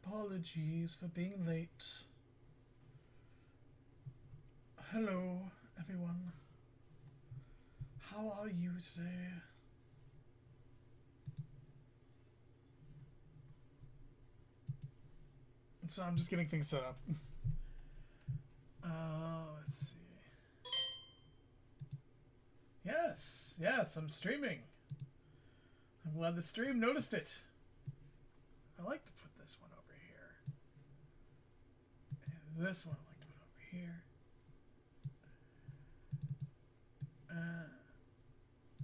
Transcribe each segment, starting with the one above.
Apologies for being late. Hello, everyone. How are you today? So I'm just getting things set up. Let's see. Yes, I'm streaming. I'm glad the stream noticed it. I like to put this one over here. And this one I like to put over here.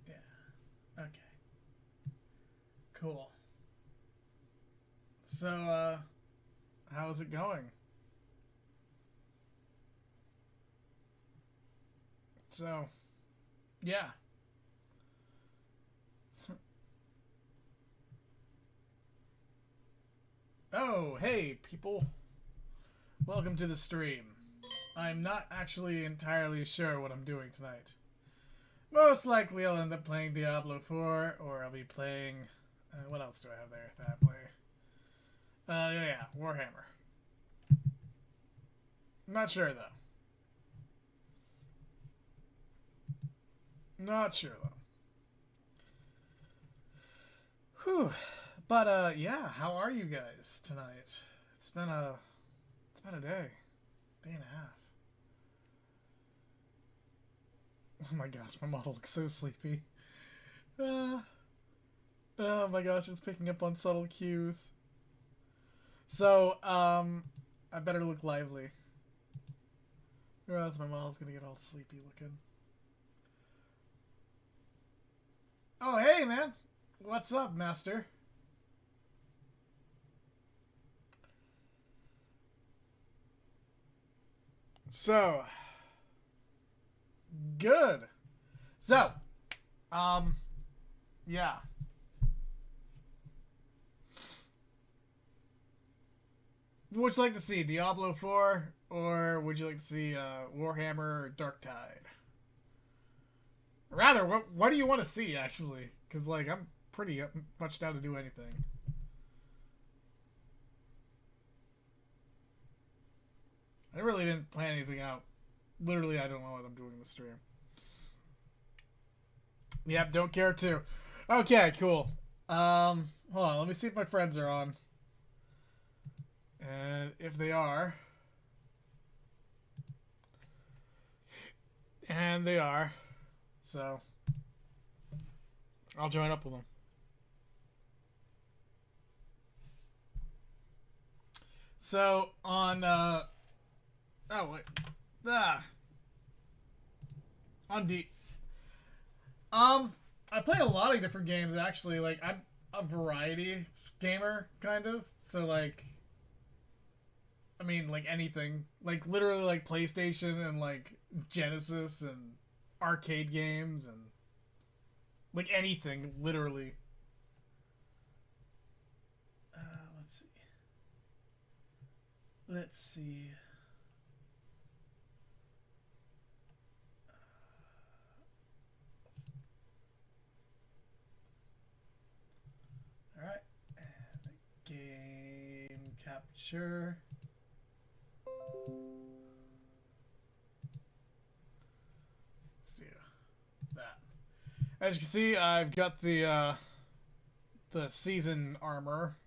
Yeah. Okay. Cool. So, how's it going? So, yeah. Oh, hey, people. Welcome to the stream. I'm not actually entirely sure what I'm doing tonight. Most likely I'll end up playing Diablo 4, or I'll be playing... what else do I have there that I play? Yeah, Warhammer. I'm not sure, though. Not sure, though. Whew. But, yeah, how are you guys tonight? It's been a day and a half. Oh my gosh, my model looks so sleepy. Oh my gosh, it's picking up on subtle cues. So, I better look lively. Or else my model's gonna get all sleepy looking. Oh, hey, man! What's up, master? So, good. So, yeah. Would you like to see Diablo 4, or would you like to see Warhammer or Darktide? Rather, what do you want to see, actually? Because, like, I'm pretty much down to do anything. I really didn't plan anything out. Literally, I don't know what I'm doing in the stream. Yep, don't care too. Okay, cool. Hold on, let me see if my friends are on. And if they are... And they are. So... I'll join up with them. So, on, oh, wait. On D... I play a lot of different games, actually. Like, I'm a variety gamer, kind of. So, like... I mean, like, anything. Like, literally, like, PlayStation and, like, Genesis and arcade games and... Like, anything, literally. Let's see. Let's see. Alright. And game capture. Let's do that. As you can see, I've got the season armor.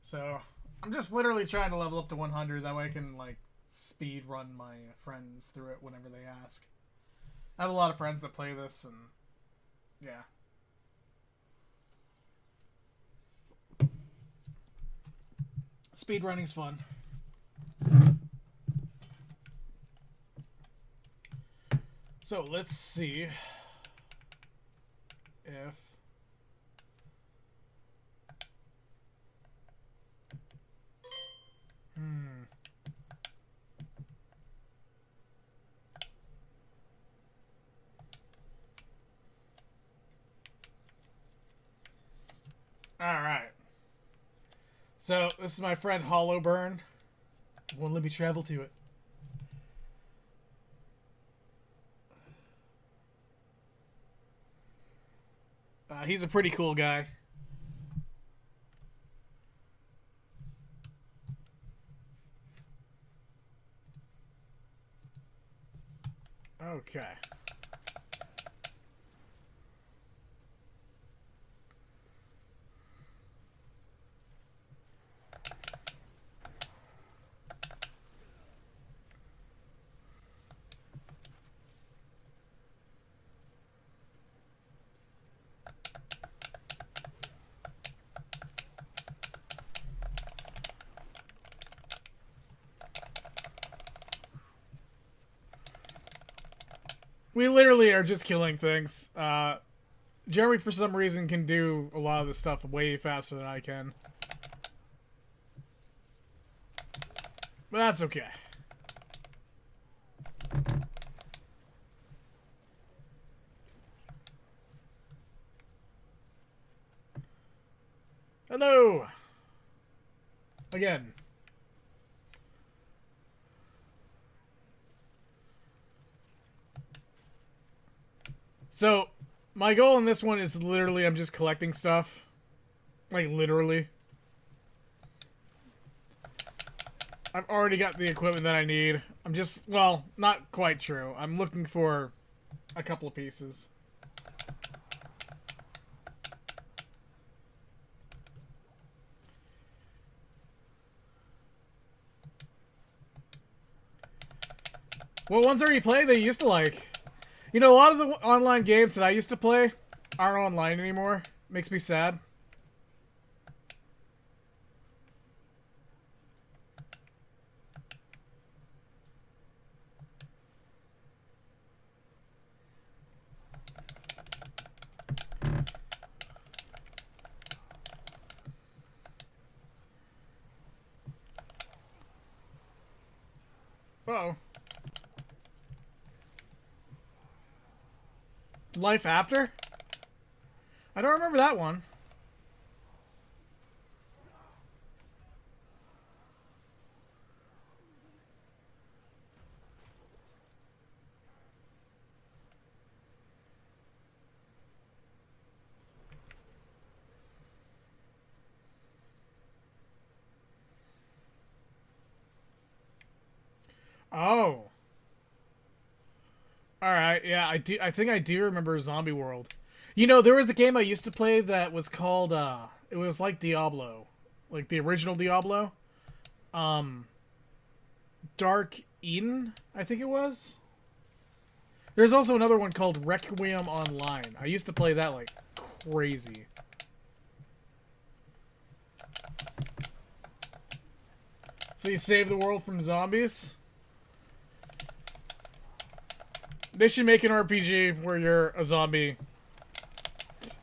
So, I'm just literally trying to level up to 100. That way I can, like, speed run my friends through it whenever they ask. I have a lot of friends that play this, and yeah. Speedrunning's fun. So, let's see if... Alright. So, this is my friend Hollowburn. Won't let me travel to it. He's a pretty cool guy. Okay. We literally are just killing things. Jeremy, for some reason, can do a lot of this stuff way faster than I can. But that's okay. Hello! Again. So, my goal in this one is literally I'm just collecting stuff. Like, literally. I've already got the equipment that I need. I'm just, well, not quite true. I'm looking for a couple of pieces. What ones are you playing that you used to like? You know, a lot of the online games that I used to play aren't online anymore. Makes me sad. Uh-oh. Life After? I don't remember that one. Oh. Alright, yeah, I think I do remember Zombie World. You know, there was a game I used to play that was called, it was like Diablo. Like the original Diablo. Dark Eden, I think it was. There's also another one called Requiem Online. I used to play that like crazy. So you save the world from zombies? They should make an RPG where you're a zombie.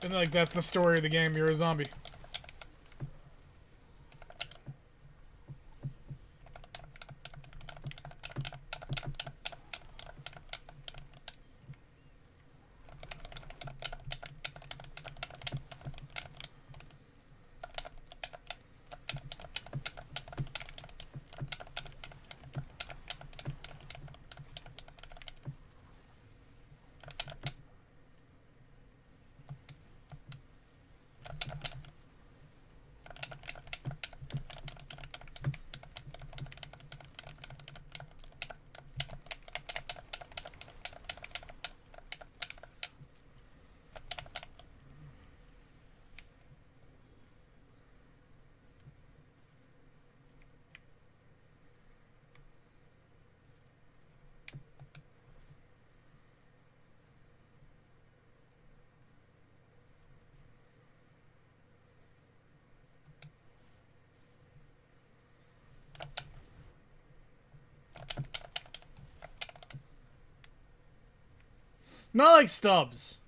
And like that's the story of the game, you're a zombie. Not like Stubbs.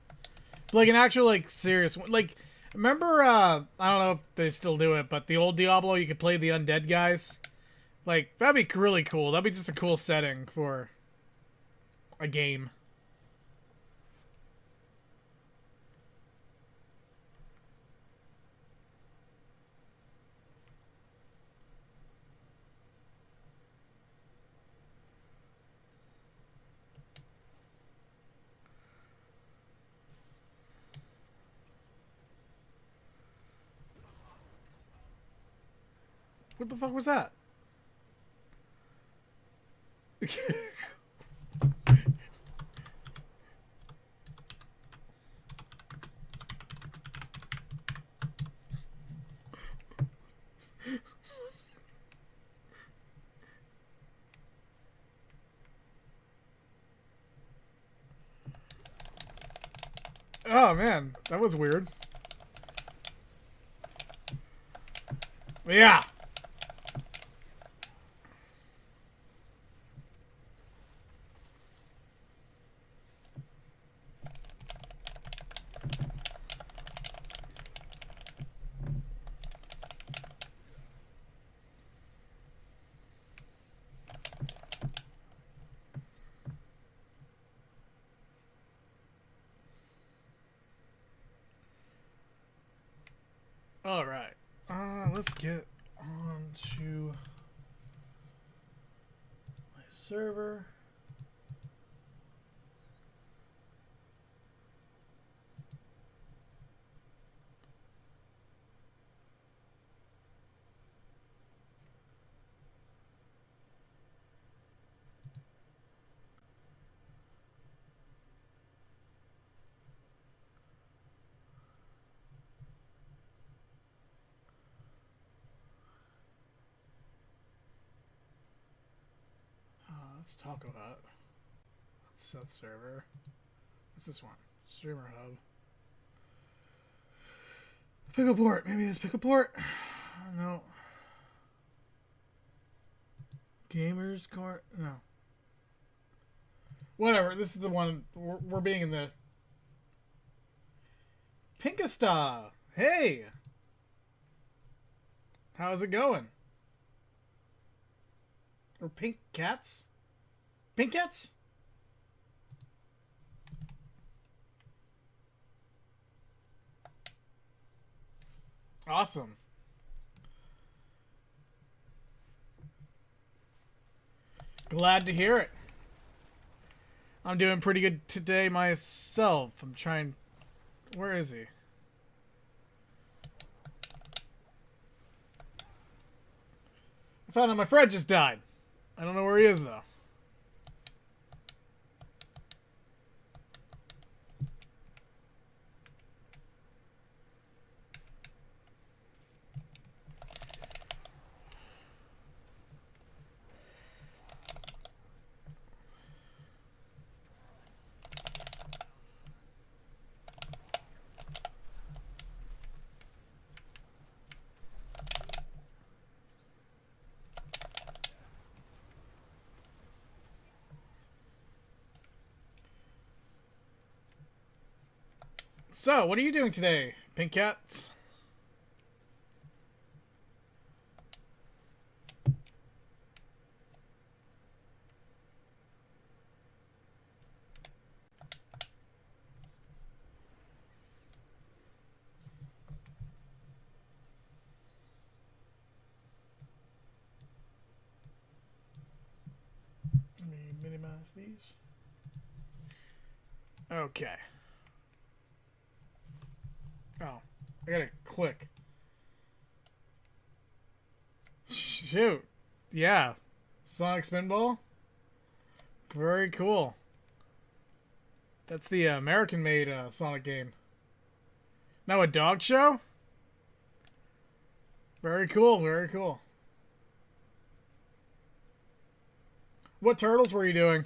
But like an actual, like, serious one. Like, remember, I don't know if they still do it, but the old Diablo, you could play the undead guys? Like, that'd be really cool. That'd be just a cool setting for a game. What the fuck was that? Oh, man. That was weird. But yeah. All right. Let's get on to my server. Let's talk about set server. What's this one? Streamer hub. Pickle port. Maybe it's pickle port. No. Gamers court. No. Whatever. This is the one we're being in the Pinkasta. Hey. How's it going? Or Pink Cats? Pink Cats? Awesome. Glad to hear it. I'm doing pretty good today myself. I'm trying... Where is he? I found out my friend just died. I don't know where he is, though. So, what are you doing today, Pink Cats? Let me minimize these. Okay. Oh, I gotta click. Shoot. Yeah. Sonic Spinball? Very cool. That's the American-made Sonic game. Now a dog show? Very cool, very cool. What turtles were you doing?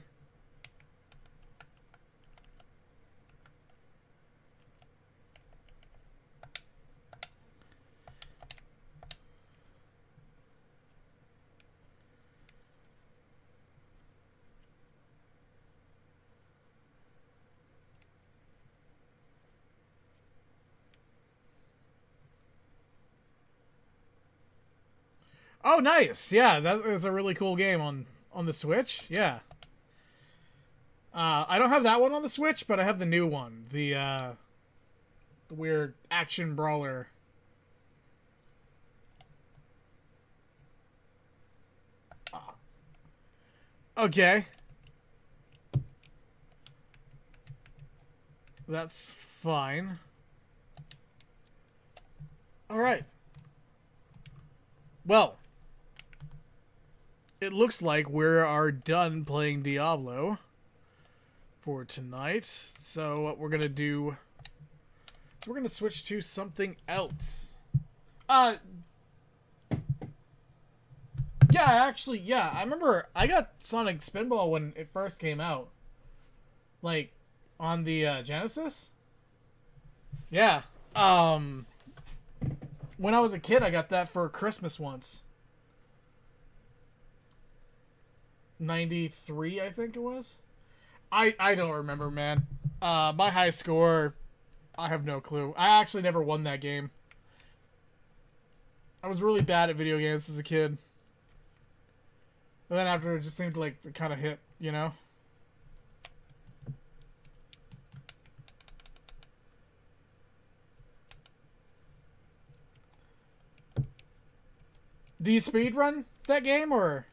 Oh, nice. Yeah, that is a really cool game on the Switch. Yeah. I don't have that one on the Switch, but I have the new one. The weird action brawler. Okay. That's fine. Alright. Well, it looks like we are done playing Diablo for tonight. So what we're gonna do is we're gonna switch to something else. Yeah, actually, yeah. I remember I got Sonic Spinball when it first came out, like on the Genesis. Yeah. Um, when I was a kid, I got that for Christmas once. 93, I think it was. I don't remember, man. My high score, I have no clue. I actually never won that game. I was really bad at video games as a kid. And then after, it just seemed like it kind of hit, you know? Do you speedrun that game, or?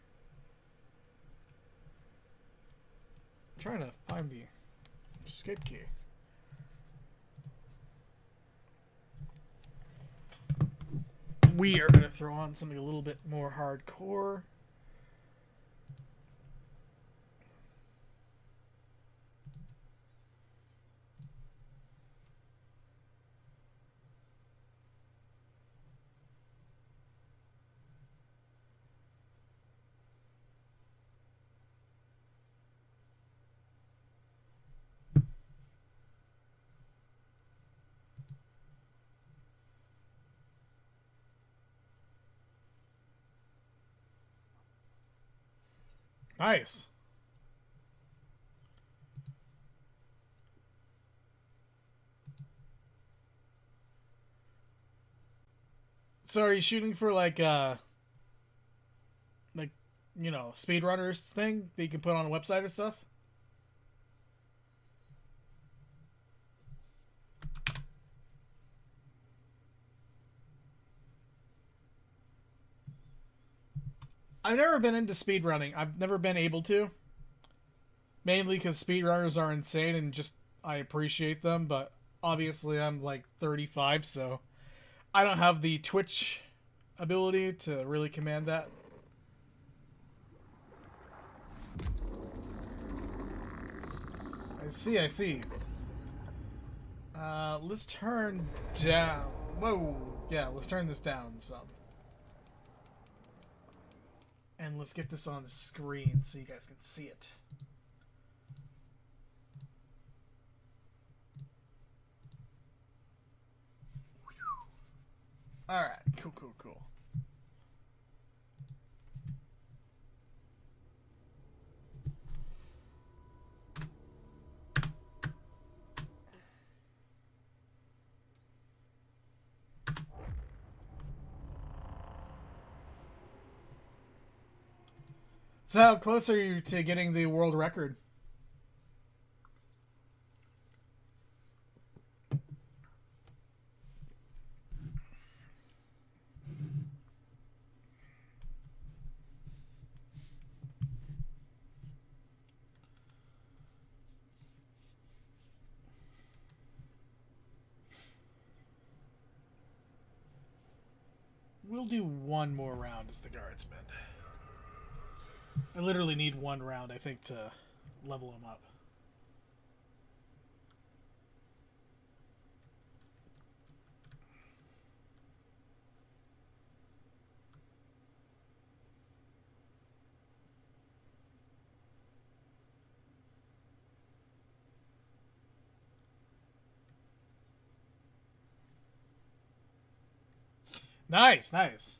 I'm trying to find the escape key. We are going to throw on something a little bit more hardcore. Nice. So are you shooting for like you know, speedrunners thing that you can put on a website or stuff? I've never been into speedrunning. I've never been able to. Mainly because speedrunners are insane and just I appreciate them, but obviously I'm like 35, so I don't have the Twitch ability to really command that. I see, I see. Let's turn down. Whoa. Yeah, let's turn this down some. And let's get this on the screen so you guys can see it. Alright, cool, cool, cool. So how close are you to getting the world record? We'll do one more round as the guardsman. I literally need one round, I think, to level him up. Nice, nice.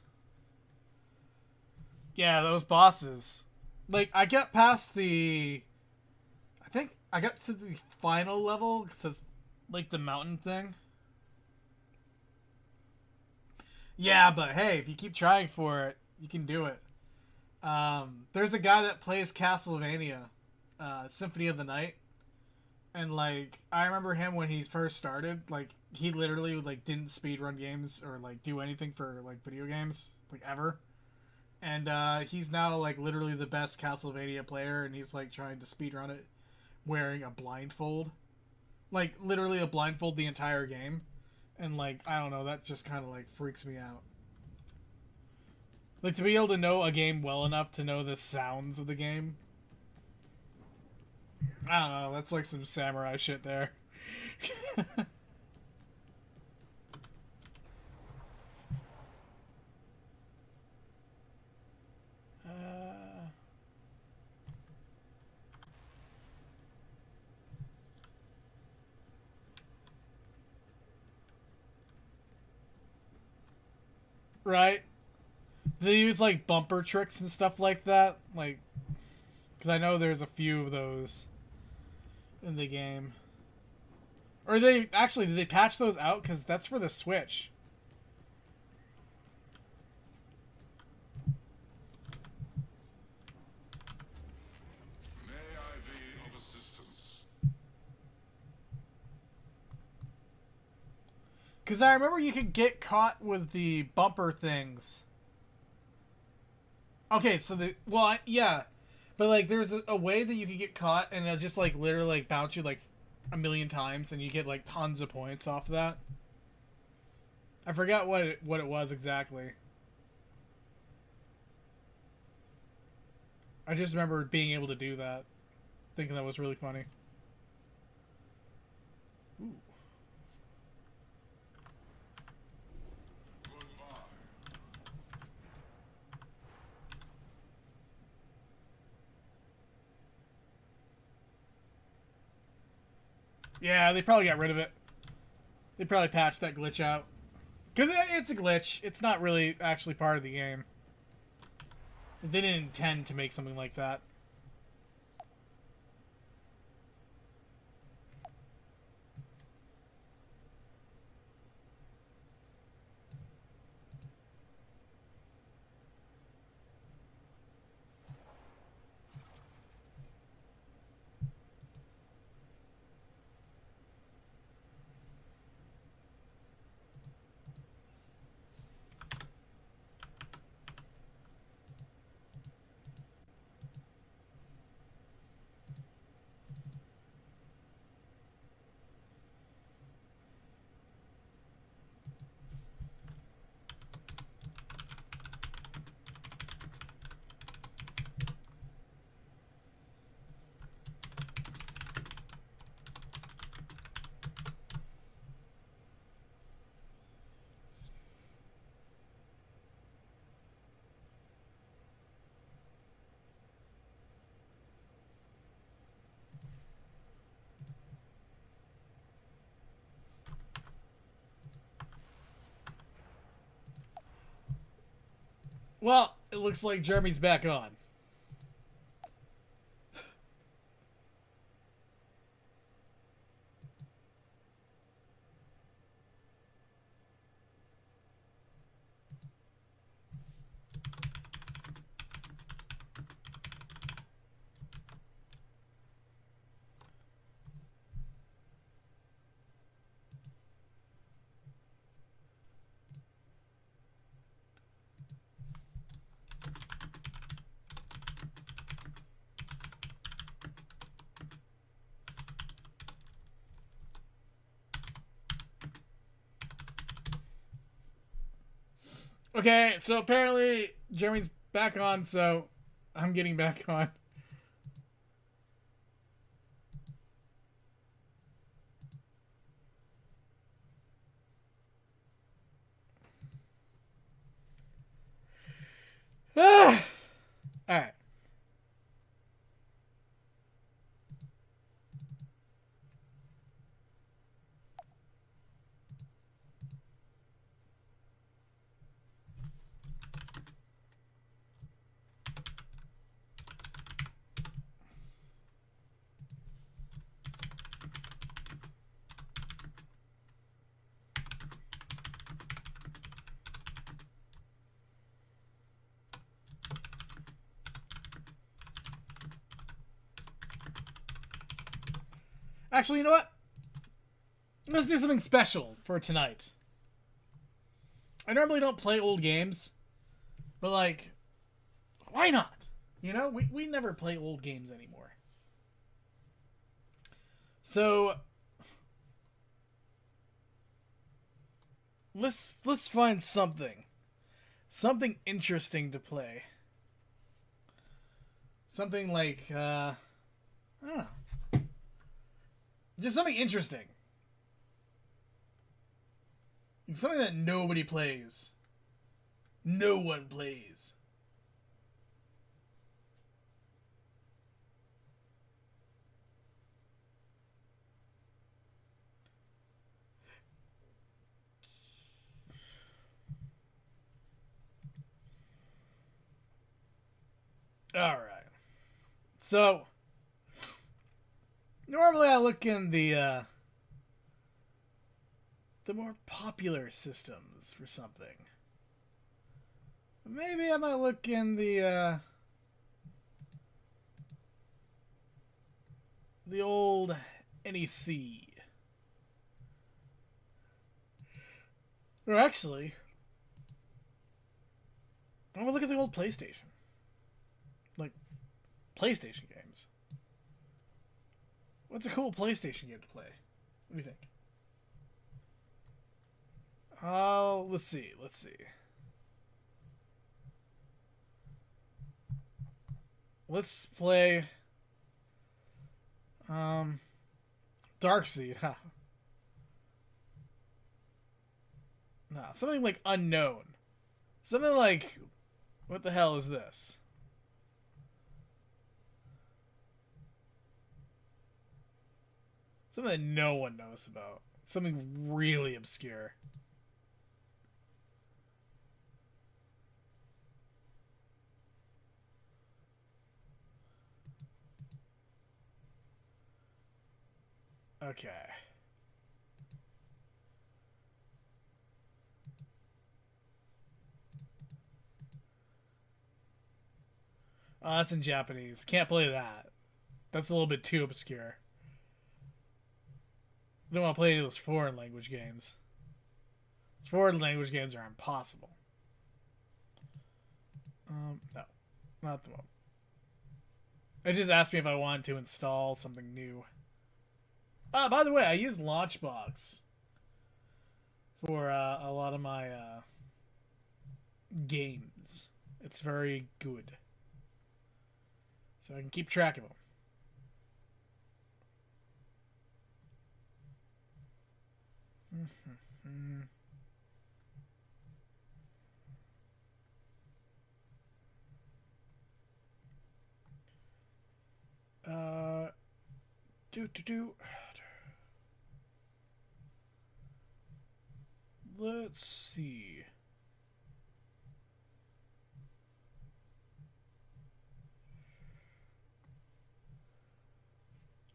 Yeah, those bosses. Like, I got past the... I think I got to the final level, because it's like the mountain thing. Yeah, but hey, if you keep trying for it, you can do it. There's a guy that plays Castlevania, Symphony of the Night, and like I remember him when he first started. Like he literally like didn't speedrun games or like do anything for like video games like ever. And he's now like literally the best Castlevania player, and he's like trying to speedrun it wearing a blindfold, like literally a blindfold the entire game. And like I don't know, that just kind of like freaks me out. Like to be able to know a game well enough to know the sounds of the game. I don't know, that's like some samurai shit there. uh, Right? Do they use like bumper tricks and stuff like that? Like, because I know there's a few of those in the game. Or they actually did they patch those out? Because that's for the Switch. May I be of assistance? Because I remember you could get caught with the bumper things. Okay, so yeah, but like there's a way that you could get caught and it'll just like literally like bounce you like a million times and you get like tons of points off of that. I forgot what it was exactly. I just remember being able to do that, thinking that was really funny. Ooh. Goodbye. Yeah, they probably got rid of it. They probably patched that glitch out. Because it's a glitch. It's not really actually part of the game. They didn't intend to make something like that. Well, it looks like Jeremy's back on. Okay, so apparently Jeremy's back on, so I'm getting back on. Ah! Alright. Actually, you know what? Let's do something special for tonight. I normally don't play old games, but like, why not? You know, we never play old games anymore. So let's find something interesting to play. Something like I don't know. Just something interesting. Something that nobody plays. No one plays. All right. So normally I look in the more popular systems for something. Maybe I might look in the old NEC. Or actually, I'm gonna look at the old PlayStation. Like, PlayStation games. What's a cool PlayStation game to play? What do you think? Let's see. Let's play Darkseid. Huh. Nah, something like unknown. Something like, what the hell is this? Something that no one knows about. Something really obscure. Okay. Oh, that's in Japanese. Can't play that. That's a little bit too obscure. I don't want to play any of those foreign language games. Those foreign language games are impossible. No. Not at the moment. It just asked me if I wanted to install something new. By the way, I use Launchbox for a lot of my games. It's very good. So I can keep track of them. Let's see.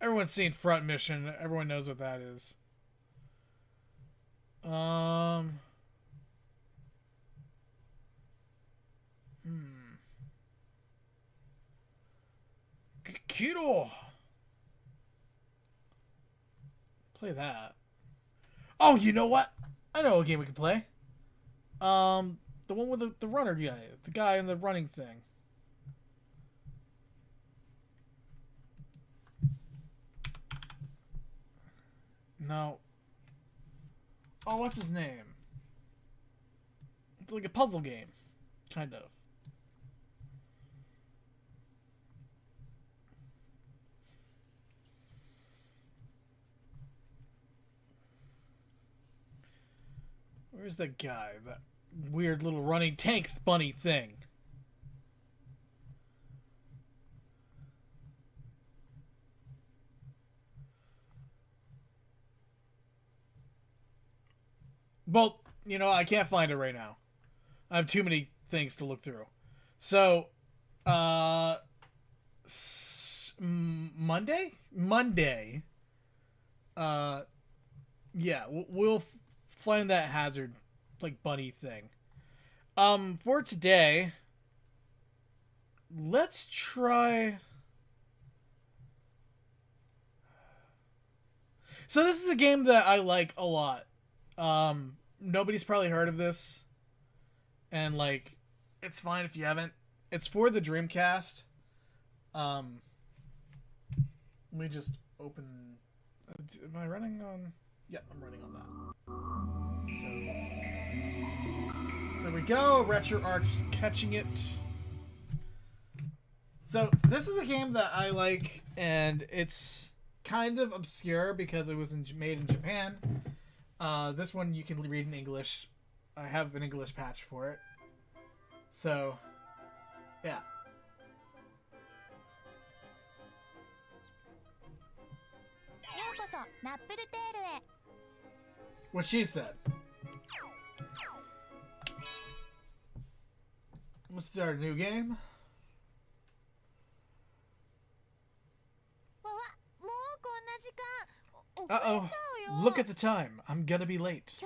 Everyone's seen Front Mission. Everyone knows what that is. Kiro. Play that. Oh, you know what? I know a game we can play. The one with the runner guy, the guy in the running thing. No. Oh, what's his name? It's like a puzzle game, kind of. Where's that guy? That weird little running tank bunny thing. Well, I can't find it right now. I have too many things to look through. So, Monday? Monday. Yeah, we'll find that hazard, like, bunny thing. For today, let's try... So this is a game that I like a lot. Nobody's probably heard of this. And, like, it's fine if you haven't. It's for the Dreamcast. Let me just open... Am I running on... Yeah, I'm running on that. So... There we go. RetroArch's catching it. So, this is a game that I like, and it's kind of obscure because it was made in Japan. This one you can read in English. I have an English patch for it. So, yeah. What she said. Let's start a new game. Uh-oh. Look at the time. I'm gonna be late.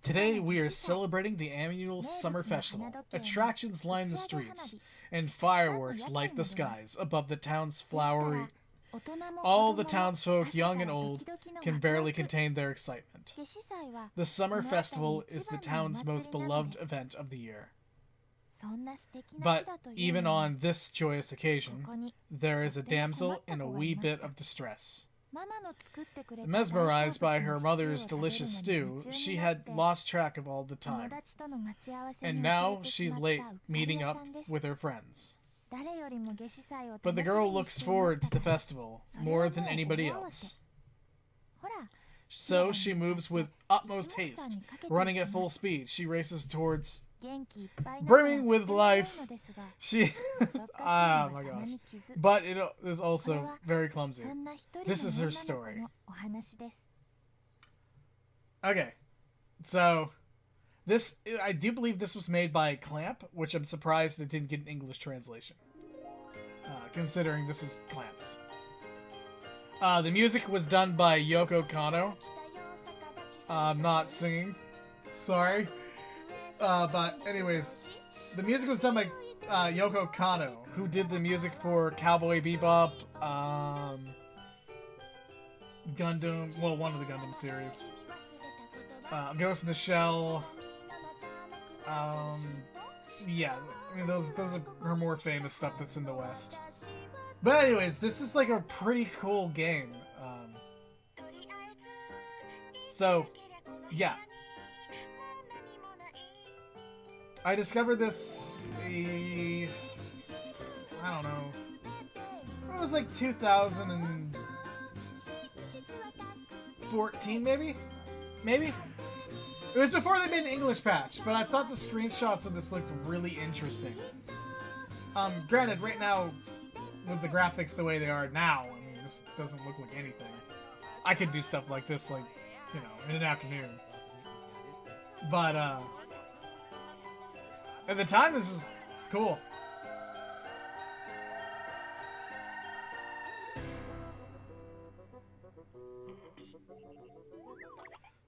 Today we are celebrating the annual summer festival. Attractions line the streets, and fireworks light the skies above the town's flowery... All the townsfolk, young and old, can barely contain their excitement. The summer festival is the town's most beloved event of the year. But even on this joyous occasion, there is a damsel in a wee bit of distress. Mesmerized by her mother's delicious stew, she had lost track of all the time. And now she's late meeting up with her friends. But the girl looks forward to the festival more than anybody else. So she moves with utmost haste, running at full speed. She races towards... brimming with life. She... oh my gosh. But it is also very clumsy. This is her story. Okay. So... this, I do believe this was made by Clamp, which I'm surprised it didn't get an English translation. Considering this is Clamp's. The music was done by Yoko Kanno. I'm not singing. Sorry. But anyways, the music was done by Yoko Kanno, who did the music for Cowboy Bebop, Gundam, well, one of the Gundam series, Ghost in the Shell. Yeah, I mean those are her more famous stuff that's in the West. But anyways, this is like a pretty cool game. So, yeah. I discovered this, I don't know, it was like 2014 maybe? Maybe? It was before they made an English patch, but I thought the screenshots of this looked really interesting. Granted, right now, with the graphics the way they are now, I mean, this doesn't look like anything. I could do stuff like this, like, you know, in an afternoon. But, at the time, this is cool.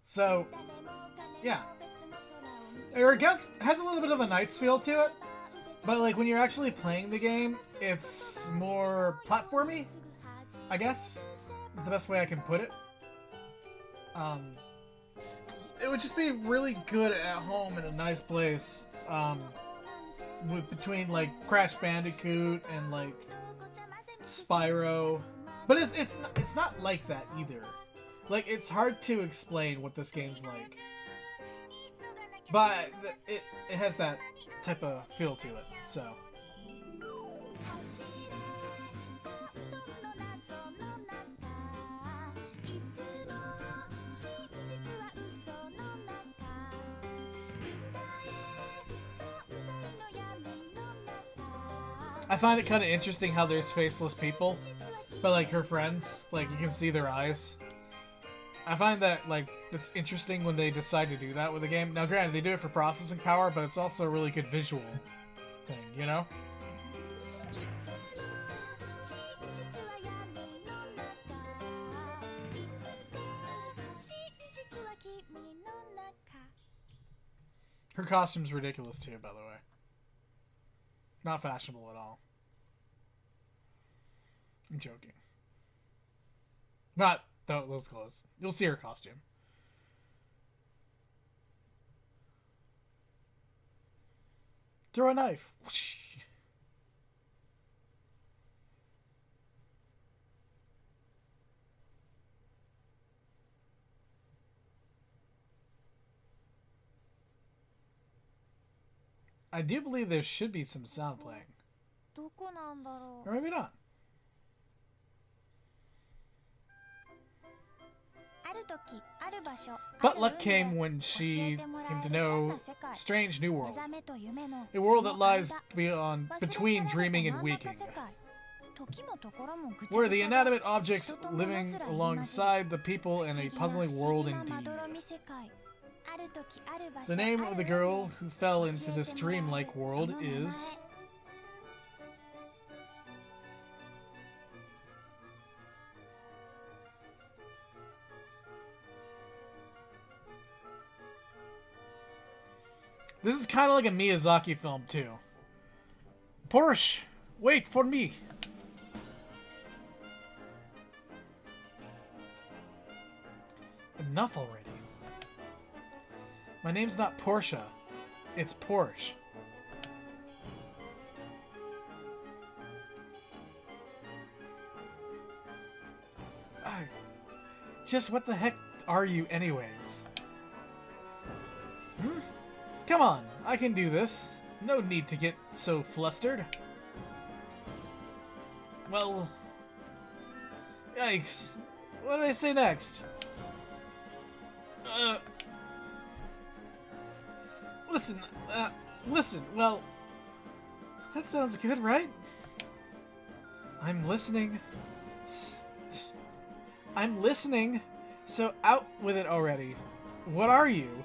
So, yeah. It has a little bit of a Knights feel to it, but like when you're actually playing the game, it's more platformy, I guess, is the best way I can put it. It would just be really good at home in a nice place, between like Crash Bandicoot and like Spyro, but it's not like that either. Like, it's hard to explain what this game's like, but it has that type of feel to it, so. I find it kind of interesting how there's faceless people, but like her friends, like you can see their eyes. I find that, like, it's interesting when they decide to do that with a game. Now, granted, they do it for processing power, but it's also a really good visual thing, you know? Her costume's ridiculous, too, by the way. Not fashionable at all. I'm joking. Not those clothes. You'll see her costume. Throw a knife. Whoosh. I do believe there should be some sound playing. Or maybe not. But luck came when she came to know a strange new world. A world that lies between dreaming and waking. Where the inanimate objects living alongside the people in a puzzling world indeed. The name of the girl who fell into this dreamlike world is... This is kind of like a Miyazaki film, too. Porsche, wait for me. Enough already. My name's not Portia. It's Porsche. Just what the heck are you anyways? Hmm? Come on, I can do this. No need to get so flustered. Well... Yikes. What do I say next? Listen, well... That sounds good, right? I'm listening. I'm listening, so out with it already. What are you?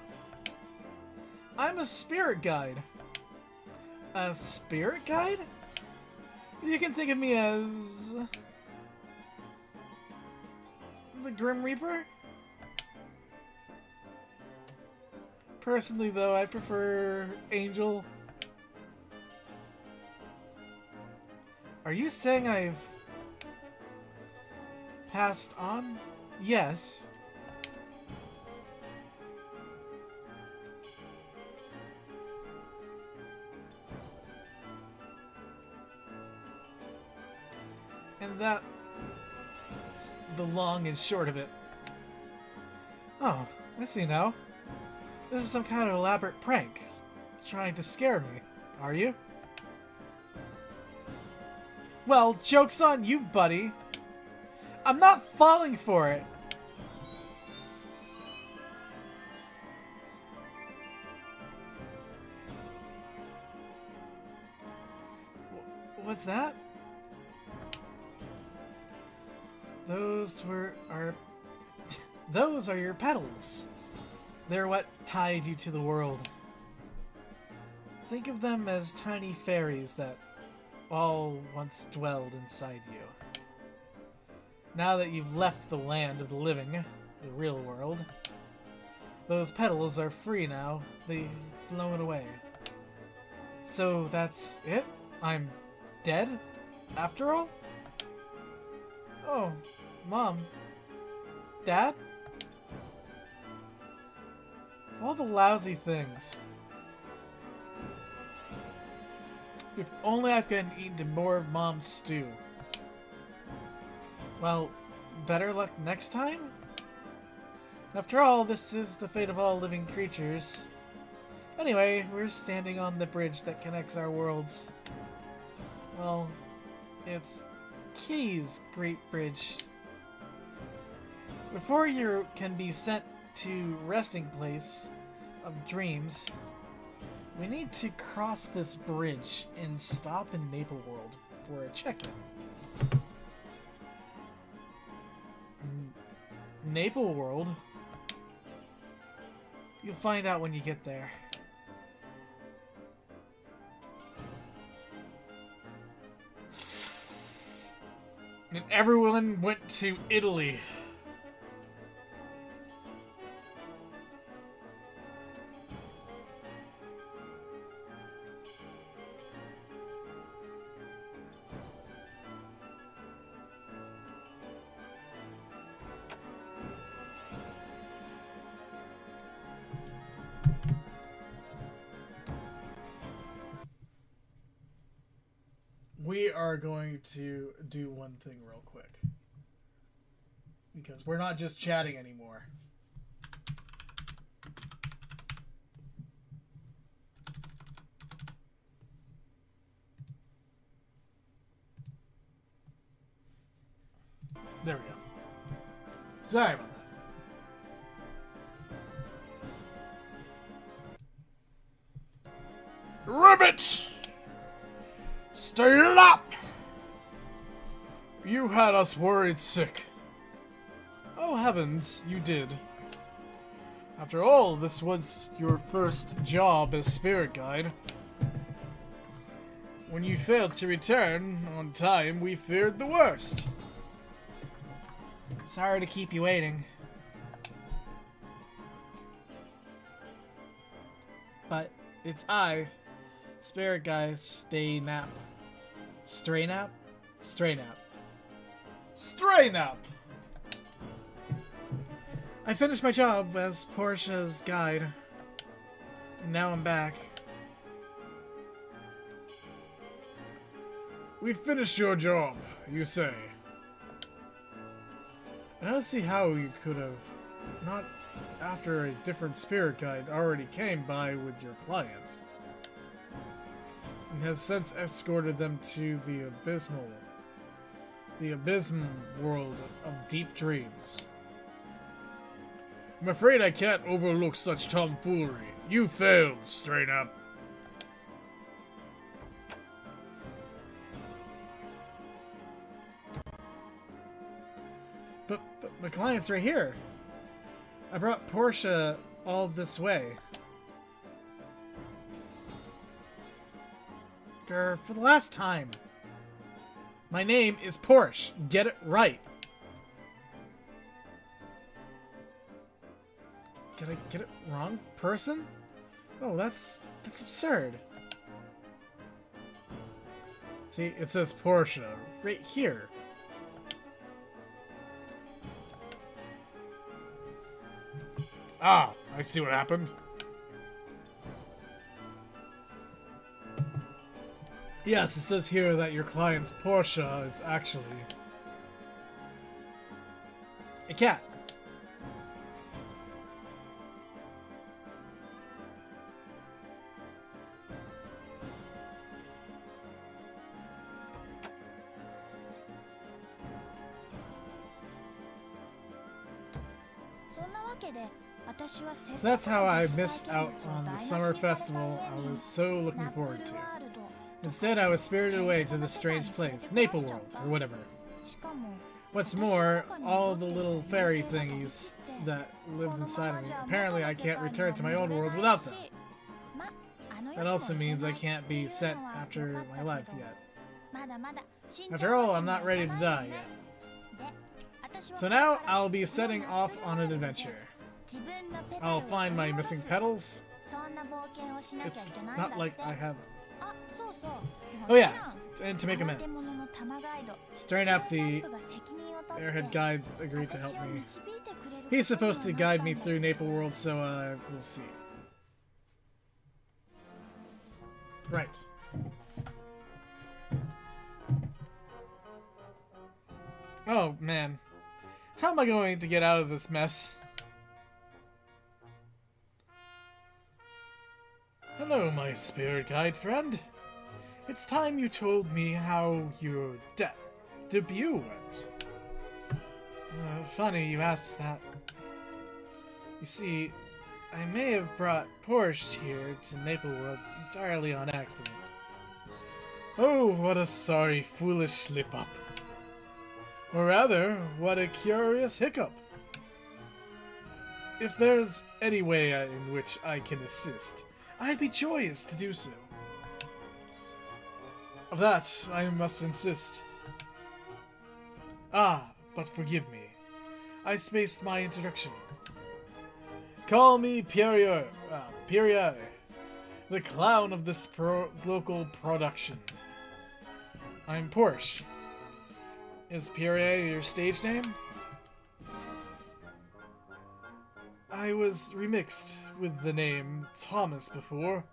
I'm a spirit guide. A spirit guide? You can think of me as... the Grim Reaper? Personally, though, I prefer Angel. Are you saying I've passed on? Yes. And that's the long and short of it. Oh, I see now. This is some kind of elaborate prank. Trying to scare me, are you? Well, joke's on you, buddy. I'm not falling for it. What's that? Those are your petals. They're what tied you to the world. Think of them as tiny fairies that all once dwelled inside you. Now that you've left the land of the living, the real world, those petals are free now. They've flown away. So that's it? I'm dead? After all? Oh, Mom. Dad? All the lousy things. If only I've gotten eaten more of Mom's stew. Well, better luck next time? After all, this is the fate of all living creatures. Anyway, we're standing on the bridge that connects our worlds. Well, it's Key's Great Bridge. Before you can be sent to resting place of dreams, we need to cross this bridge and stop in Maple World for a check-in. Maple World? You'll find out when you get there. And everyone went to Italy. We are going to do one thing real quick. Because we're not just chatting anymore. There we go. Sorry about that. Ribbit! Stand up! You had us worried sick. Oh heavens, you did. After all, this was your first job as spirit guide. When you failed to return on time, we feared the worst. Sorry to keep you waiting. But It's I, Spirit Guy, Stay Nap. Stray Nap? Stray Nap. Stray Nap! I finished my job as Portia's guide, and now I'm back. We finished your job, you say. I don't see how you could have, not after a different spirit guide already came by with your client, and has since escorted them to the abysmal world of deep dreams. I'm afraid I can't overlook such tomfoolery. You failed, straight up. But my client's right here. I brought Portia all this way. Grr, for the last time. My name is Porsche. Get it right. Did I get it wrong? Person? Oh, that's absurd. See, it says Portia right here. Ah, I see what happened. Yes, it says here that your client's Portia is actually a cat. So that's how I missed out on the summer festival I was so looking forward to. Instead, I was spirited away to this strange place, Naple World, or whatever. What's more, all the little fairy thingies that lived inside of me, apparently I can't return to my own world without them. That also means I can't be sent after my life yet. After all, I'm not ready to die yet. So now, I'll be setting off on an adventure. I'll find my missing petals. It's not like I have... Oh yeah, and to make amends. Staring up, the airhead guide agreed to help me. He's supposed to guide me through Naple World, so we'll see. Right. Oh man. How am I going to get out of this mess? Hello, my spirit guide friend. It's time you told me how your debut went. Funny you asked that. You see, I may have brought Porsche here to Maple World entirely on accident. Oh, what a sorry, foolish slip-up. Or rather, what a curious hiccup. If there's any way in which I can assist, I'd be joyous to do so. Of that, I must insist. Ah, but forgive me. I spaced my introduction. Call me Pierre, the clown of this local production. I'm Porsche. Is Pierre your stage name? I was remixed with the name Thomas before,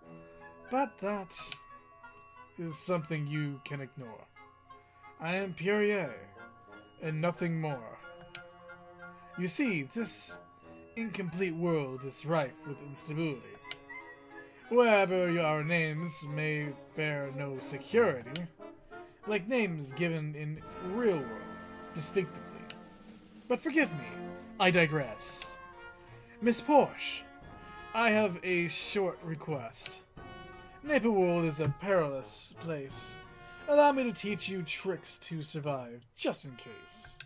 but that is something you can ignore. I am Pierre, and nothing more. You see, this incomplete world is rife with instability. Wherever our names may bear no security, like names given in real world, distinctively. But forgive me, I digress. Miss Porsche, I have a short request. Naple World is a perilous place. Allow me to teach you tricks to survive, just in case.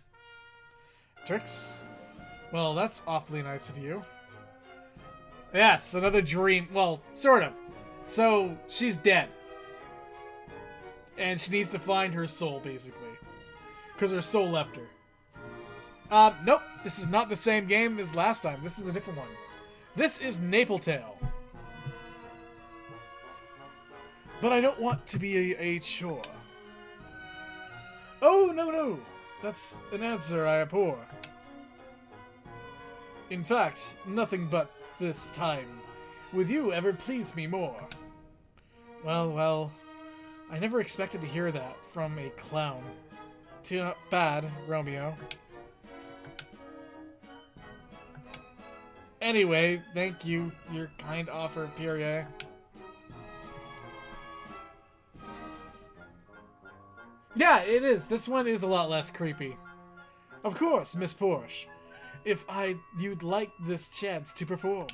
Tricks? Well, that's awfully nice of you. Yes, another dream. Well, sort of. So, she's dead. And she needs to find her soul, basically. Because her soul left her. Nope. This is not the same game as last time. This is a different one. This is Naple Tale. but I don't want to be a chore. Oh, no, no. That's an answer I abhor. In fact, nothing but this time with you ever pleased me more. Well, well, I never expected to hear that from a clown. Too bad, Romeo. Anyway, thank you, your kind offer, Pierre. Yeah, it is. This one is a lot less creepy. Of course, Miss Porsche. If you'd like this chance to perform,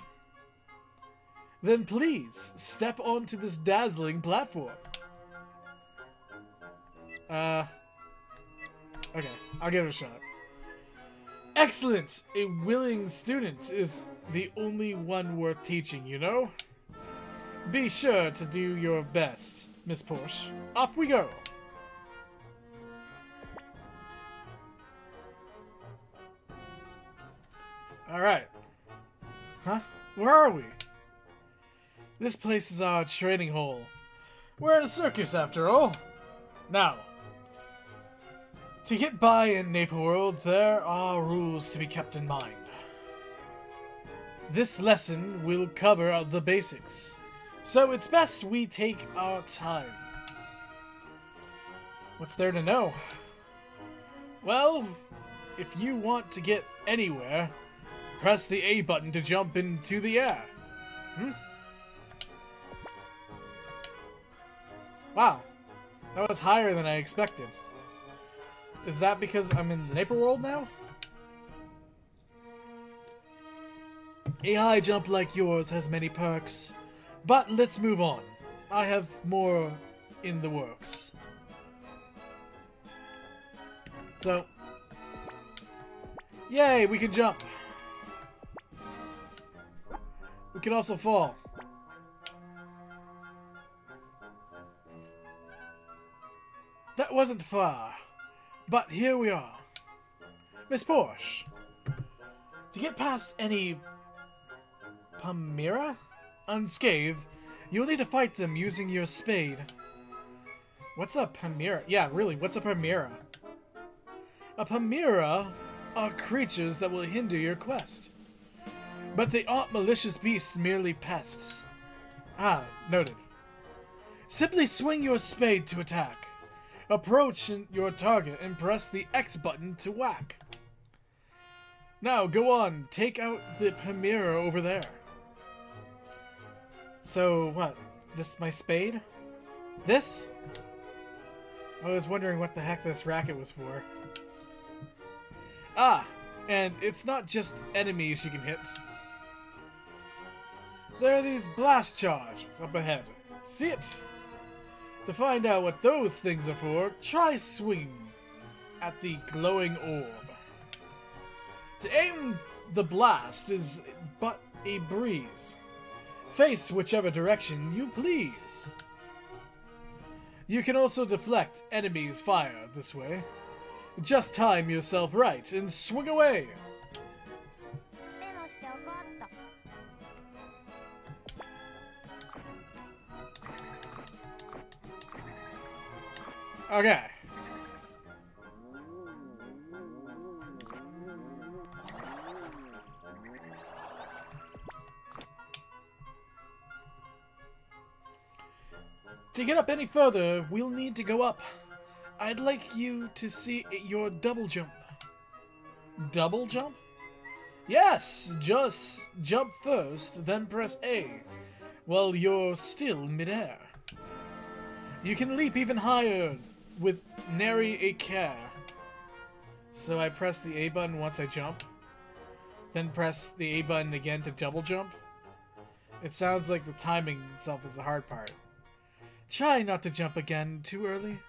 then please step onto this dazzling platform. Okay, I'll give it a shot. Excellent! A willing student is the only one worth teaching, you know? Be sure to do your best, Miss Porsche. Off we go! Alright. Huh? Where are we? This place is our training hole. We're in a circus after all. Now, to get by in Naper World, there are rules to be kept in mind. This lesson will cover the basics, so it's best we take our time. What's there to know? Well, if you want to get anywhere, press the A button to jump into the air. Wow, that was higher than I expected. Is that because I'm in the Naper World now? A high jump like yours has many perks, but let's move on. I have more in the works. So, yay, we can jump. We can also fall. That wasn't far, but here we are. Miss Porsche, to get past any Pamira unscathed, you'll need to fight them using your spade. What's a Pamira? Yeah, really, what's a Pamira? A Pamira are creatures that will hinder your quest. But they aren't malicious beasts, merely pests. Ah, noted. Simply swing your spade to attack. Approach your target and press the X button to whack. Now, go on, take out the Pamira over there. So, what? This my spade? This? I was wondering what the heck this racket was for. Ah, and it's not just enemies you can hit. There are these blast charges up ahead. See it? To find out what those things are for, try swinging at the glowing orb. To aim the blast is but a breeze. Face whichever direction you please. You can also deflect enemies' fire this way. Just time yourself right and swing away. Okay. To get up any further, we'll need to go up. I'd like you to see your double jump. Double jump? Yes, just jump first, then press A, while you're still midair. You can leap even higher with nary a care. So I press the A button once I jump, then press the A button again to double jump. It sounds like the timing itself is the hard part. Try not to jump again too early.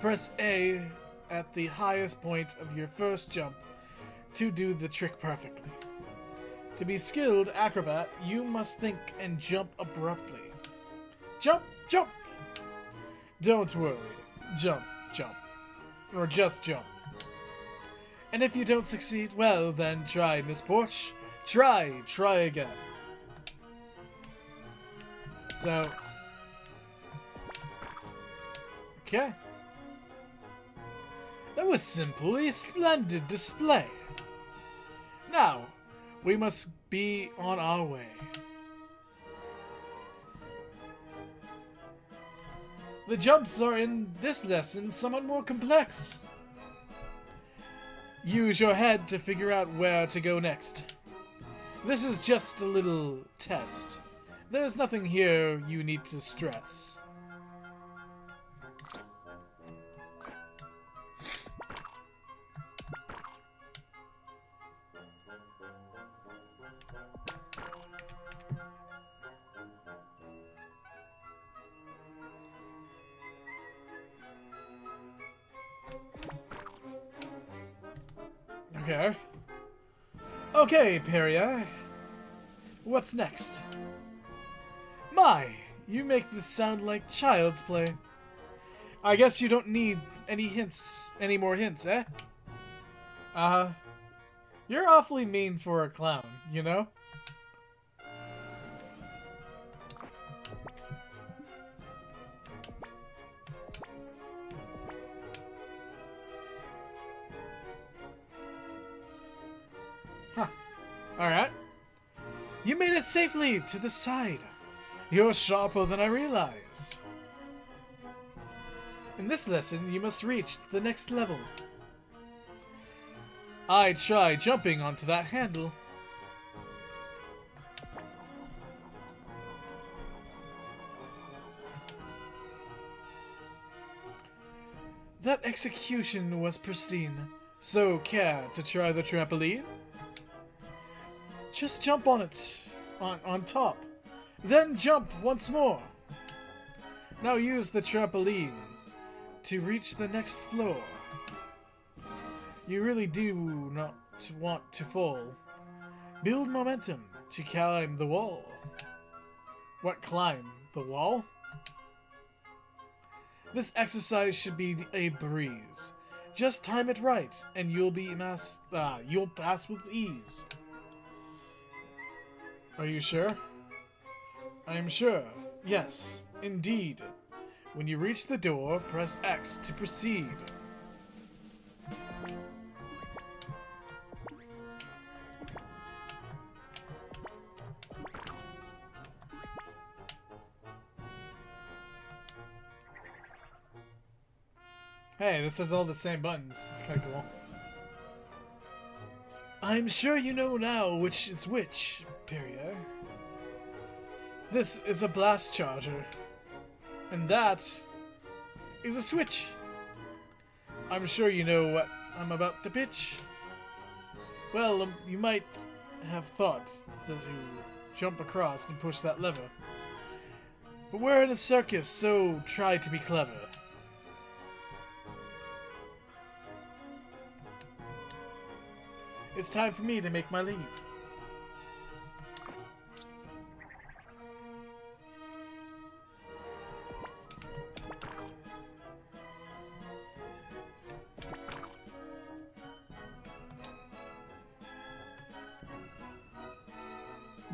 Press A at the highest point of your first jump to do the trick perfectly. To be skilled acrobat, you must think and jump abruptly. Jump, jump! Don't worry. Jump, jump. Or just jump. And if you don't succeed, well then try, Miss Porsche. Try again. So, Okay. That was simply splendid display. Now, we must be on our way. The jumps are in this lesson somewhat more complex. Use your head to figure out where to go next. This is just a little test. There's nothing here you need to stress. Okay. Okay, Perrier. What's next? My, you make this sound like child's play. I guess you don't need any more hints, eh? Uh-huh. You're awfully mean for a clown, you know? Huh. Alright. You made it safely to the side. You're sharper than I realized. In this lesson, you must reach the next level. I try jumping onto that handle. That execution was pristine. So, care to try the trampoline? Just jump on it, on top. Then jump once more. Now use the trampoline to reach the next floor. You really do not want to fall. Build momentum to climb the wall. What, climb the wall? This exercise should be a breeze. Just time it right, and you'll pass with ease. Are you sure? I am sure. Yes, indeed. When you reach the door, press X to proceed. Hey, this has all the same buttons. It's kind of cool. I'm sure you know now which is which, Perrier. This is a blast charger. And that is a switch. I'm sure you know what I'm about to pitch. Well, you might have thought that you jump across and push that lever. But we're in a circus, so try to be clever. It's time for me to make my leave.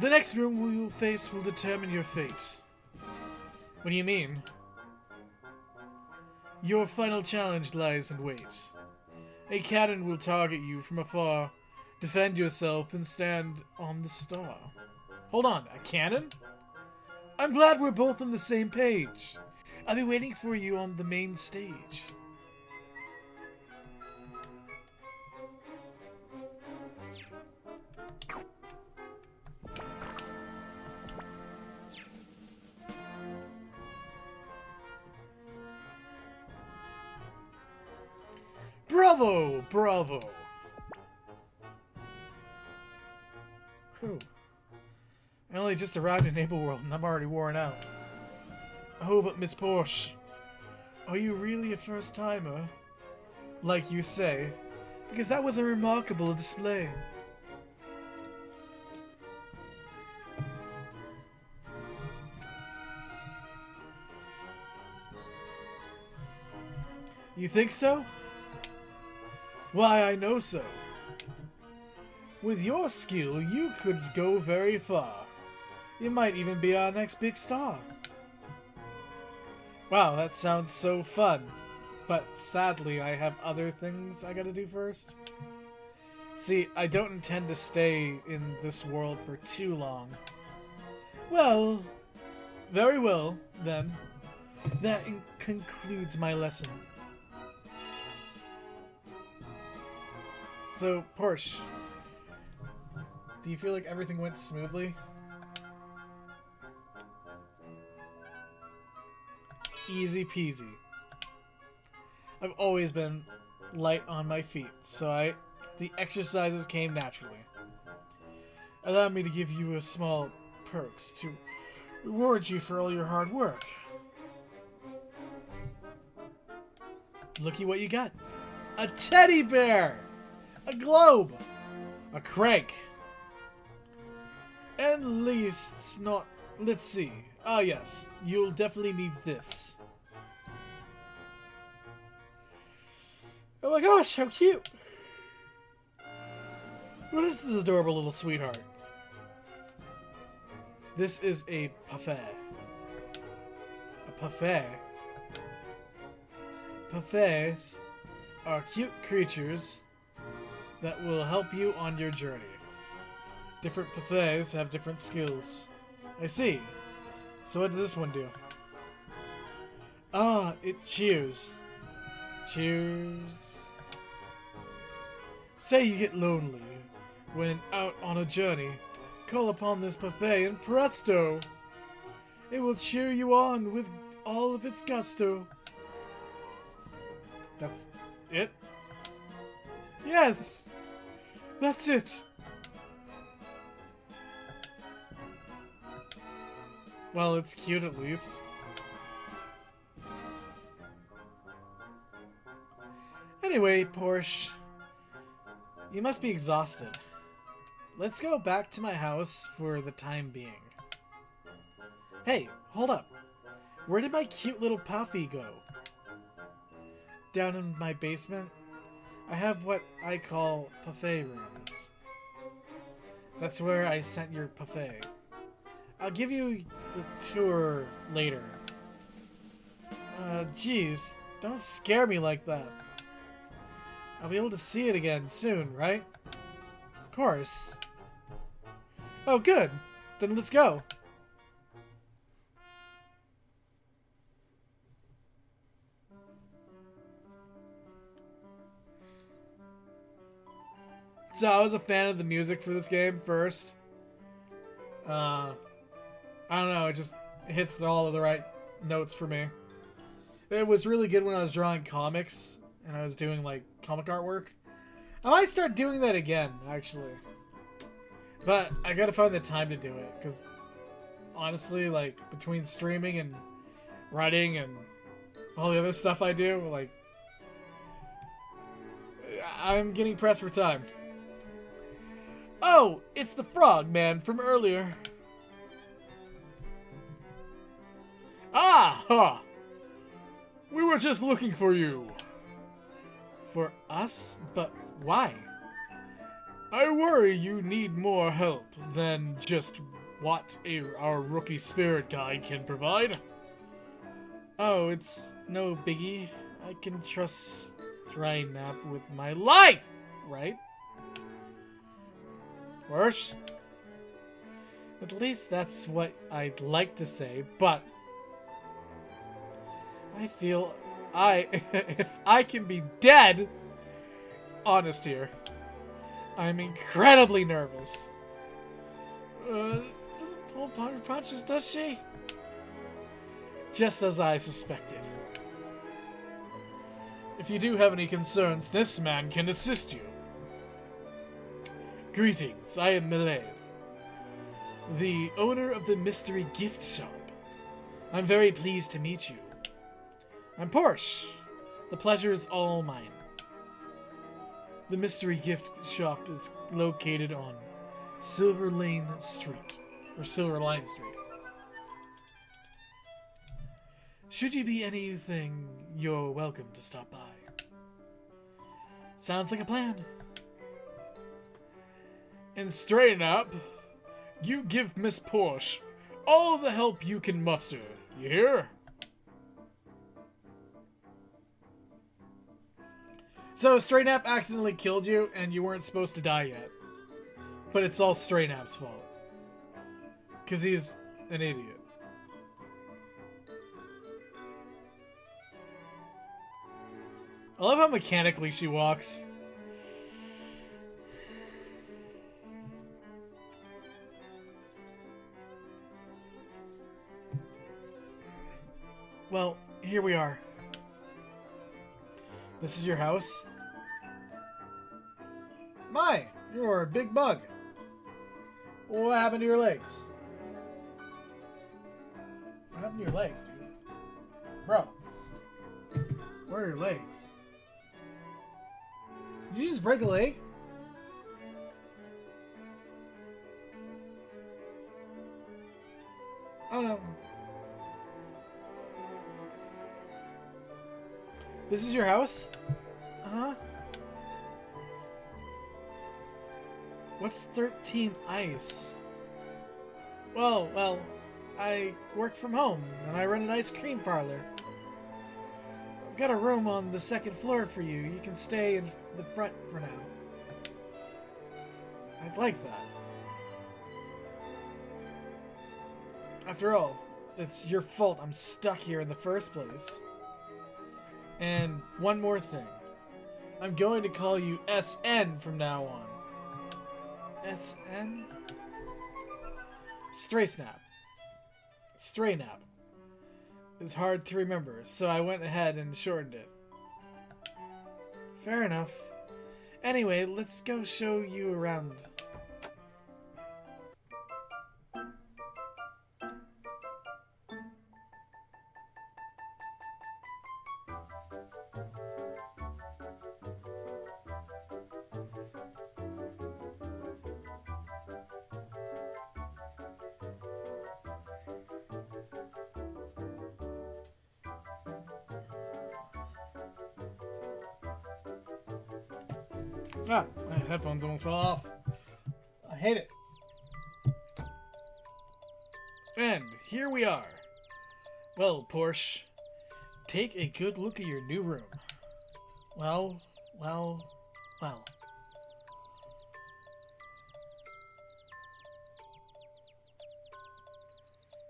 The next room we will face will determine your fate. What do you mean? Your final challenge lies in wait. A cannon will target you from afar. Defend yourself and stand on the star. Hold on, a cannon? I'm glad we're both on the same page. I'll be waiting for you on the main stage. Bravo! Bravo! Whew. I only just arrived in Neighborworld and I'm already worn out. Oh, but Miss Porsche, are you really a first-timer? Like you say, because that was a remarkable display. You think so? Why, I know so. With your skill, you could go very far. You might even be our next big star. Wow, that sounds so fun. But sadly, I have other things I gotta do first. See, I don't intend to stay in this world for too long. Well, very well, then. That concludes my lesson. So, Porsche, do you feel like everything went smoothly? Easy peasy. I've always been light on my feet, so the exercises came naturally. Allow me to give you a small perks to reward you for all your hard work. Looky what you got. A teddy bear! A globe! A crank! And least not... Let's see. Ah yes, you'll definitely need this. Oh my gosh, how cute! What is this adorable little sweetheart? This is a parfait. A parfait? Parfaits are cute creatures that will help you on your journey. Different parfaits have different skills. I see. So what does this one do? Ah, it cheers. Cheers. Say you get lonely when out on a journey. Call upon this parfait and presto! It will cheer you on with all of its gusto. That's it? Yes! That's it! Well, it's cute at least. Anyway, Porsche, you must be exhausted. Let's go back to my house for the time being. Hey, hold up. Where did my cute little Puffy go? Down in my basement, I have what I call parfait rooms. That's where I sent your parfait. I'll give you the tour later. Geez, don't scare me like that. I'll be able to see it again soon, right? Of course. Oh, good. Then let's go. So I was a fan of the music for this game first. I don't know, it just hits all of the right notes for me. It was really good when I was drawing comics and I was doing like comic artwork. I might start doing that again, actually. But I gotta find the time to do it, because honestly, like, between streaming and writing and all the other stuff I do, like, I'm getting pressed for time. Oh, it's the frog man from earlier. Ah, ha! We were just looking for you. For us? But why? I worry you need more help than just what our rookie spirit guide can provide. Oh, it's no biggie. I can trust Trynap with my life, right? Worse? At least that's what I'd like to say, but I feel if I can be dead, honest here, I'm incredibly nervous. Doesn't pull punches, does she? Just as I suspected. If you do have any concerns, this man can assist you. Greetings, I am Milade, the owner of the Mystery Gift Shop. I'm very pleased to meet you. I'm Porsche. The pleasure is all mine. The Mystery Gift Shop is located on Silver Line Street. Should you be anything, you're welcome to stop by. Sounds like a plan. And straighten up, you give Miss Porsche all the help you can muster. You hear? So Stray Nap accidentally killed you, and you weren't supposed to die yet. But it's all Stray Nap's fault. Because he's an idiot. I love how mechanically she walks. Well, here we are. This is your house? My, you're a big bug. What happened to your legs? What happened to your legs, dude? Bro. Where are your legs? Did you just break a leg? Oh no. This is your house? Uh-huh. What's 13 ice? Well, I work from home and I run an ice cream parlor. I've got a room on the second floor for you. You can stay in the front for now. I'd like that. After all, it's your fault I'm stuck here in the first place. And one more thing. I'm going to call you SN from now on. SN? Stray Snap. Stray Nap. It's hard to remember, so I went ahead and shortened it. Fair enough. Anyway, let's go show you around. Ah, my headphones almost fell off. I hate it. And here we are. Well, Porsche, take a good look at your new room. Well.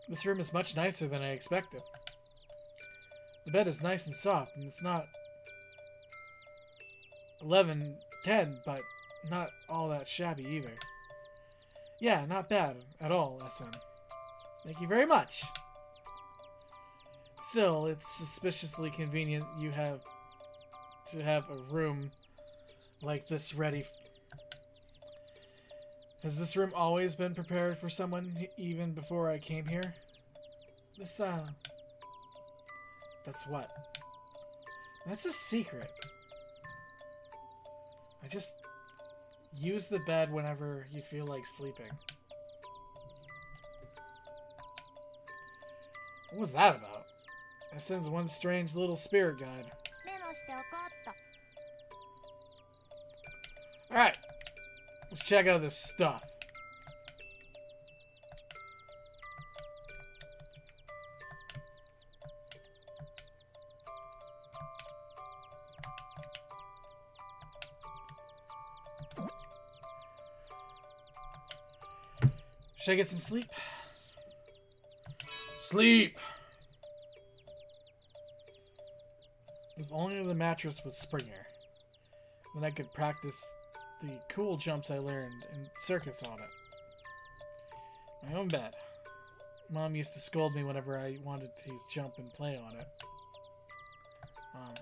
This room is much nicer than I expected. The bed is nice and soft, and it's not 11/10, but not all that shabby either. Yeah, not bad at all, SM. Thank you very much. Still, it's suspiciously convenient you have to have a room like this ready. Has this room always been prepared for someone even before I came here? That's what? That's a secret. I just use the bed whenever you feel like sleeping. What was that about? That sends one strange little spirit guide. Alright. Let's check out this stuff. Should I get some sleep? Sleep! If only the mattress was Springer. Then I could practice the cool jumps I learned in circuits on it. My own bed. Mom used to scold me whenever I wanted to jump and play on it. Mom,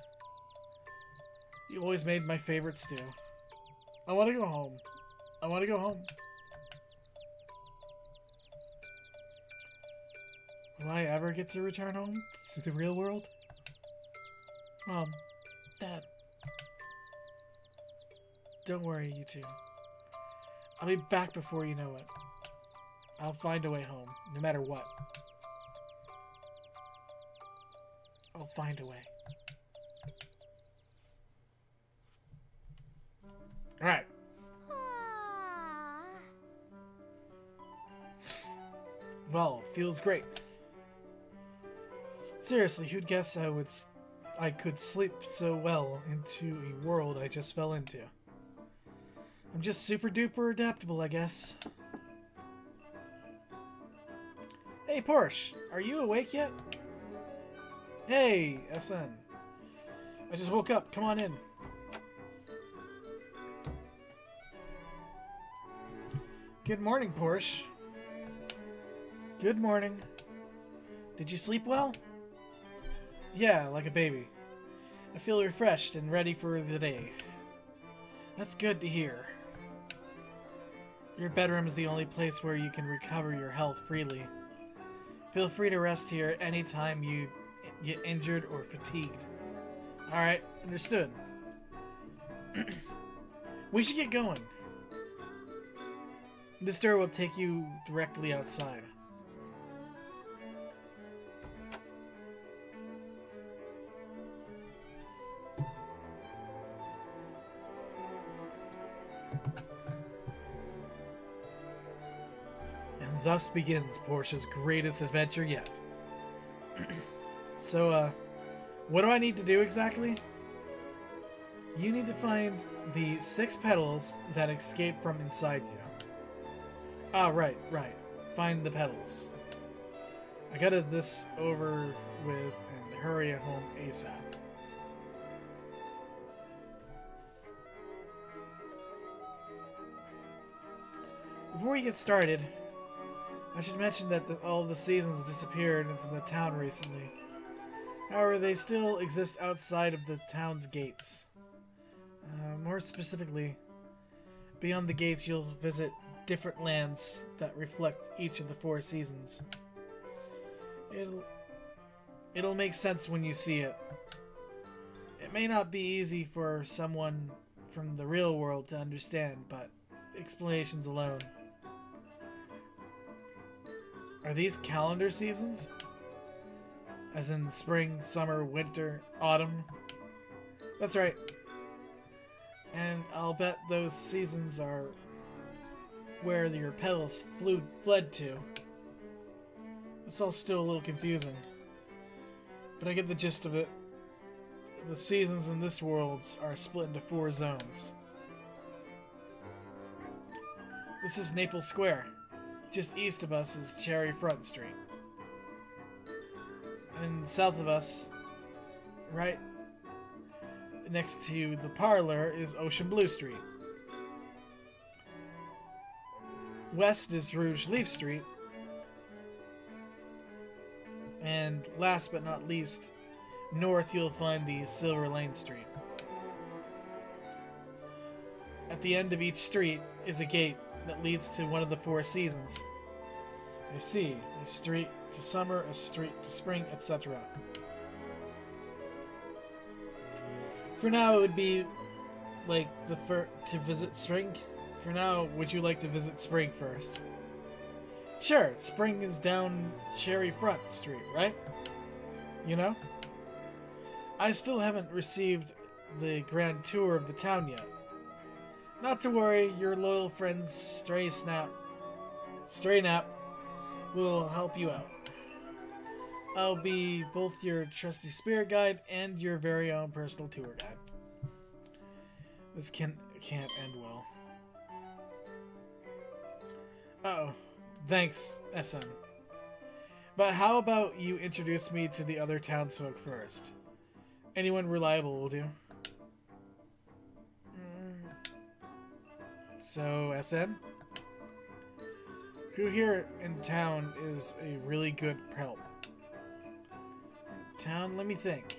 you always made my favorite stew. I want to go home. I want to go home. Will I ever get to return home to the real world? Mom, Dad. Don't worry, you two. I'll be back before you know it. I'll find a way home, no matter what. I'll find a way. Alright. Well, feels great. Seriously, who'd guess I would I could sleep so well into a world I just fell into. I'm just super duper adaptable, I guess. Hey, Porsche, are you awake yet? Hey, SN. I just woke up. Come on in. Good morning, Porsche. Good morning. Did you sleep well? Yeah, like a baby. I feel refreshed and ready for the day. That's good to hear. Your bedroom is the only place where you can recover your health freely. Feel free to rest here anytime you get injured or fatigued. Alright, understood. We should get going. This door will take you directly outside. And thus begins Porsche's greatest adventure yet. So, what do I need to do exactly? You need to find the 6 petals that escape from inside you. Ah, right. Find the petals. I gotta this over with and hurry home ASAP. Before we get started, I should mention that all the seasons disappeared from the town recently. However, they still exist outside of the town's gates. More specifically, beyond the gates you'll visit different lands that reflect each of the 4 seasons. It'll make sense when you see it. It may not be easy for someone from the real world to understand, but explanations alone. Are these calendar seasons? As in spring, summer, winter, autumn? That's right. And I'll bet those seasons are where your petals fled to. It's all still a little confusing, but I get the gist of it. The seasons in this world are split into 4 zones. This is Naples Square. Just east of us is Cherry Front Street. And south of us, right next to the parlor, is Ocean Blue Street. West is Rouge Leaf Street. And last but not least, north you'll find the Silver Lane Street. At the end of each street is a gate that leads to one of the 4 seasons. I see. A street to summer, a street to spring, etc. For now, it would be like to visit spring. For now, would you like to visit spring first? Sure, spring is down Cherry Front Street, right? You know? I still haven't received the grand tour of the town yet. Not to worry, your loyal friend Stray Nap will help you out. I'll be both your trusty spirit guide and your very own personal tour guide. This can't end well. Uh-oh. Thanks, SM. But how about you introduce me to the other townsfolk first? Anyone reliable will do. So, SM? Who here in town is a really good help? In town? Let me think.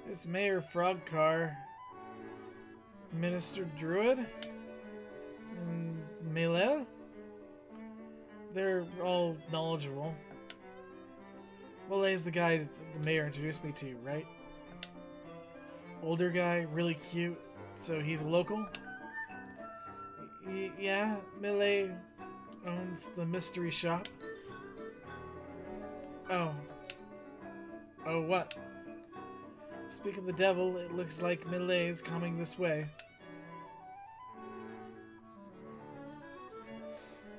There's Mayor Frogcar, Minister Druid, and Melee. They're all knowledgeable. Melee's the guy that the mayor introduced me to, right? Older guy, really cute, so he's a local? Yeah, Melee owns the mystery shop. Oh. Oh, what? Speak of the devil, it looks like Melee is coming this way.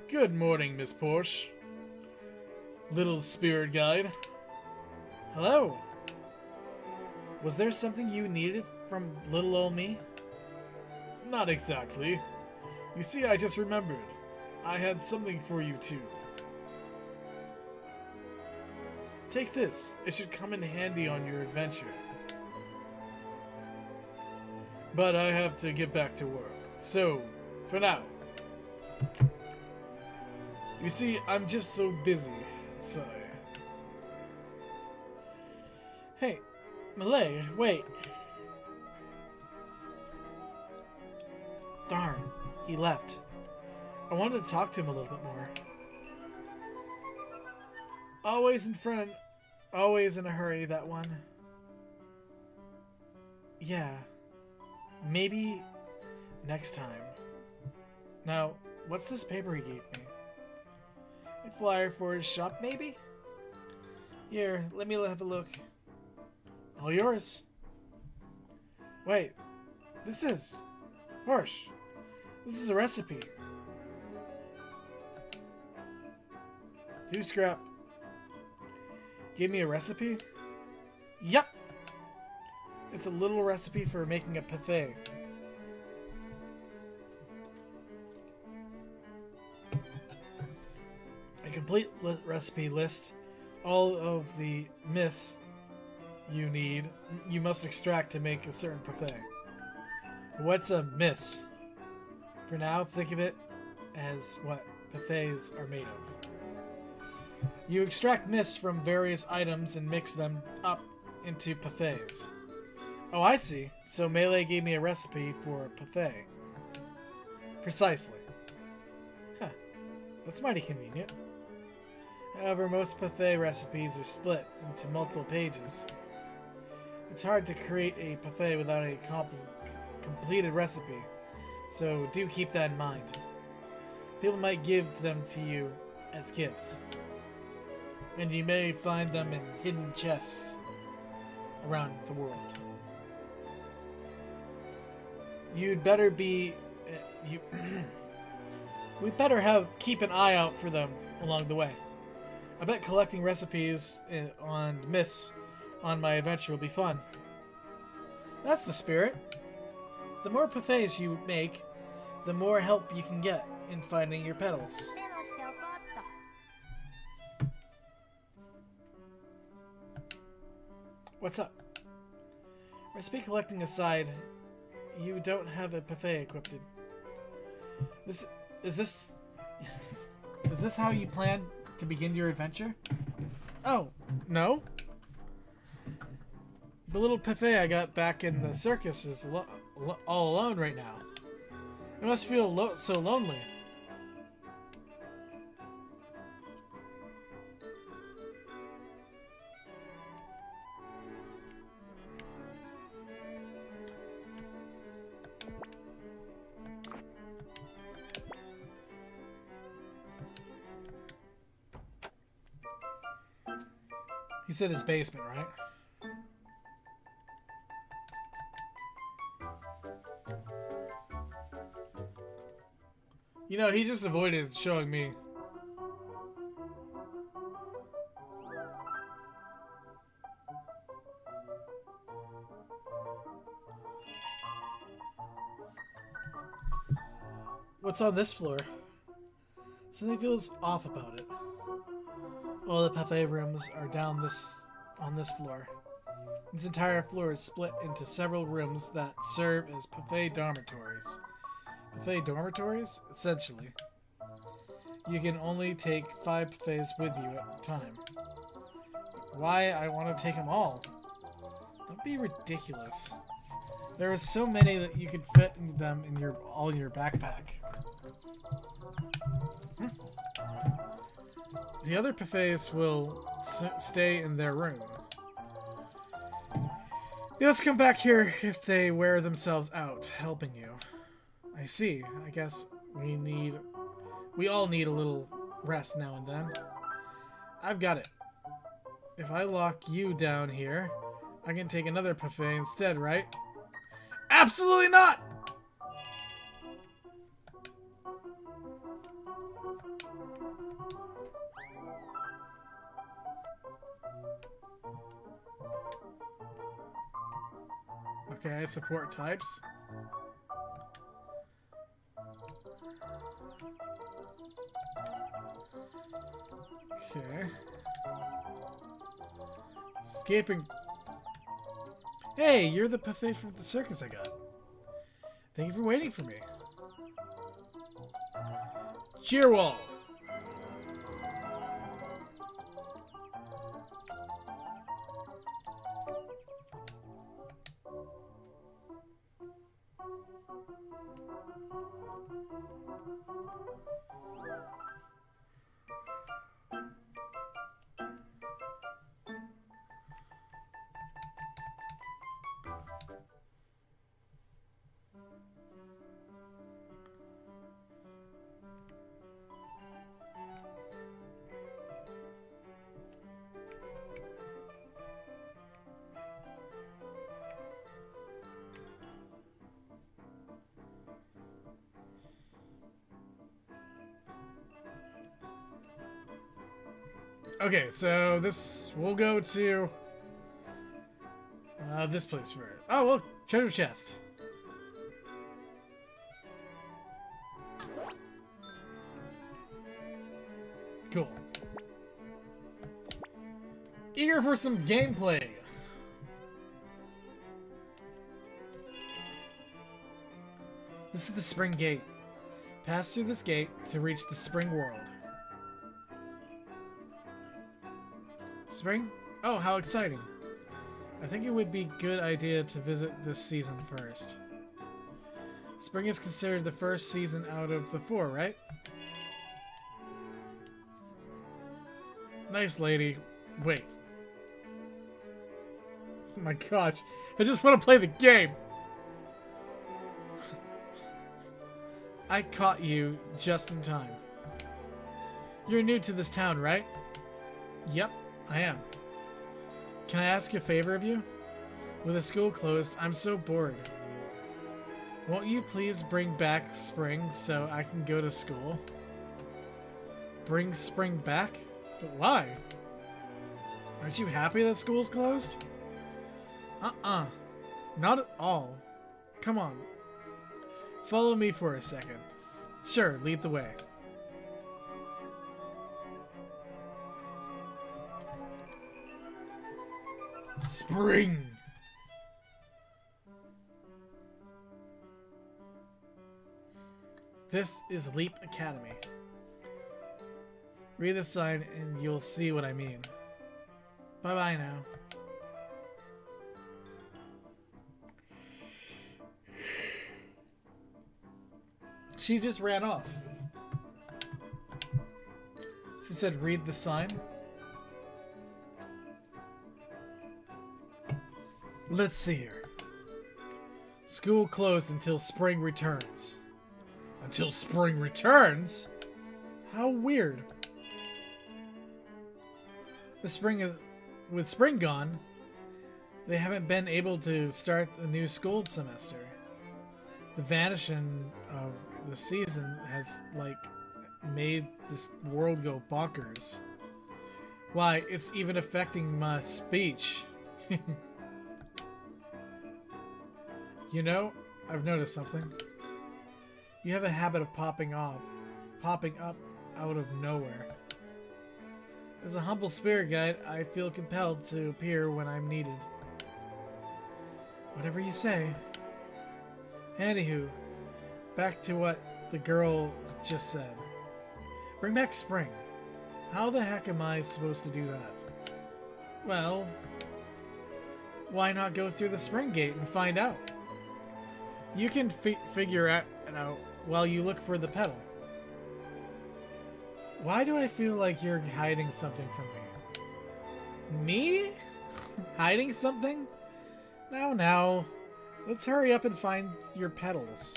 Good morning, Miss Porsche. Little spirit guide. Hello. Was there something you needed from little old me? Not exactly. You see, I just remembered. I had something for you too. Take this. It should come in handy on your adventure. But I have to get back to work. So, for now. You see, I'm just so busy. Sorry. Hey, Malay, wait. Darn, he left. I wanted to talk to him a little bit more. Always in front, always in a hurry, that one. Yeah, maybe next time. Now, what's this paper he gave me? A flyer for his shop, maybe? Here, let me have a look. All yours. Wait, this is... Porsche. This is a recipe. 2 scrap. Give me a recipe? Yup! It's a little recipe for making a parfait. A complete recipe list. All of the myths you must extract to make a certain parfait. What's a miss? For now, think of it as what parfaits are made of. You extract mist from various items and mix them up into parfaits. Oh, I see. So Melee gave me a recipe for a parfait. Precisely. Huh. That's mighty convenient. However, most parfait recipes are split into multiple pages. It's hard to create a parfait without a completed recipe, so do keep that in mind. People might give them to you as gifts, and you may find them in hidden chests around the world. You'd better be... we'd better keep an eye out for them along the way. I bet collecting recipes on myths on my adventure will be fun. That's the spirit. The more parfaits you make, the more help you can get in finding your petals. What's up? Recipe collecting aside, you don't have a parfait equipped. Is this how you plan to begin your adventure? Oh, no? The little parfait I got back in the circus is all alone right now. It must feel so lonely. He said his basement, right? You know, he just avoided showing me. What's on this floor? Something feels off about it. All the parfait rooms are on this floor. This entire floor is split into several rooms that serve as parfait dormitories. Parfait dormitories? Essentially. You can only take 5 parfaits with you at a time. Why I want to take them all? Don't be ridiculous. There are so many that you could fit them in your backpack. The other parfaits will stay in their room. Let's come back here if they wear themselves out, helping you. I see. I guess we all need a little rest now and then. I've got it. If I lock you down here, I can take another parfait instead, right? Absolutely not! Okay, support types. Okay. Escaping. Hey, you're the buffet from the circus I got. Thank you for waiting for me. Cheerwall. Okay, so we'll go to this place first. Oh, well, treasure chest. Cool. Eager for some gameplay. This is the spring gate. Pass through this gate to reach the spring world. Spring? Oh, how exciting. I think it would be a good idea to visit this season first. Spring is considered the first season out of the 4, right? Nice lady. Wait. Oh my gosh. I just want to play the game. I caught you just in time. You're new to this town, right? Yep, I am. Can I ask a favor of you? With the school closed, I'm so bored. Won't you please bring back Spring so I can go to school? Bring Spring back? But why? Aren't you happy that school's closed? Not at all. Come on. Follow me for a second. Sure, lead the way. Spring! This is Leap Academy. Read the sign and you'll see what I mean. Bye-bye now. She just ran off. She said, read the sign. Let's see here. School closed until spring returns. Until spring returns? How weird. With spring gone, they haven't been able to start the new school semester. The vanishing of the season has, like, made this world go bonkers. Why, it's even affecting my speech. You know, I've noticed something. You have a habit of popping up out of nowhere. As a humble spirit guide, I feel compelled to appear when I'm needed. Whatever you say. Anywho, back to what the girl just said. Bring back Spring. How the heck am I supposed to do that? Well, why not go through the spring gate and find out? You can figure it out while you look for the petal. Why do I feel like you're hiding something from me? Me? Hiding something? Now. Let's hurry up and find your petals.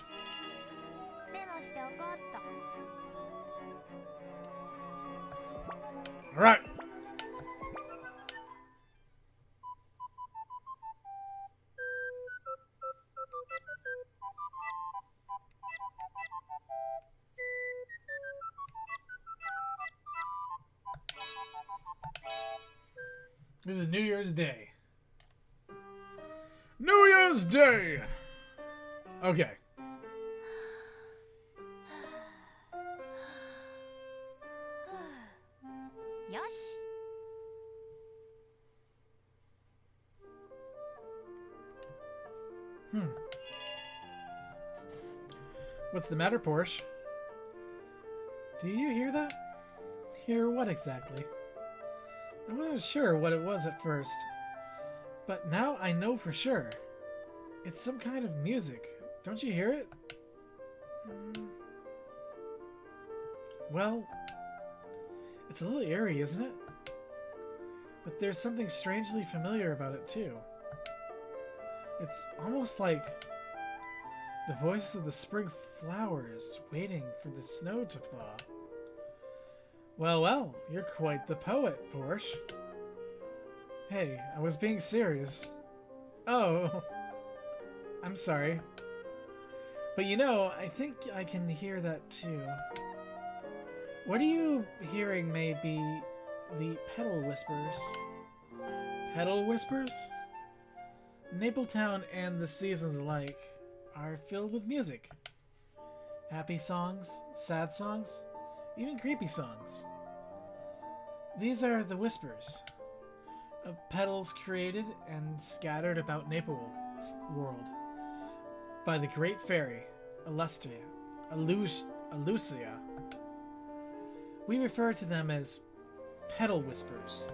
Alright. This is New Year's Day. New Year's Day! Okay. Yoshi. What's the matter, Porsche? Do you hear that? Hear what exactly? I wasn't sure what it was at first, but now I know for sure. It's some kind of music. Don't you hear it? Well, it's a little eerie, isn't it? But there's something strangely familiar about it, too. It's almost like the voice of the spring flowers waiting for the snow to thaw. Well, well, you're quite the poet, Porsche. Hey, I was being serious. Oh, I'm sorry. But you know, I think I can hear that too. What are you hearing may be the petal whispers. Petal whispers? Napletown and the seasons alike are filled with music. Happy songs, sad songs, even creepy songs. These are the whispers of petals created and scattered about Naple world by the great fairy, Alucia. We refer to them as petal whispers.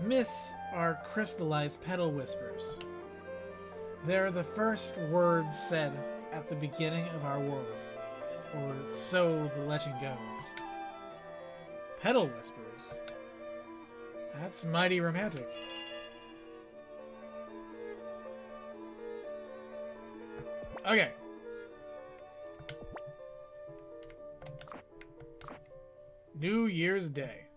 Myths are crystallized petal whispers. They're the first words said at the beginning of our world, or so the legend goes. Petal whispers? That's mighty romantic. Okay. New Year's Day.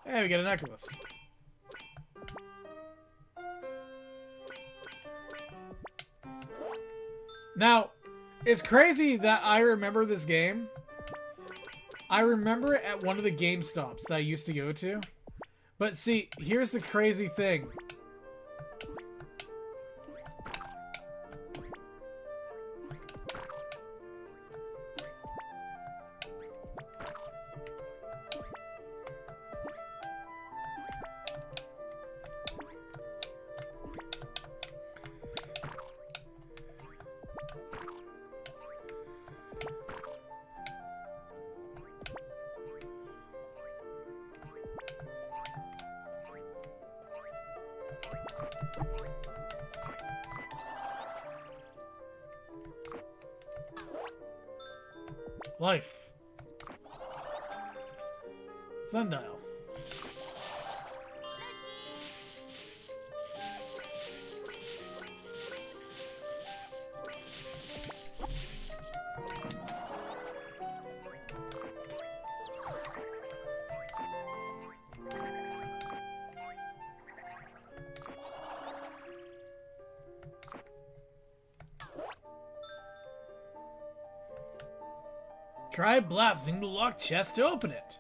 Hey, we got a necklace. Now, it's crazy that I remember this game. I remember it at one of the GameStops that I used to go to. But see, here's the crazy thing. Life. Sundial. Try blasting the locked chest to open it.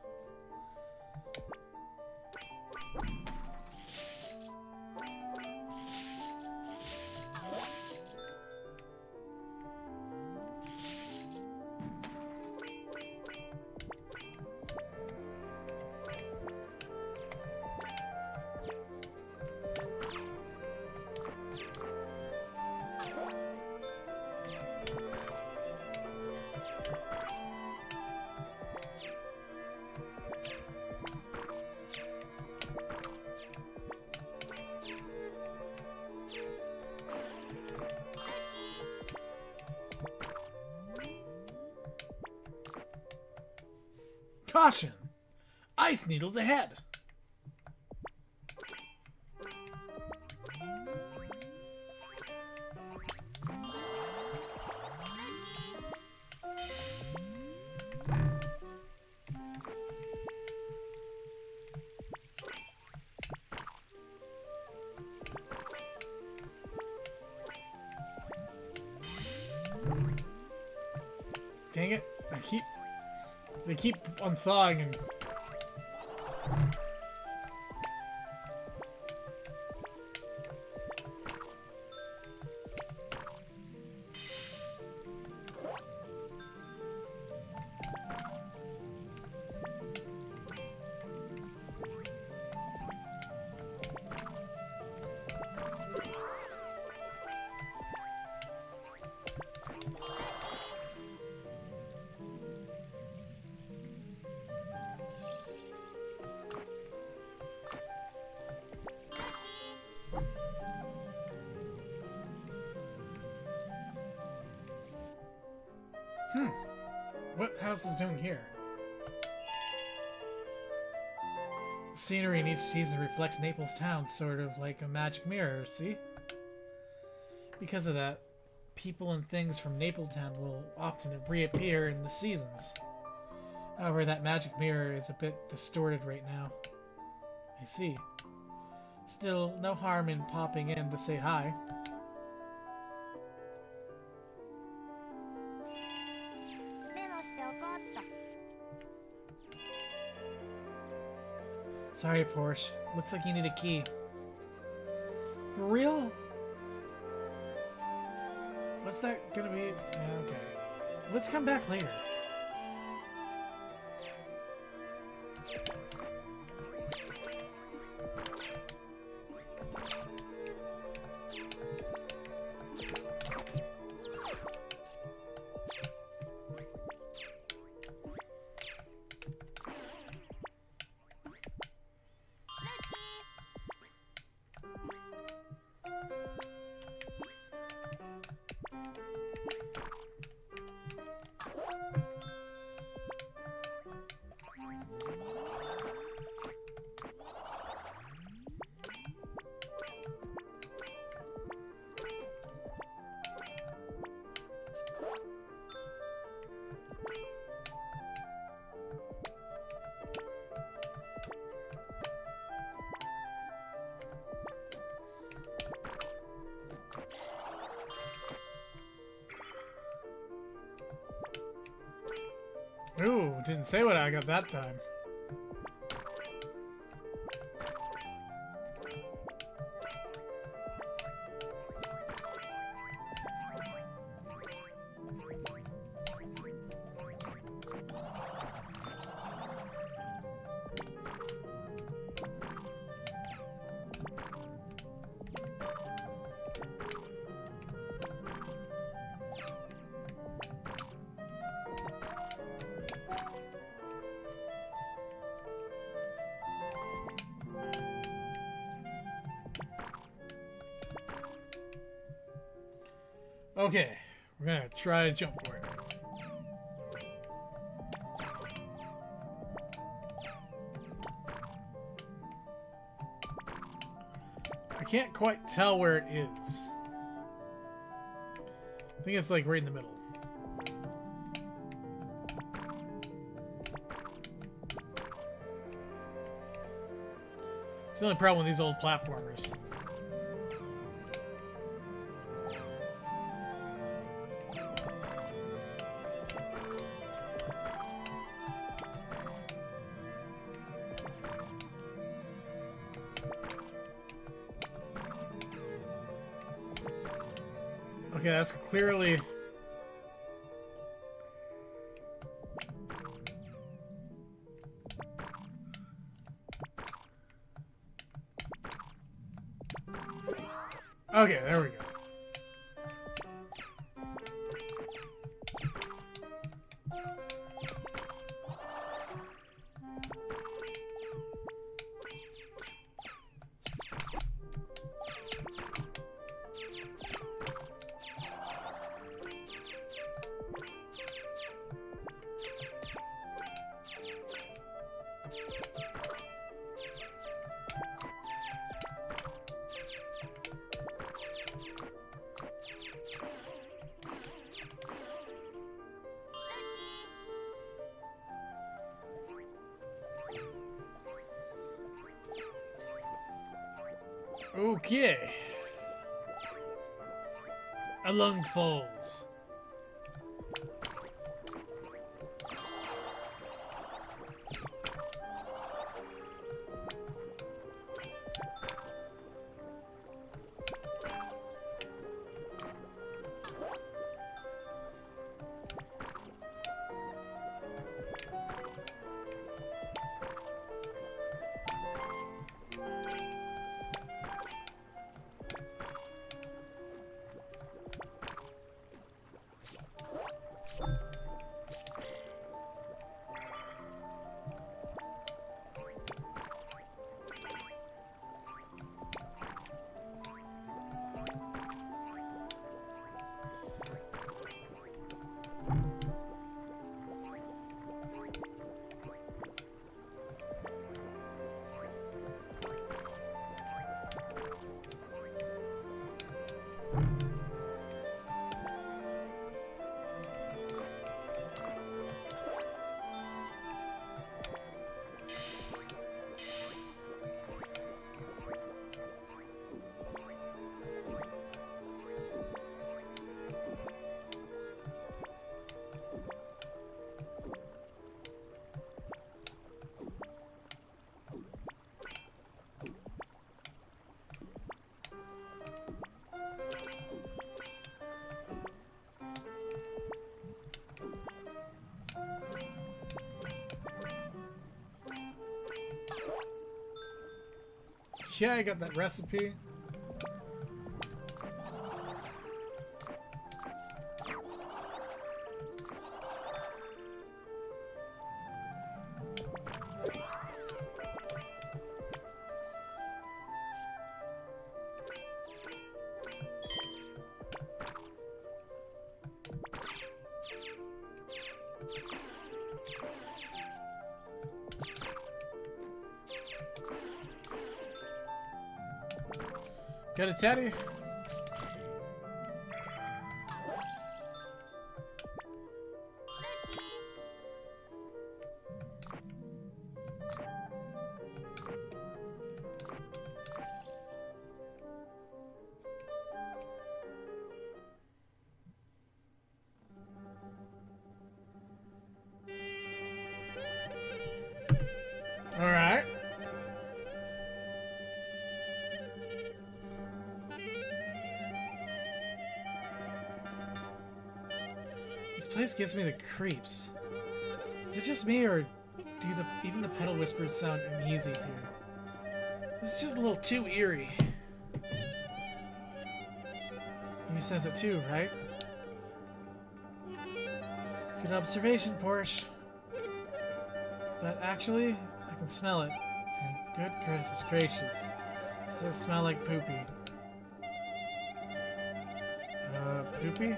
Caution! Ice needles ahead! Dang it, they keep on thawing and... house is doing here? The scenery in each season reflects Naples town, sort of like a magic mirror, see? Because of that, people and things from Napletown will often reappear in the seasons. However, that magic mirror is a bit distorted right now. I see. Still, no harm in popping in to say hi. Sorry, Porsche. Looks like you need a key. For real? What's that gonna be? Yeah, okay. Let's come back later. Ooh, didn't say what I got that time. Okay, we're gonna try to jump for it. I can't quite tell where it is. I think it's like right in the middle. It's the only problem with these old platformers. Okay, that's clearly... Okay, there we go. Okay. Along Falls. Okay, I got that recipe. Got a teddy. All right. This place gives me the creeps. Is it just me, or do even the pedal whispers sound uneasy here? This is just a little too eerie. You sense it too, right? Good observation, Porsche. But actually, I can smell it. And good goodness gracious. Does it smell like poopy? Poopy?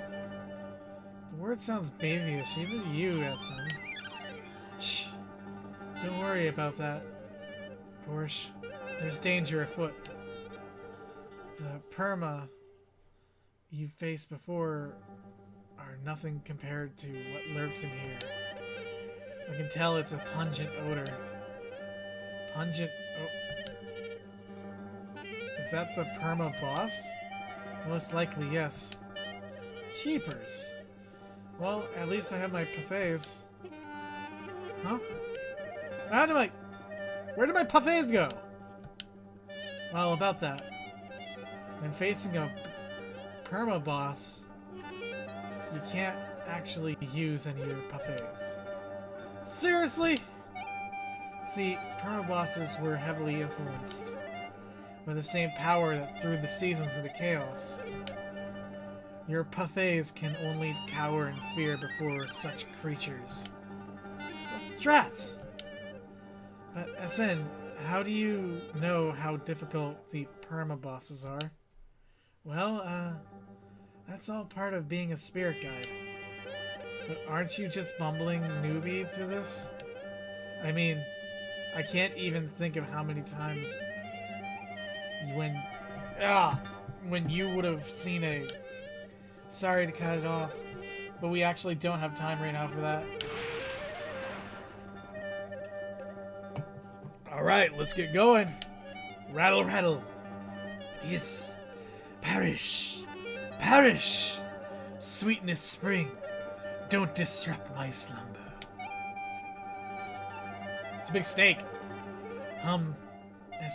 The word sounds babyish, even to you, Edson. Shh. Don't worry about that, Porsche. There's danger afoot. The perma you faced before are nothing compared to what lurks in here. I can tell it's a pungent odor. Pungent... Oh. Is that the perma boss? Most likely, yes. Cheapers. Well, at least I have my parfaits. Huh? Where did my parfaits go? Well, about that. When facing a perma boss, you can't actually use any of your parfaits. Seriously? See, perma bosses were heavily influenced by the same power that threw the seasons into chaos. Your parfaits can only cower in fear before such creatures. Drats! But SN, how do you know how difficult the perma bosses are? Well, that's all part of being a spirit guide. But aren't you just bumbling newbie to this? I mean, I can't even think of how many times when you would have seen a... Sorry to cut it off, but we actually don't have time right now for that. Alright, let's get going. Rattle, rattle. Yes. Perish. Perish. Sweetness spring. Don't disrupt my slumber. It's a big snake.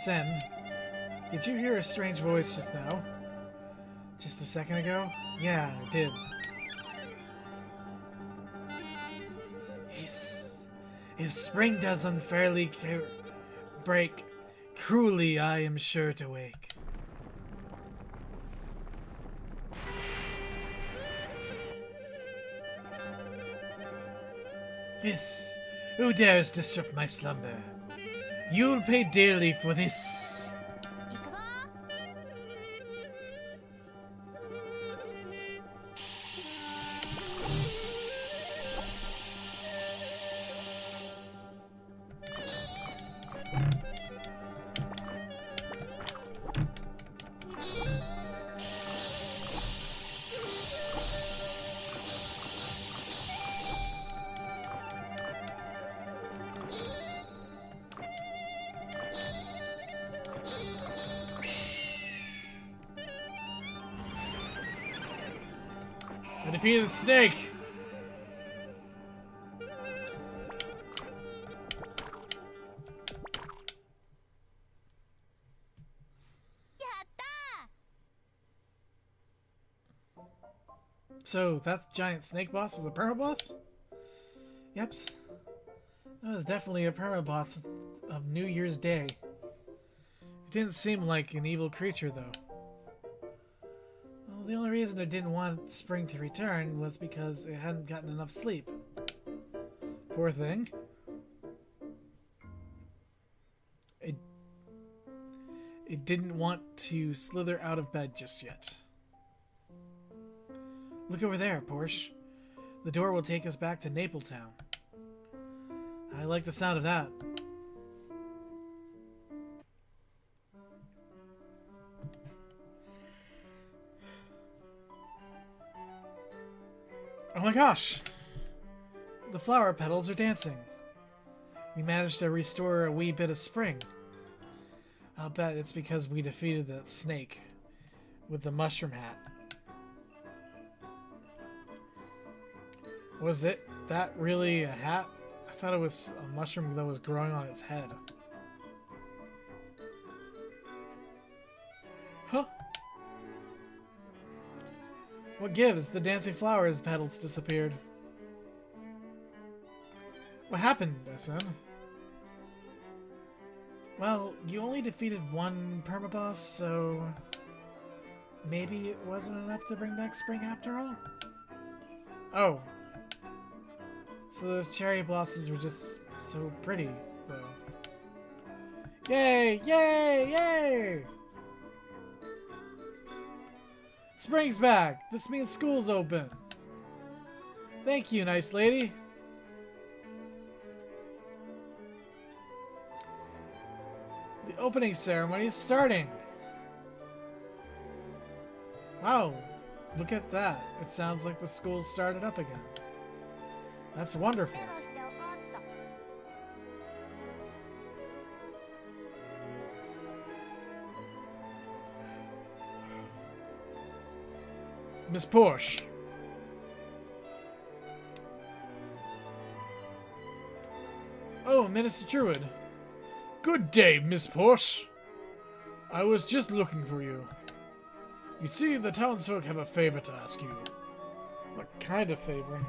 SN, did you hear a strange voice just now? Just a second ago? Yeah, I did. Hiss. If spring does unfairly break, cruelly I am sure to wake. Hiss. Who dares disrupt my slumber? You'll pay dearly for this. I defeated the snake! So, that giant snake boss was a perma boss? Yeps. That was definitely a perma boss of New Year's Day. It didn't seem like an evil creature, though. Well, the only reason it didn't want Spring to return was because it hadn't gotten enough sleep. Poor thing. It didn't want to slither out of bed just yet. Look over there, Porsche. The door will take us back to Napletown. I like the sound of that. Oh my gosh! The flower petals are dancing. We managed to restore a wee bit of spring. I'll bet it's because we defeated that snake with the mushroom hat. Was it that really a hat? I thought it was a mushroom that was growing on its head. Huh? What gives? The dancing flowers petals disappeared. What happened, SN? Well, you only defeated one permaboss, so maybe it wasn't enough to bring back spring after all? Oh. So those cherry blossoms were just so pretty, though. Yay! Yay! Yay! Spring's back! This means school's open! Thank you, nice lady! The opening ceremony is starting! Wow, look at that. It sounds like the school started up again. That's wonderful. Miss Porsche. Oh, Minister Druid. Good day, Miss Porsche. I was just looking for you. You see, the townsfolk have a favor to ask you. What kind of favor?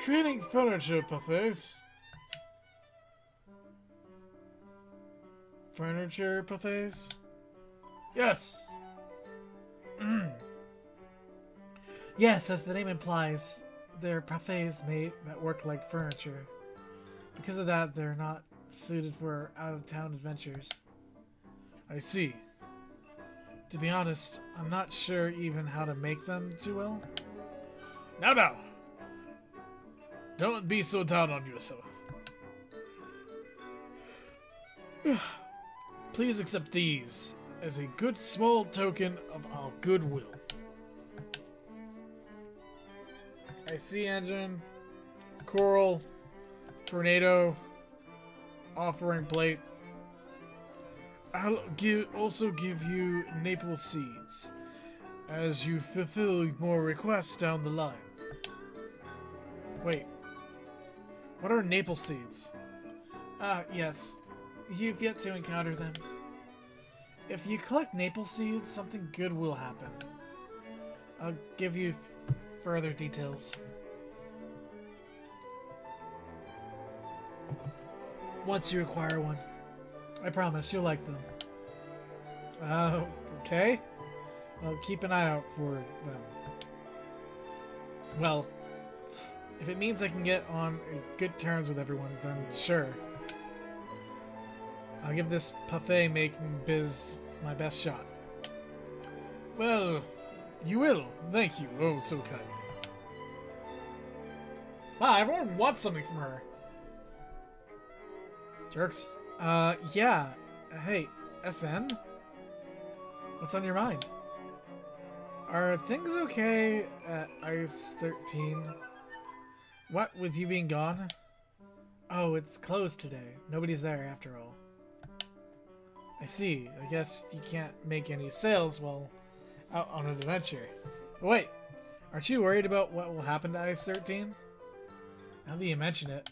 Creating furniture buffets. Furniture buffets? Yes. Yes, as the name implies, they're buffets made that work like furniture. Because of that, they're not suited for out-of-town adventures. I see. To be honest, I'm not sure even how to make them too well. Now! Don't be so down on yourself. Please accept these as a good small token of our goodwill. I see engine, coral, tornado, offering plate. I'll also give you maple seeds as you fulfill more requests down the line. Wait. What are maple seeds? Yes. You've yet to encounter them. If you collect maple seeds, something good will happen. I'll give you further details. Once you acquire one. I promise you'll like them. Okay. I'll keep an eye out for them. Well, if it means I can get on good terms with everyone, then sure. I'll give this buffet making biz my best shot. Well, you will. Thank you. Oh, so kind. Wow, everyone wants something from her. Jerks. Yeah. Hey, SN? What's on your mind? Are things okay at Ice 13? What, with you being gone? Oh, it's closed today. Nobody's there after all. I see. I guess you can't make any sales while out on an adventure. But wait, aren't you worried about what will happen to Ice 13? Now that you mention it.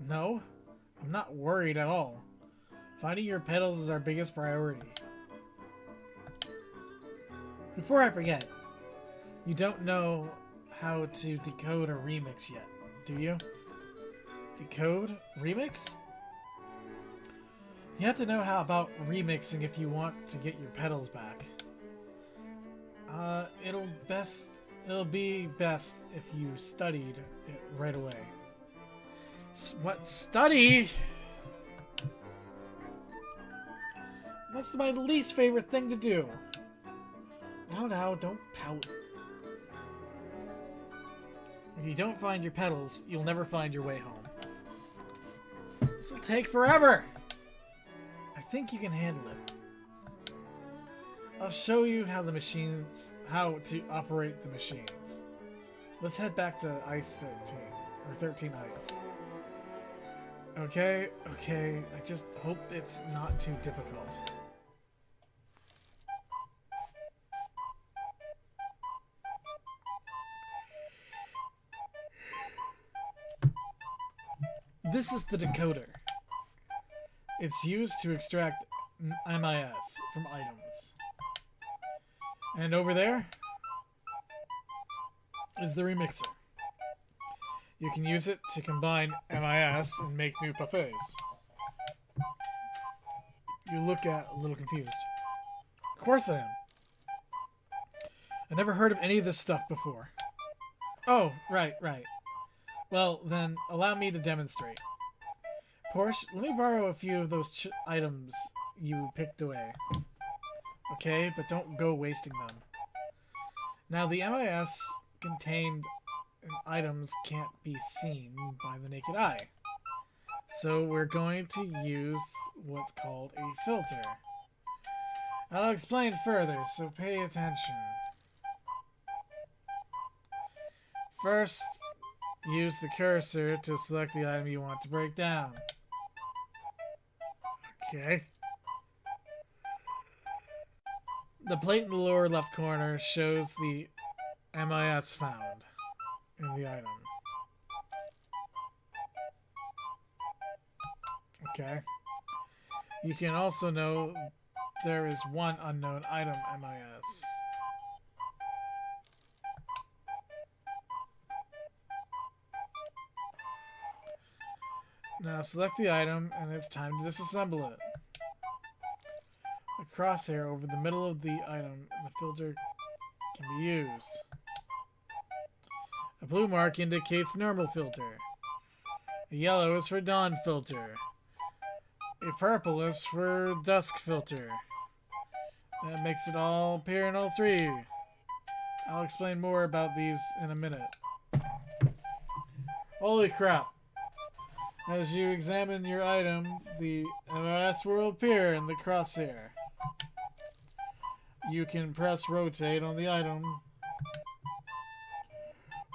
No, I'm not worried at all. Finding your petals is our biggest priority. Before I forget, you don't know how to decode a remix yet, do you? Decode? Remix? You have to know how about remixing if you want to get your pedals back. It'll be best if you studied it right away. What, study? That's my least favorite thing to do. Now, don't pout. If you don't find your pedals, you'll never find your way home. This'll take forever! I think you can handle it. I'll show you how to operate the machines. Let's head back to Ice 13, or 13 Ice. Okay, I just hope it's not too difficult. This is the decoder. It's used to extract MIS from items. And over there is the remixer. You can use it to combine MIS and make new buffets. You look a little confused. Of course I am. I never heard of any of this stuff before. Oh, right. Well, then, allow me to demonstrate. Porsche, let me borrow a few of those items you picked away. Okay, but don't go wasting them. Now, the MIS contained in items can't be seen by the naked eye. So we're going to use what's called a filter. I'll explain further, so pay attention. First, use the cursor to select the item you want to break down. Okay. The plate in the lower left corner shows the MIS found in the item. Okay. You can also know there is one unknown item MIS. Now select the item, and it's time to disassemble it. A crosshair over the middle of the item, and the filter can be used. A blue mark indicates normal filter. A yellow is for dawn filter. A purple is for dusk filter. That makes it all appear in all three. I'll explain more about these in a minute. Holy crap. As you examine your item, the MIS will appear in the crosshair. You can press rotate on the item.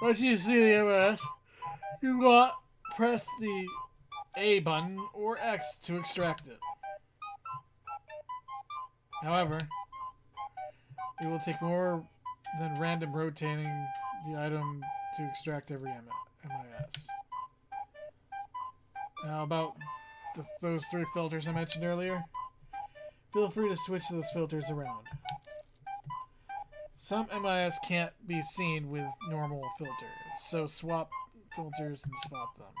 Once you see the MIS, you want press the A button or X to extract it. However, it will take more than random rotating the item to extract every MIS. Now about those three filters I mentioned earlier, feel free to switch those filters around. Some MIS can't be seen with normal filters, so swap filters and swap them.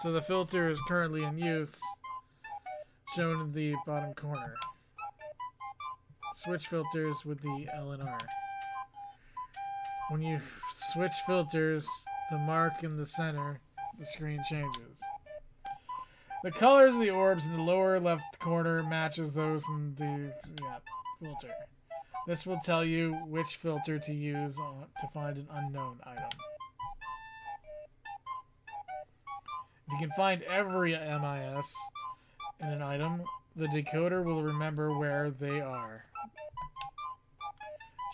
So the filter is currently in use, shown in the bottom corner. Switch filters with the L and R. When you switch filters, the mark in the center, the screen changes. The colors of the orbs in the lower left corner matches those in the filter. This will tell you which filter to use to find an unknown item. If you can find every MIS in an item, the decoder will remember where they are.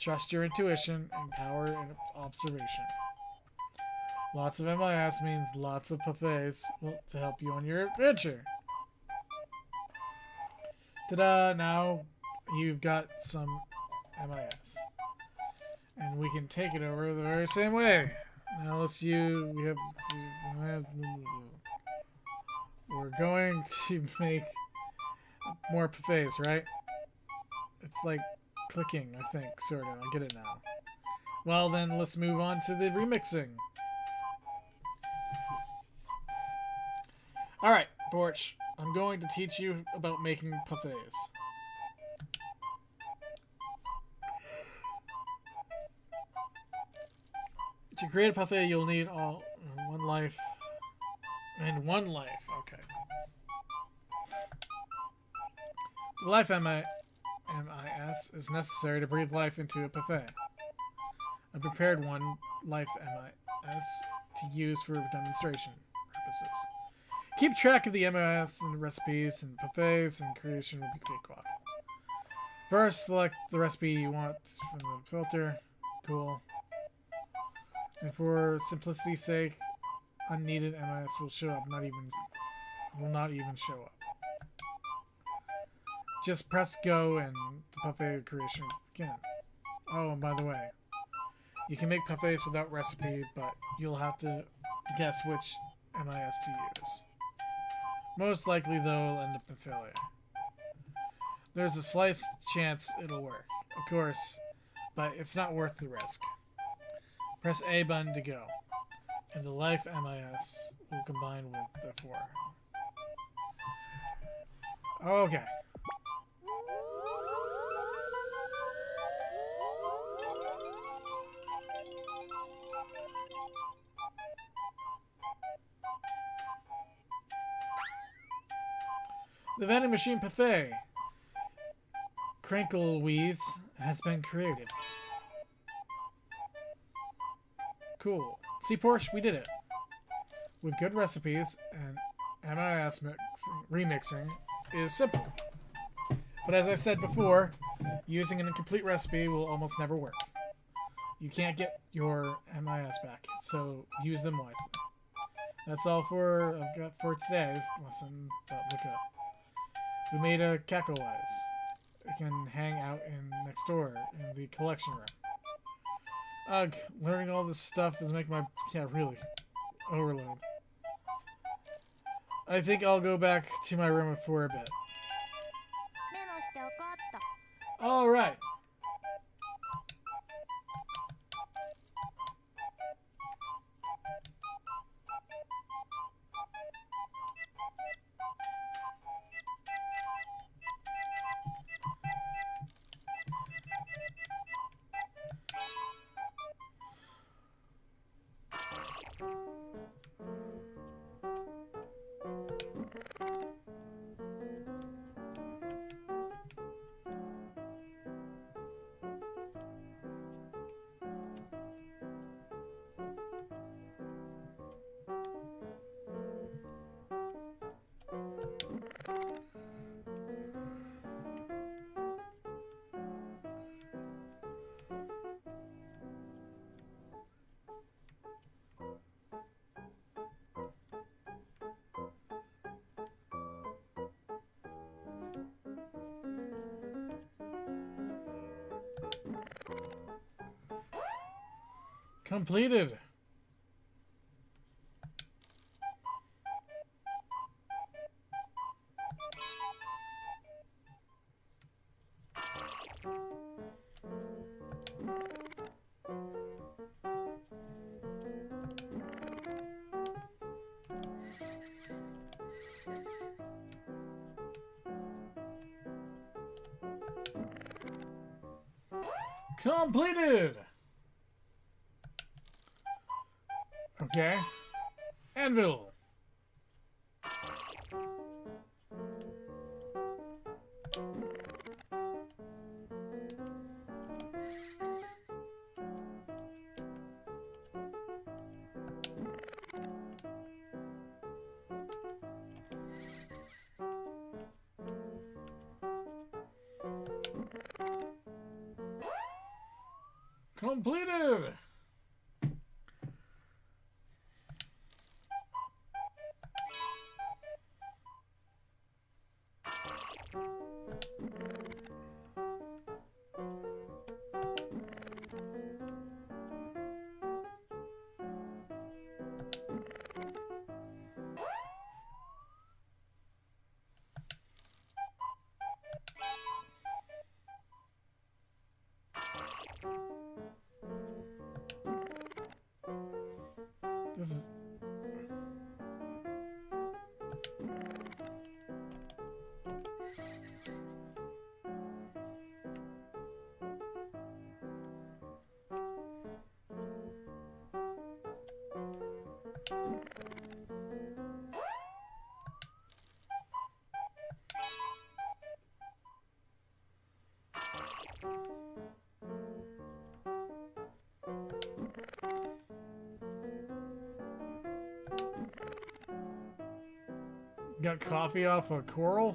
Trust your intuition and power and observation. Lots of MIS means lots of buffets to help you on your adventure. Ta-da! Now you've got some MIS. And we can take it over the very same way. Now we're going to make more buffets, right? It's like clicking, I think, sort of. I get it now. Well, then let's move on to the remixing. Alright, Porch. I'm going to teach you about making buffets. To create a buffet, you'll need all one life and one life. Okay. The life MIS is necessary to breathe life into a buffet. I prepared one life MIS to use for demonstration purposes. Keep track of the MIS and recipes and buffets, and creation will be cakewalk. First, select the recipe you want from the filter. Cool. And for simplicity's sake, unneeded MIS will show up, will not even show up. Just press go and the buffet creation will begin. Oh, and by the way, you can make buffets without recipe, but you'll have to guess which MIS to use. Most likely, though, it'll end up in failure. There's a slight chance it'll work, of course, but it's not worth the risk. Press A button to go, and the life MIS will combine with the 4. Okay. The vending machine buffet, Crinkleweeze, has been created. Cool. See, Porsche, we did it. With good recipes and MIS remixing is simple. But as I said before, using an incomplete recipe will almost never work. You can't get your MIS back, so use them wisely. That's all I've got for today's lesson about lookup. We made a Cackle-wise. It can hang out next door in the collection room. Ugh, learning all this stuff is making really, overload. I think I'll go back to my room for a bit. Alright. Completed. Completed. Okay. Anvil. Completed. Got coffee off a coral?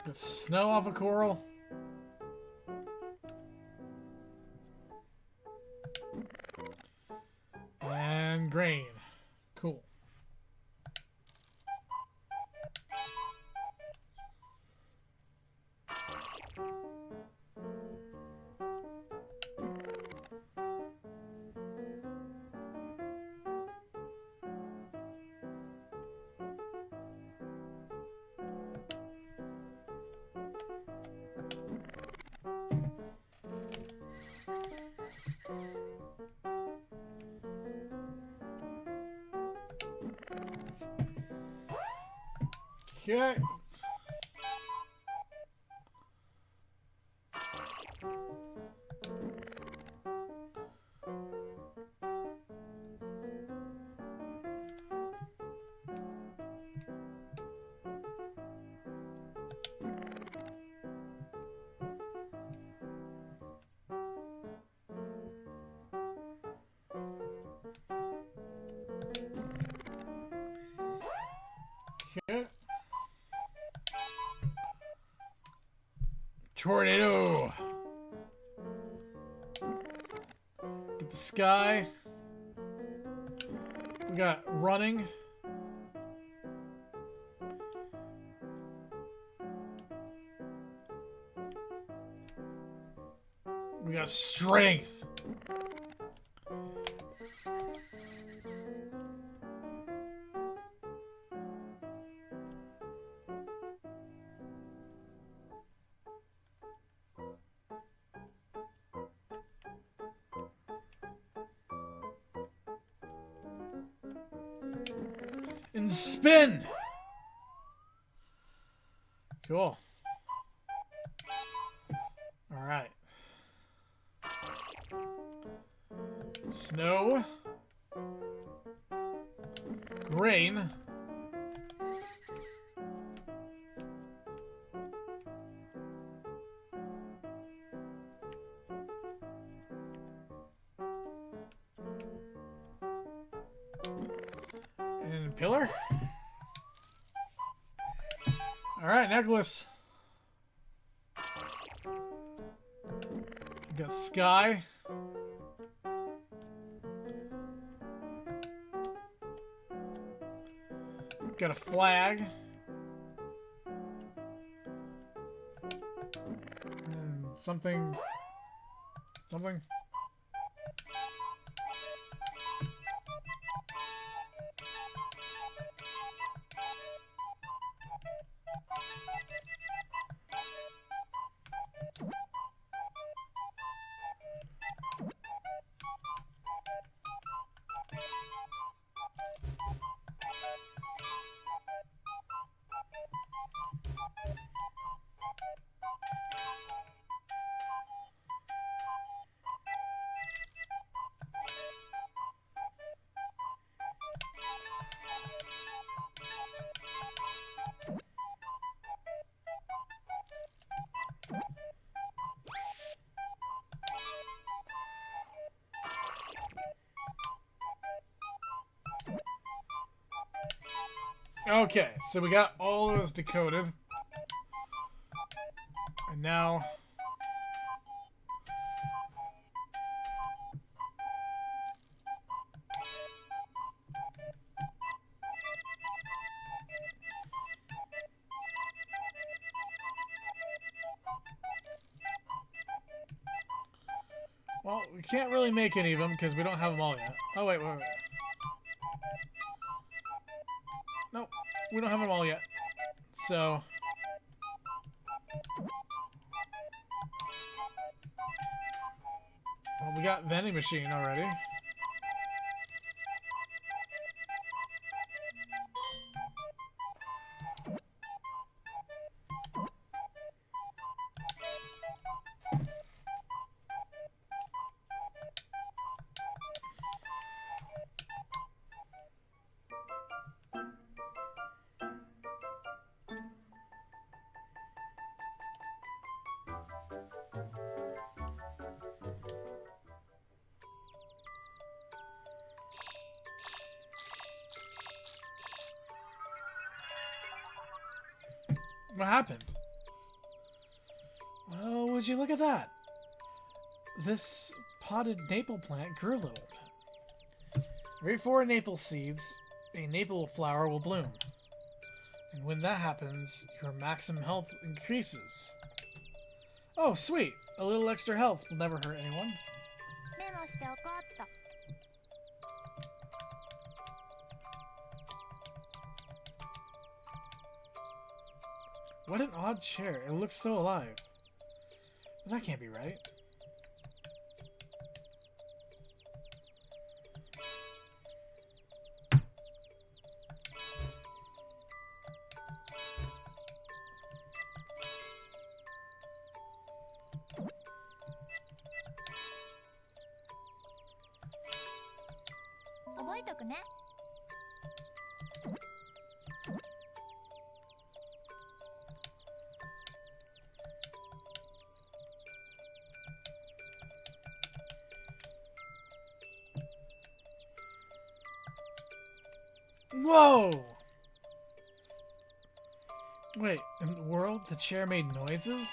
Got snow off a coral? And grain. Cool. Okay. Okay. Tornado. Get the sky. We got running. We got strength. And spin. Cool. All right. Snow. Grain. And pillar. All right, necklace. We got sky. Got a flag. And something. Something. Okay, so we got all those decoded. And now... Well, we can't really make any of them because we don't have them all yet. Oh, wait. Nope, we don't have them all yet. So... Well, we got vending machine already. What happened? Well, would you look at that? This potted maple plant grew a little. Every 4 maple seeds, a maple flower will bloom. And when that happens, your maximum health increases. Oh, sweet! A little extra health will never hurt anyone. メモしておこうっと。What an odd chair. It looks so alive. That can't be right. Whoa! Wait, in the world, the chair made noises?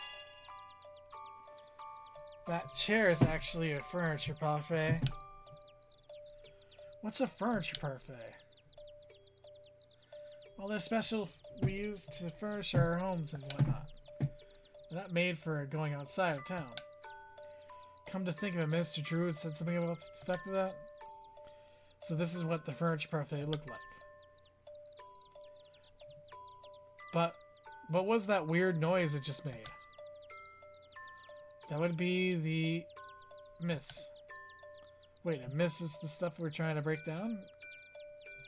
That chair is actually a furniture parfait. What's a furniture parfait? Well, they're special we use to furnish our homes and whatnot. They're not made for going outside of town. Come to think of it, Mr. Druid said something about the effect of that. So this is what the furniture parfait looked like. But what was that weird noise it just made? That would be the miss. Wait, a miss is the stuff we're trying to break down?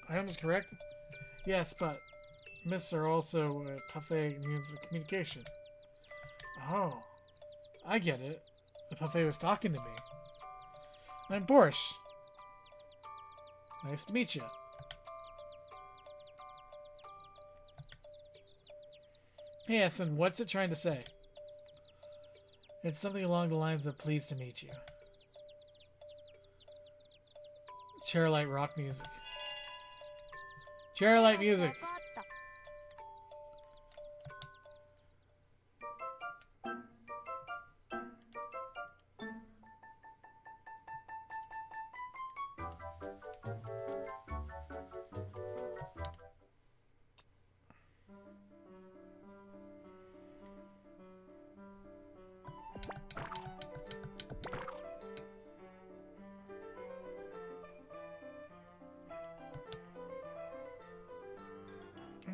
Item is correct? Yes, but miss are also a parfait means of communication. Oh, I get it. The parfait was talking to me. I'm Borscht. Nice to meet you. Hey, Essen, what's it trying to say? It's something along the lines of pleased to meet you. Chairlight rock music. Chairlight music.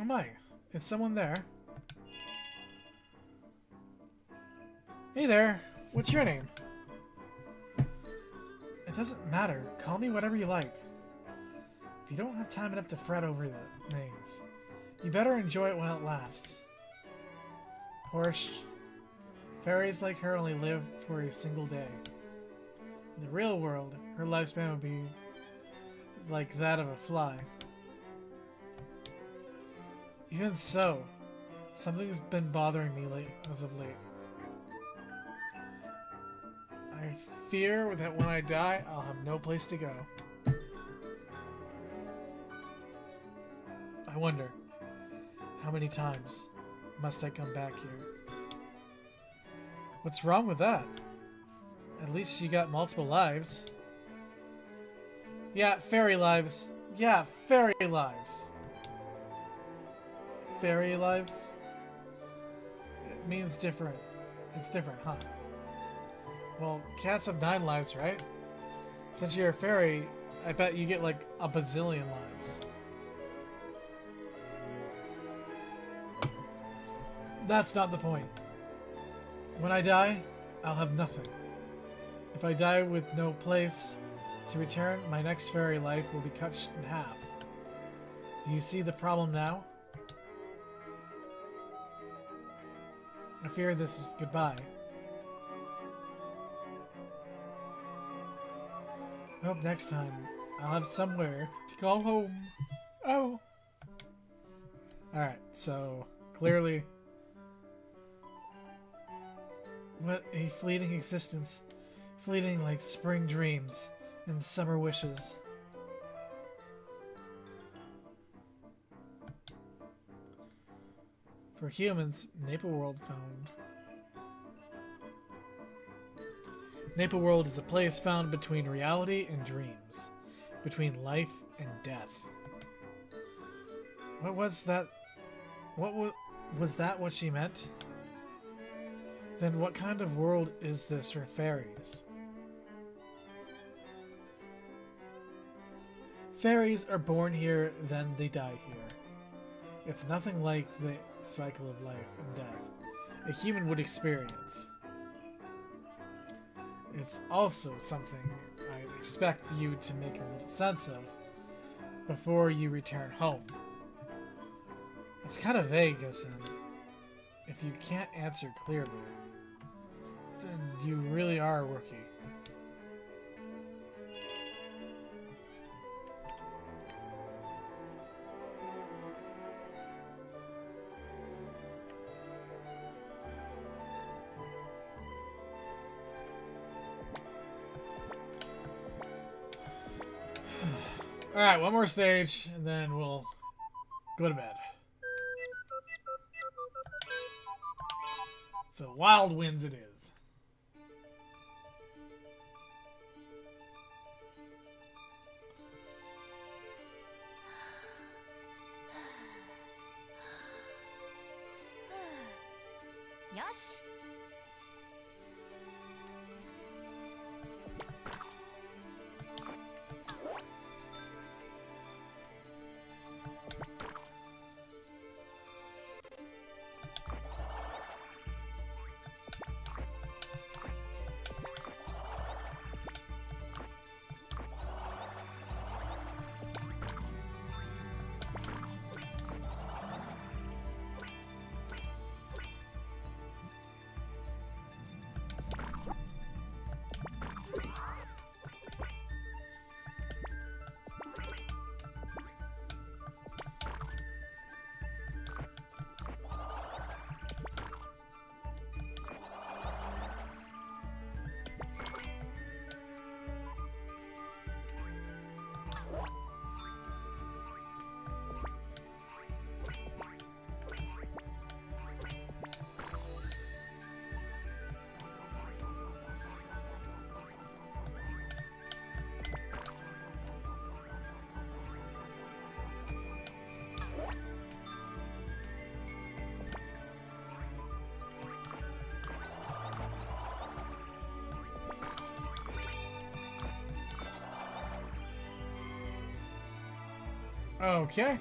Oh my, is someone there? Hey there, what's your name? It doesn't matter, call me whatever you like. If you don't have time enough to fret over the names, you better enjoy it while it lasts. Porsche, fairies like her only live for a single day. In the real world, her lifespan would be like that of a fly. Even so, something's been bothering me as of late. I fear that when I die, I'll have no place to go. I wonder, how many times must I come back here? What's wrong with that? At least you got multiple lives. Yeah, fairy lives. Yeah, fairy lives. Fairy lives? It means different. It's different, huh? Well, cats have 9 lives, right? Since you're a fairy, I bet you get like a bazillion lives. That's not the point. When I die, I'll have nothing. If I die with no place to return, my next fairy life will be cut in half. Do you see the problem now? I fear this is goodbye. I hope next time I'll have somewhere to call home. Oh. Alright, so clearly what a fleeting existence. Fleeting like spring dreams and summer wishes. For humans, Naple World found. Naple World is a place found between reality and dreams, between life and death. What was that? Was that what she meant? Then what kind of world is this for fairies? Fairies are born here, then they die here. It's nothing like the cycle of life and death a human would experience. It's also something I expect you to make a little sense of before you return home. It's kind of vague, isn't it? If you can't answer clearly, then you really are a rookie. Alright, one more stage, and then we'll go to bed. So, Wild Winds it is. Yosh. Okay.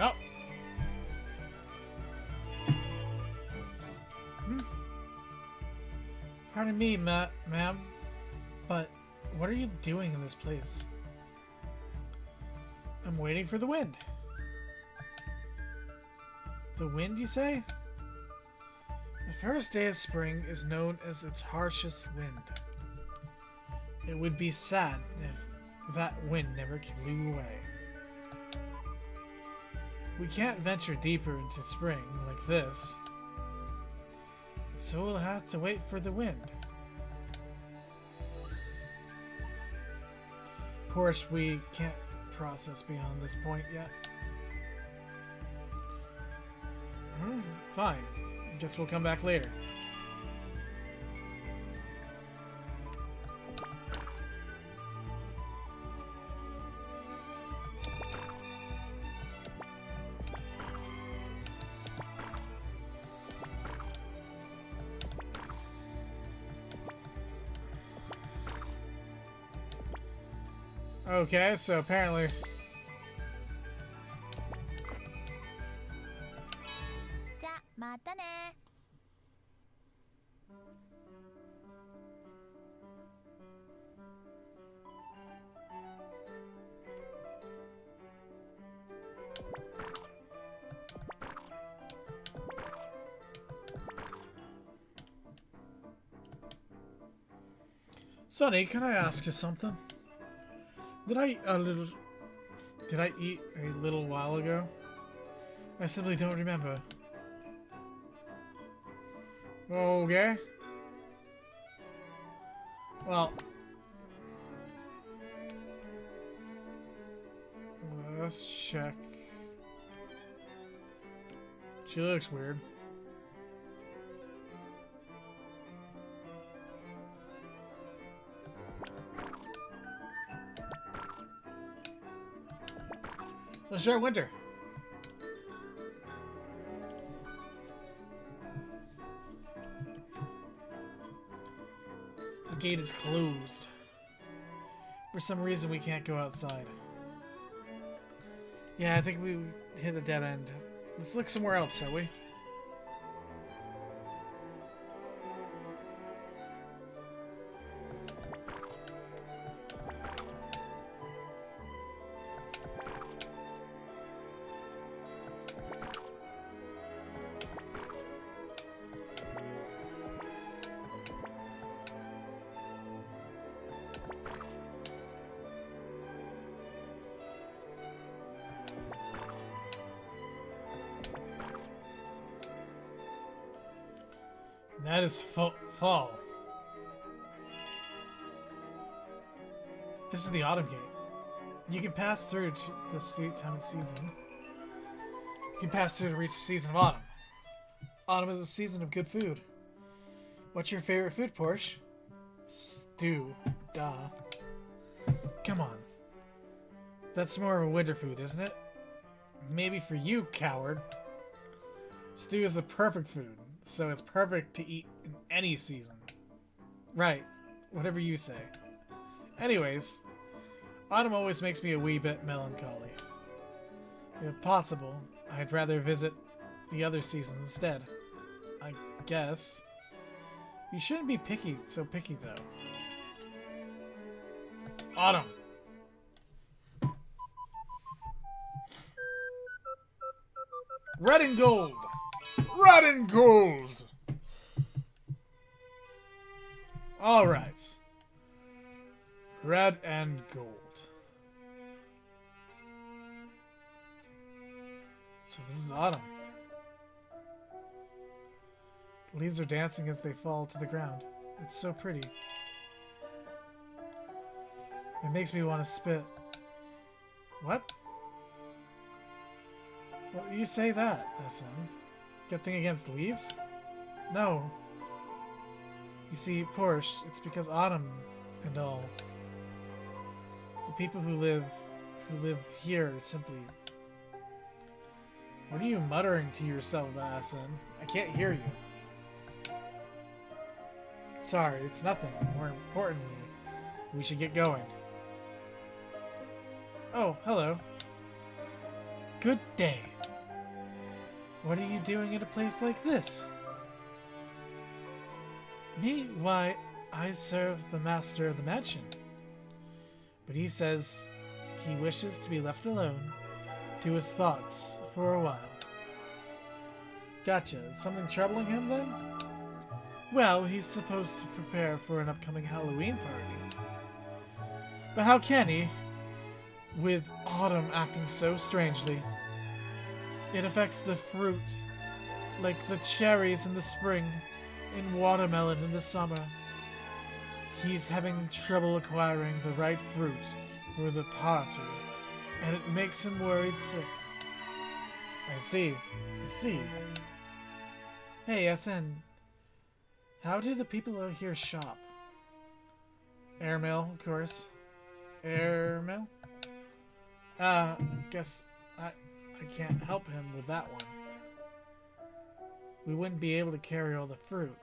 Oh. Pardon me, ma'am, but what are you doing in this place? I'm waiting for the wind. The wind, you say? The first day of spring is known as its harshest wind. It would be sad if that wind never blew away. We can't venture deeper into spring like this, so we'll have to wait for the wind. Of course, we can't process beyond this point yet. Fine. Guess we'll come back later. Okay, so apparently...じゃ、またね。Sonny, can I ask you something? Did I eat a little... Did I eat a little while ago? I simply don't remember. Okay. Well... Let's check. She looks weird. Let's start winter. The gate is closed. For some reason, we can't go outside. Yeah, I think we hit a dead end. Let's look somewhere else, shall we? That is fall. This is the autumn gate. You can pass through to this time of season. You can pass through to reach the season of autumn. Autumn is a season of good food. What's your favorite food, Porsche? Stew. Duh. Come on. That's more of a winter food, isn't it? Maybe for you, coward. Stew is the perfect food. So it's perfect to eat in any season. Right. Whatever you say. Anyways, autumn always makes me a wee bit melancholy. If possible, I'd rather visit the other seasons instead. I guess. You shouldn't be so picky though. Autumn. Red and gold. Red and gold! Alright. Red and gold. So this is autumn. The leaves are dancing as they fall to the ground. It's so pretty. It makes me want to spit. What? Well, you say that, SN. Good thing against leaves? No. You see, Porsche, it's because autumn and all. The people who live here simply... What are you muttering to yourself, Asin? I can't hear you. Sorry, it's nothing. More importantly, we should get going. Oh, hello. Good day. What are you doing in a place like this? Me? Why, I serve the master of the mansion. But he says he wishes to be left alone to his thoughts for a while. Gotcha. Is something troubling him then? Well, he's supposed to prepare for an upcoming Halloween party. But how can he, with autumn acting so strangely? It affects the fruit, like the cherries in the spring and watermelon in the summer. He's having trouble acquiring the right fruit for the party, and it makes him worried sick. I see. Hey, SN. How do the people out here shop? Airmail, of course. Airmail? Guess I can't help him with that one. We wouldn't be able to carry all the fruit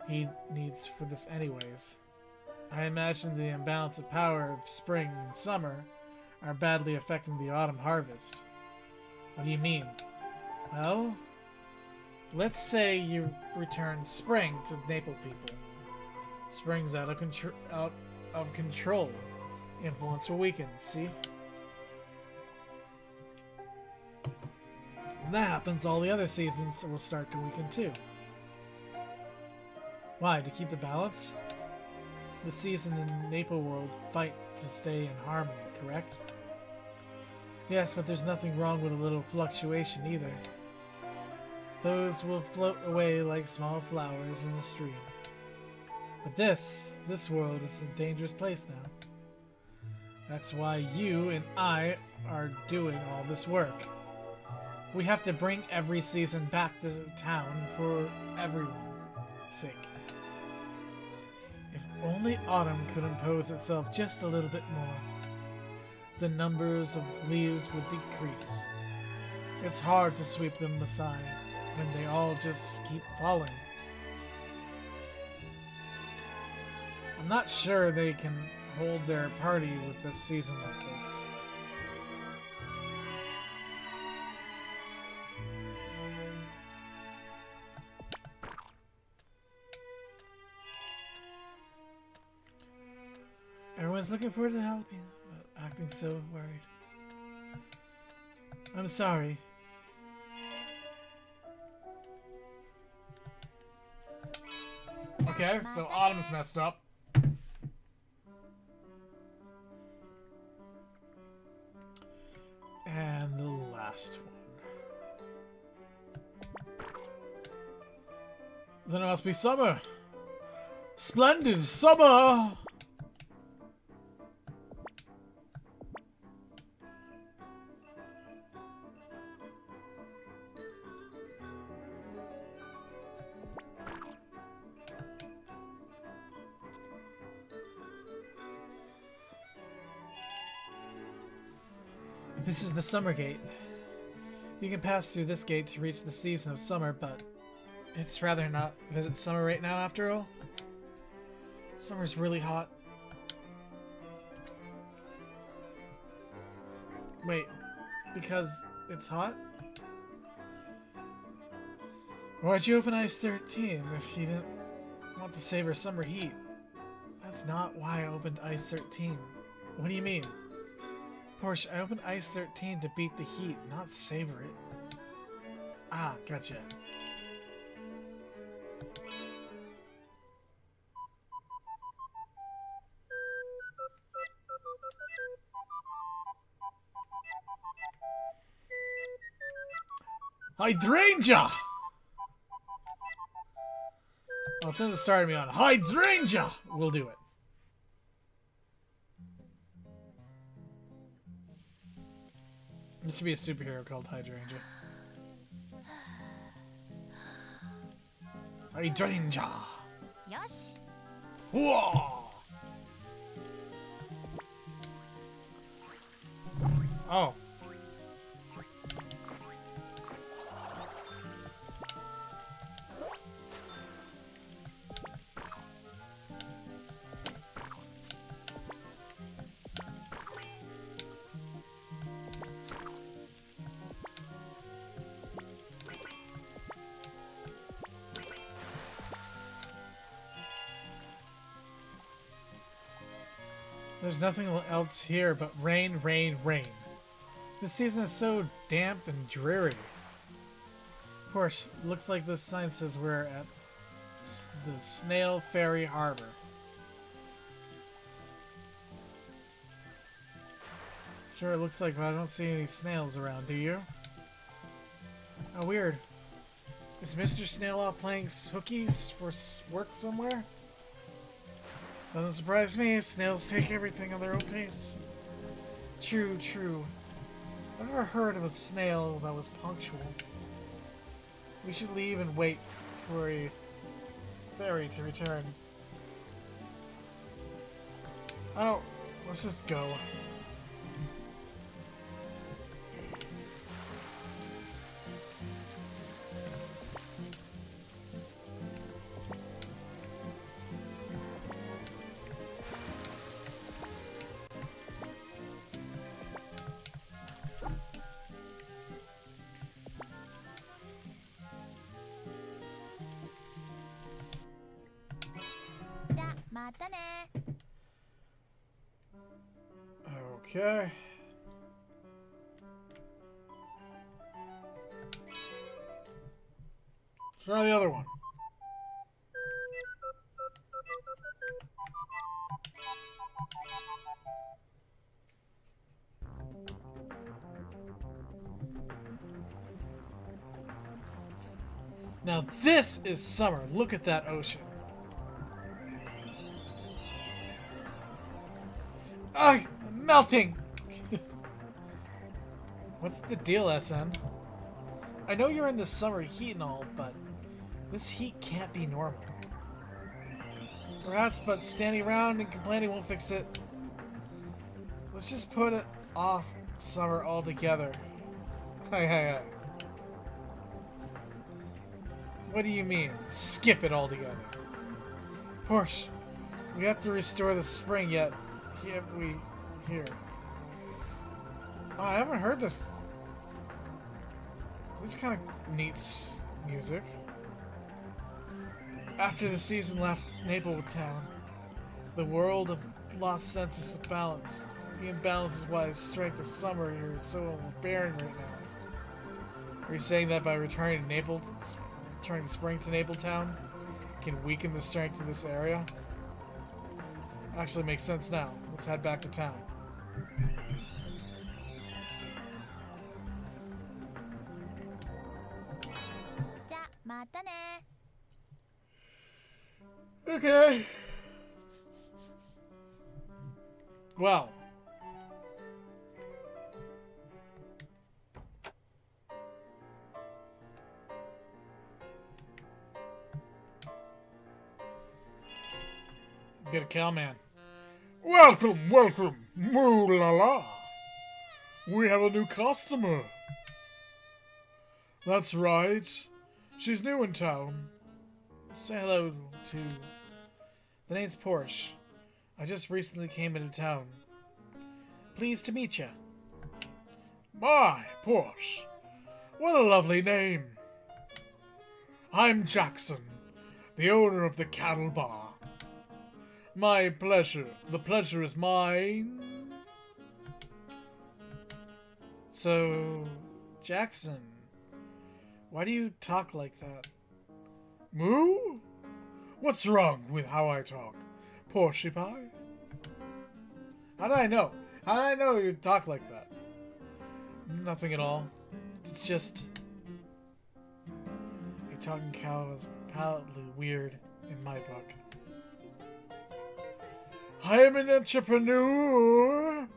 he needs for this anyways. I imagine the imbalance of power of spring and summer are badly affecting the autumn harvest. What do you mean? Well, let's say you return spring to Naple people. Spring's out of control. Influence will weaken, see? When that happens, all the other seasons will start to weaken too. Why? To keep the balance? the season in Maple World fight to stay in harmony, correct? Yes, but there's nothing wrong with a little fluctuation either. Those will float away like small flowers in a stream. But this world is a dangerous place now. That's why you and I are doing all this work. We have to bring every season back to town for everyone's sake. If only autumn could impose itself just a little bit more, the numbers of leaves would decrease. It's hard to sweep them aside when they all just keep falling. I'm not sure they can hold their party with this season like this. Everyone's looking forward to helping, but acting so worried. I'm sorry. Okay, so Autumn's messed up. And the last one. Then it must be summer. Splendid summer! This is the summer gate. You can pass through this gate to reach the season of summer, but it's rather not visit summer right now after all. Summer's really hot. Wait, because it's hot? Why'd you open Ice 13 if you didn't want to savor summer heat? That's not why I opened Ice 13. What do you mean? Porsche, I opened Ice 13 to beat the heat, not savor it. Ah, gotcha. Hydrangea! Well, since it started me on Hydrangea, we'll do it. It should be a superhero called Hydrangea. Hydrangea! Yosh. Whoa! Oh. There's nothing else here but rain, rain, rain. This season is so damp and dreary. Of course, looks like this sign says we're at the Snail Ferry Harbor. Sure, it looks like, but I don't see any snails around, do you? Oh, weird. Is Mr. Snail off playing hookies for work somewhere? Doesn't surprise me, snails take everything on their own pace. True, true. I've never heard of a snail that was punctual. We should leave and wait for a ferry to return. Oh, let's just go. 자, またね. Okay. Try the other one. Now this is summer. Look at that ocean. Ugh, I'm melting. What's the deal, SN? I know you're in the summer heat and all, but this heat can't be normal. Perhaps, but standing around and complaining won't fix it. Let's just put it off summer altogether. Hey. What do you mean? Skip it altogether. Porsche, we have to restore the spring yet. Here. Oh, I haven't heard this. This kind of neat music. After the season left Naples Town, the world of lost senses of balance. The imbalance is why the strength of summer here is so overbearing right now. Are you saying that by returning spring to Naples Town can weaken the strength of this area? Actually makes sense now. Let's head back to town. Okay. Well. Get a cowman. Welcome. Moo la la. We have a new customer. That's right. She's new in town. Say hello to... The name's Porsche. I just recently came into town. Pleased to meet ya. My, Porsche. What a lovely name. I'm Jackson, the owner of the cattle bar. My pleasure. The pleasure is mine. So, Jackson, why do you talk like that? Moo? What's wrong with how I talk? Porsche pie? How did I know? How did I know you talk like that? Nothing at all. It's just... A talking cow is palatably weird in my book. I am an entrepreneur.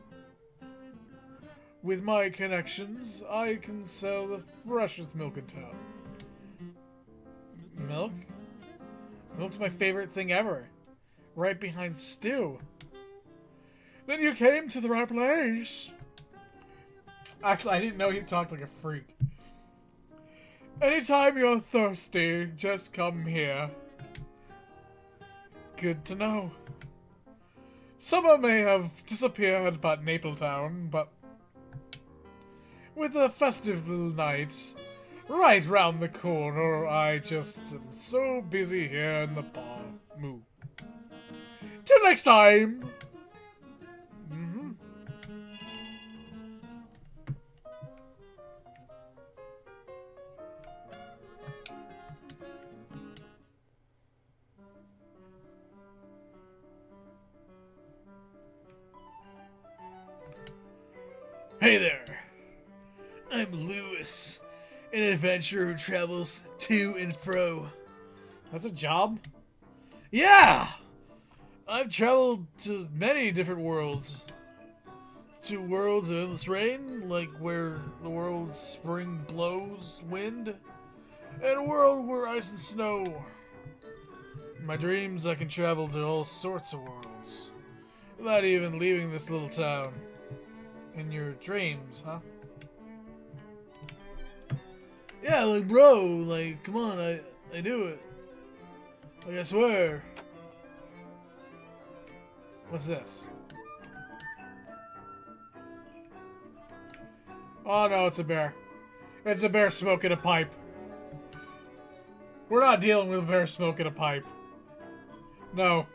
With my connections, I can sell the freshest milk in town. Milk? Milk's my favorite thing ever. Right behind stew. Then you came to the right place. Actually, I didn't know he talked like a freak. Anytime you're thirsty, just come here. Good to know. Summer may have disappeared about Napletown, but with a festive little night right round the corner, I just am so busy here in the bar. Moo. Till next time! Hey there. I'm Lewis, an adventurer who travels to and fro. That's a job? Yeah! I've traveled to many different worlds. To worlds of endless rain, like where the world's spring blows wind, and a world where ice and snow. In my dreams, I can travel to all sorts of worlds, without even leaving this little town. In your dreams, huh? Yeah, like, bro, like, come on, I do it. Like, I swear. What's this? Oh no, it's a bear. It's a bear smoking a pipe. We're not dealing with a bear smoking a pipe. No.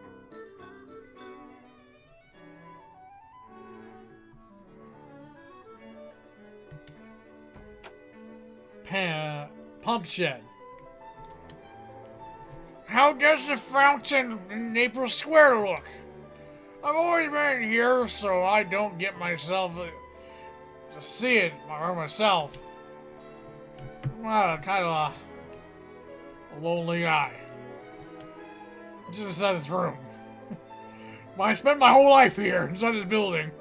Pump shed. How does the fountain in Naples Square look? I've always been here, so I don't get myself to see it for myself. Well, kind of A lonely guy. Just inside this room. I spent my whole life here, inside this building.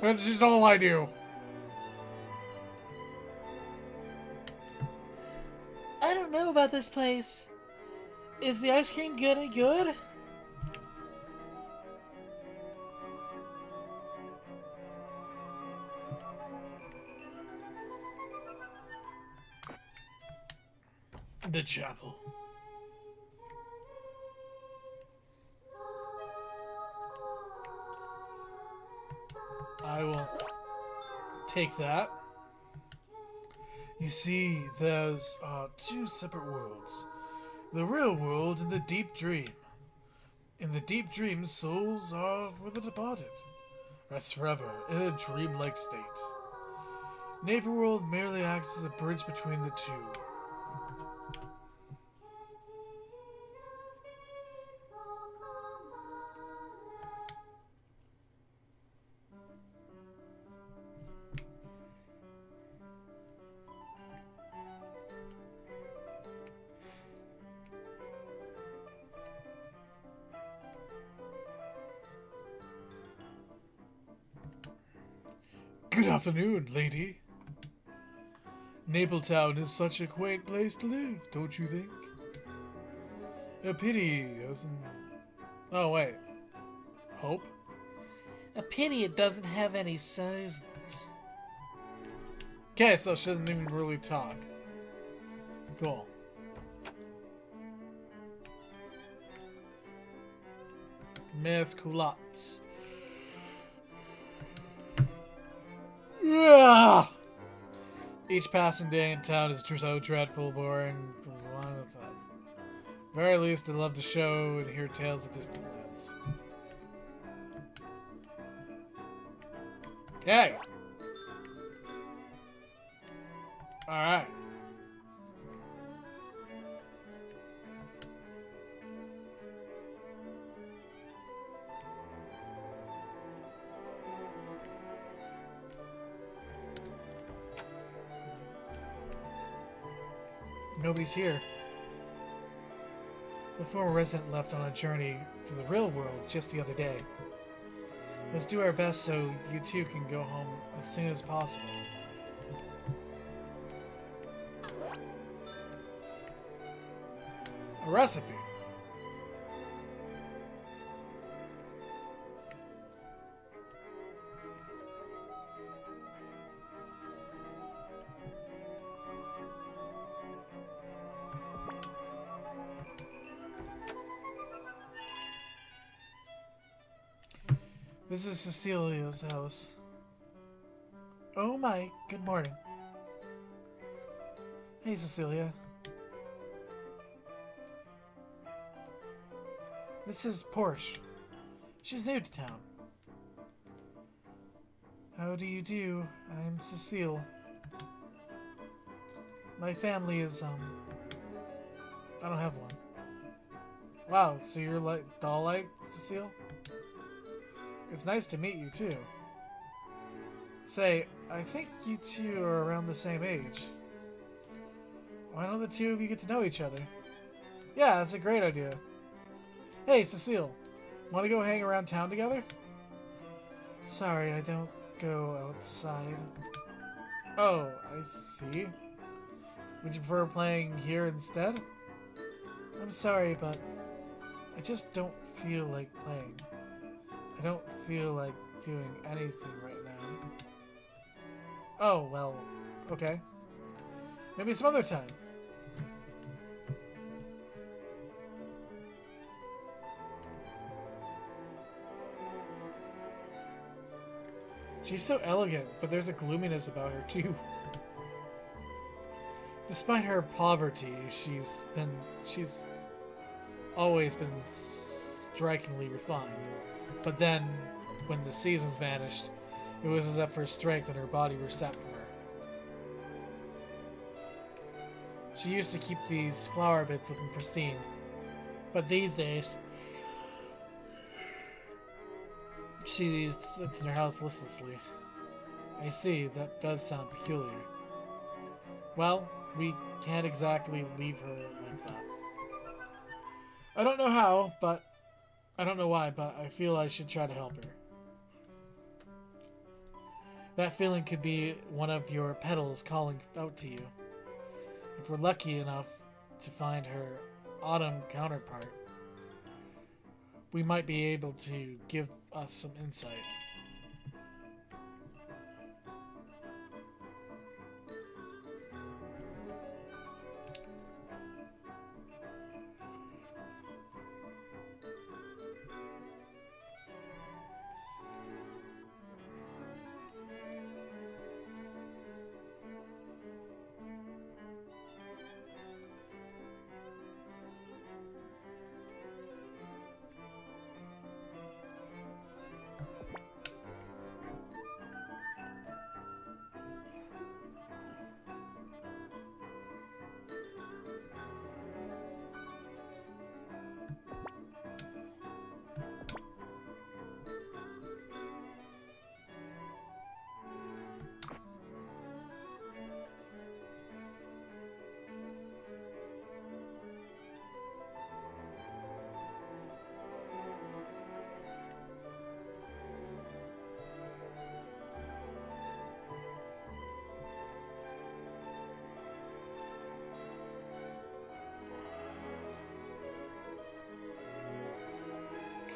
That's just all I do. I don't know about this place. Is the ice cream good and good? The chapel. I will take that. You see, there's two separate worlds. The real world and the deep dream. In the deep dream, souls are for the departed. Rest forever in a dreamlike state. Neighbor world merely acts as a bridge between the two. Good afternoon, lady. Napletown is such a quaint place to live, don't you think? A pity it doesn't... Oh, wait. Hope? A pity it doesn't have any seasons. Okay, so she doesn't even really talk. Cool. Miss Culottes. Yeah. Each passing day in town is so dreadful, boring. Very least, I love to show and hear tales of distant lands. Hey! Alright. Nobody's here. The former resident left on a journey to the real world just the other day. Let's do our best so you two can go home as soon as possible. A recipe. This is Cecilia's house. Oh my, good morning. Hey, Cecilia. This is Porsche. She's new to town. How do you do? I'm Cecile. My family is, I don't have one. Wow, so you're like doll-like, Cecile? It's nice to meet you, too. Say, I think you two are around the same age. Why don't the two of you get to know each other? Yeah, that's a great idea. Hey, Cecile. Want to go hang around town together? Sorry, I don't go outside. Oh, I see. Would you prefer playing here instead? I'm sorry, but I just don't feel like playing. I don't feel like doing anything right now. Oh, well, okay. Maybe some other time. She's so elegant, but there's a gloominess about her, too. Despite her poverty, she's always been strikingly refined. But then, when the seasons vanished, it was as if her strength and her body were sapped from her. She used to keep these flower beds looking pristine. But these days, she sits in her house listlessly. I see, that does sound peculiar. Well, We can't exactly leave her like that. I don't know how, but I don't know why, but I feel I should try to help her. That feeling could be one of your petals calling out to you. If we're lucky enough to find her autumn counterpart, we might be able to give us some insight.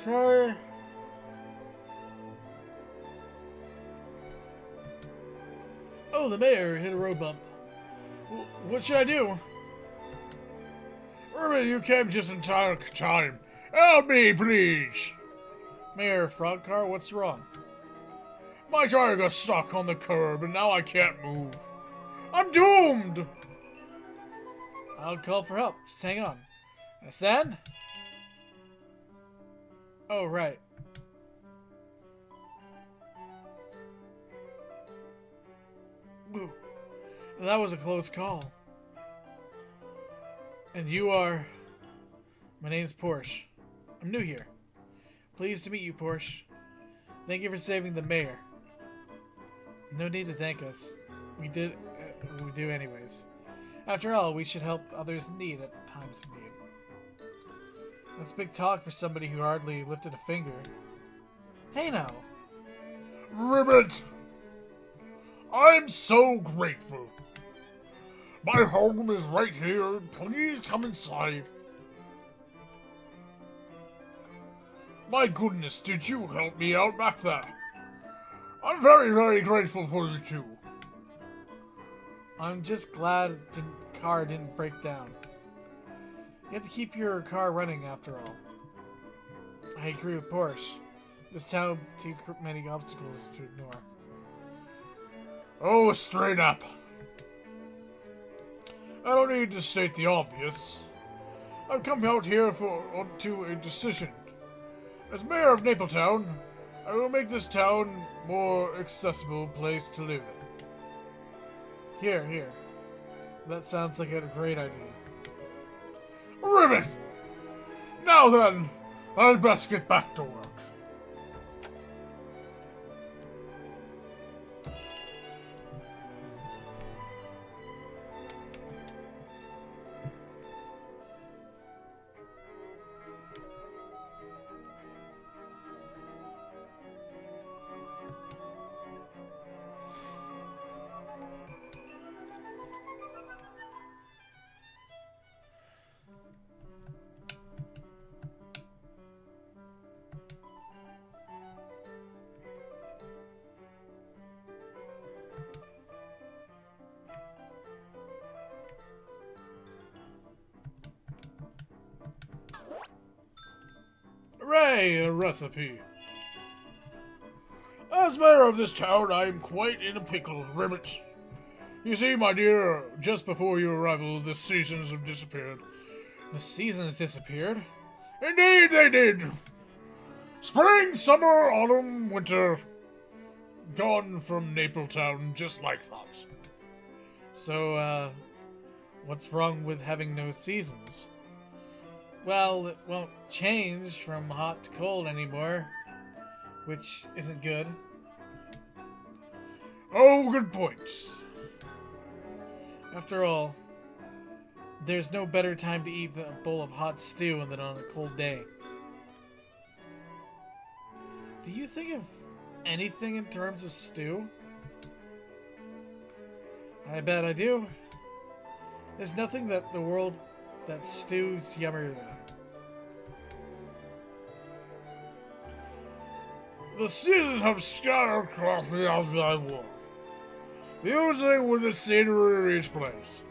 Try. Oh, the mayor hit a road bump. What should I do? Ruben, you came just in time. Help me, please. Mayor Frogcar, what's wrong? My tire got stuck on the curb and now I can't move. I'm doomed! I'll call for help. Just hang on. Hassan? Oh, right. Ooh, that was a close call. And you are... My name's Porsche. I'm new here. Pleased to meet you, Porsche. Thank you for saving the mayor. No need to thank us. We do anyways. After all, we should help others in need at times of need. That's big talk for somebody who hardly lifted a finger. Hey now! Ribbit! I'm so grateful. My home is right here. Please come inside. My goodness, did you help me out back there? I'm very, very grateful for you too. I'm just glad the car didn't break down. You have to keep your car running after all. I agree with Porsche. This town too many obstacles to ignore. Oh, straight up. I don't need to state the obvious. I've come out here to a decision. As mayor of Napletown, I will make this town a more accessible place to live in. Here. That sounds like a great idea. Ribbon! Now then, I'd best get back to work. Hooray, a recipe. As mayor of this town, I am quite in a pickle, Ribbit. You see, my dear, just before your arrival, the seasons have disappeared. The seasons disappeared? Indeed they did. Spring, summer, autumn, winter. Gone from Napletown just like that. So, what's wrong with having no seasons? Well, it won't change from hot to cold anymore, which isn't good. Oh, good point. After all, There's no better time to eat a bowl of hot stew than on a cold day. Do you think of anything in terms of stew? I bet I do. There's nothing that the world that stews yummier than. The seasons have scattered across the outside world, fusing with the scenery of each place,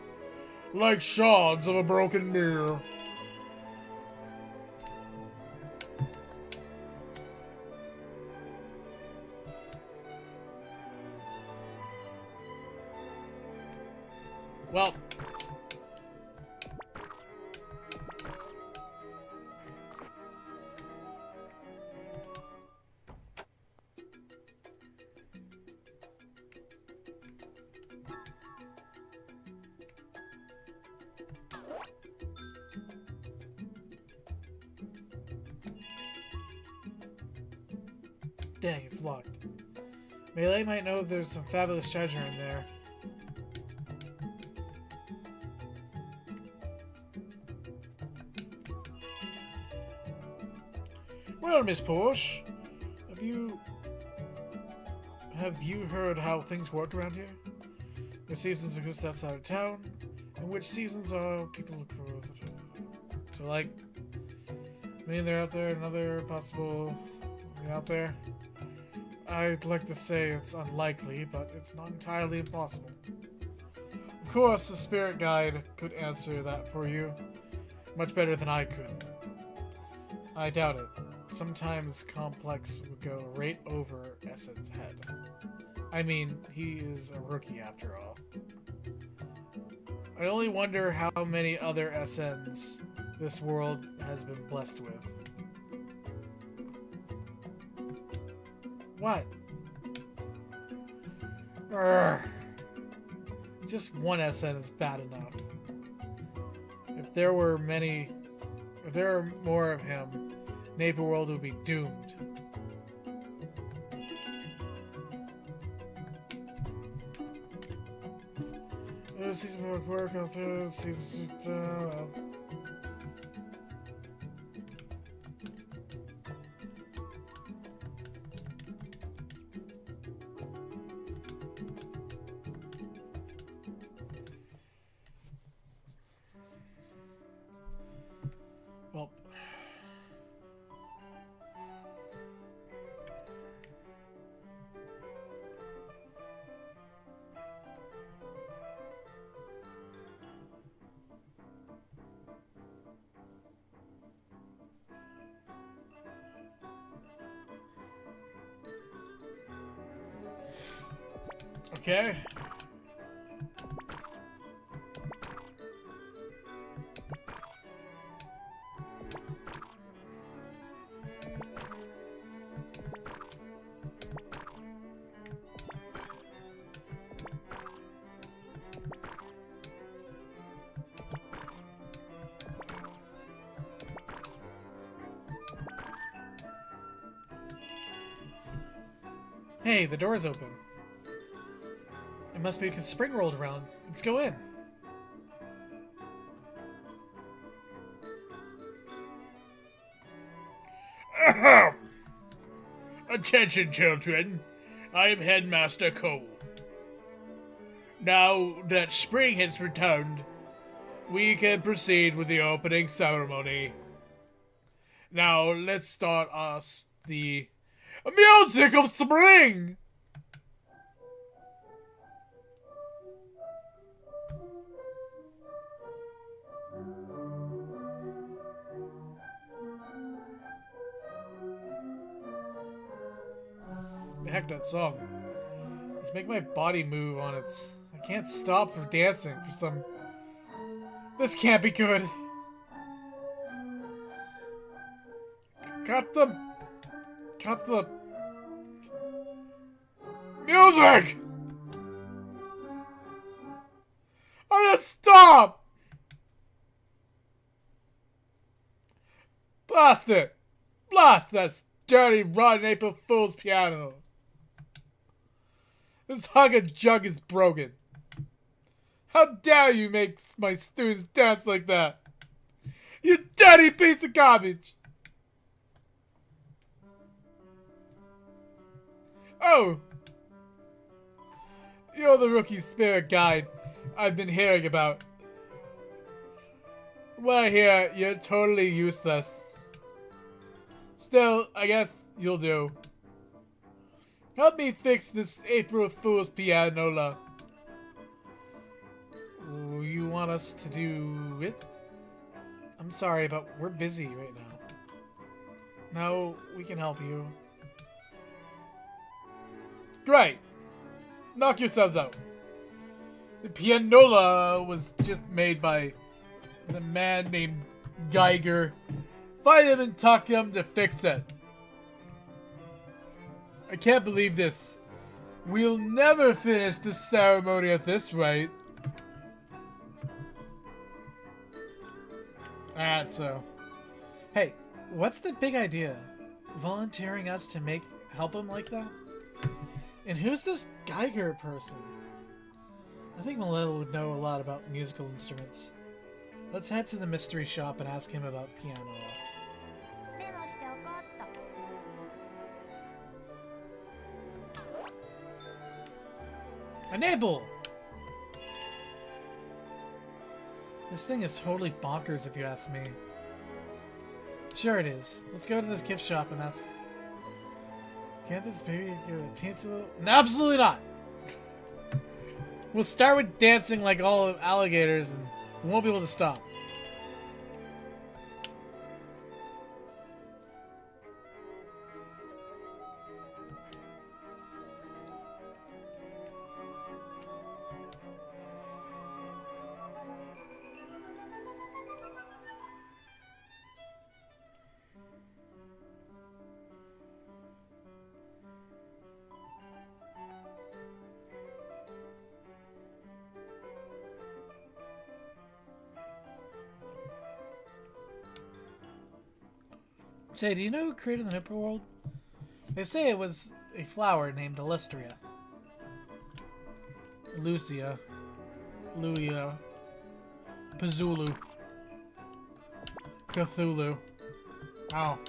like shards of a broken mirror. Well, dang, it's locked. Melee might know if there's some fabulous treasure in there. Well, Miss Porsche, have you heard how things work around here? The seasons exist outside of town, and which seasons are people look for? So, like, maybe they're out there, another possible out there. I'd like to say it's unlikely, but it's not entirely impossible. Of course, a spirit guide could answer that for you, much better than I could. I doubt it. Sometimes Complex would go right over Essen's head. I mean, he is a rookie after all. I only wonder how many other SNs this world has been blessed with. What? Urgh. Just one SN is bad enough. If there were more of him, Naper World would be doomed. Season work on through season. Well. Okay. Hey, the door's open. It must be because spring rolled around. Let's go in. Ahem! Attention, children. I am Headmaster Cole. Now that spring has returned, we can proceed with the opening ceremony. Now, let's start the music of spring! The heck, that song. Let's make my body move on its... I can't stop from dancing for some... This can't be good. Cut the music! Oh, just stop! Blast it! Blast that dirty, rotten April Fool's piano! This hug and jug is broken. How dare you make my students dance like that? You dirty piece of garbage! Oh! You're the rookie spirit guide I've been hearing about. What I hear, you're totally useless. Still, I guess you'll do. Help me fix this April Fool's pianola. You want us to do it? I'm sorry, but we're busy right now. No, we can help you. Great! Knock yourselves out. The pianola was just made by the man named Geiger. Find him and talk to him to fix it. I can't believe this. We'll never finish the ceremony at this rate. Alright, so. Hey, what's the big idea? Volunteering us to help him like that? And who's this Geiger person? I think Malil would know a lot about musical instruments. Let's head to the mystery shop and ask him about the piano. メモしておこうっと。 Enable! This thing is totally bonkers if you ask me. Sure it is. Let's go to this gift shop and ask... Can't this baby get a teensy little... No, absolutely not! We'll start with dancing like all alligators and we won't be able to stop. Say, do you know who created the Nipper world? They say it was a flower named Alistria. Lucia. Luia. Pazulu. Cthulhu. Oh.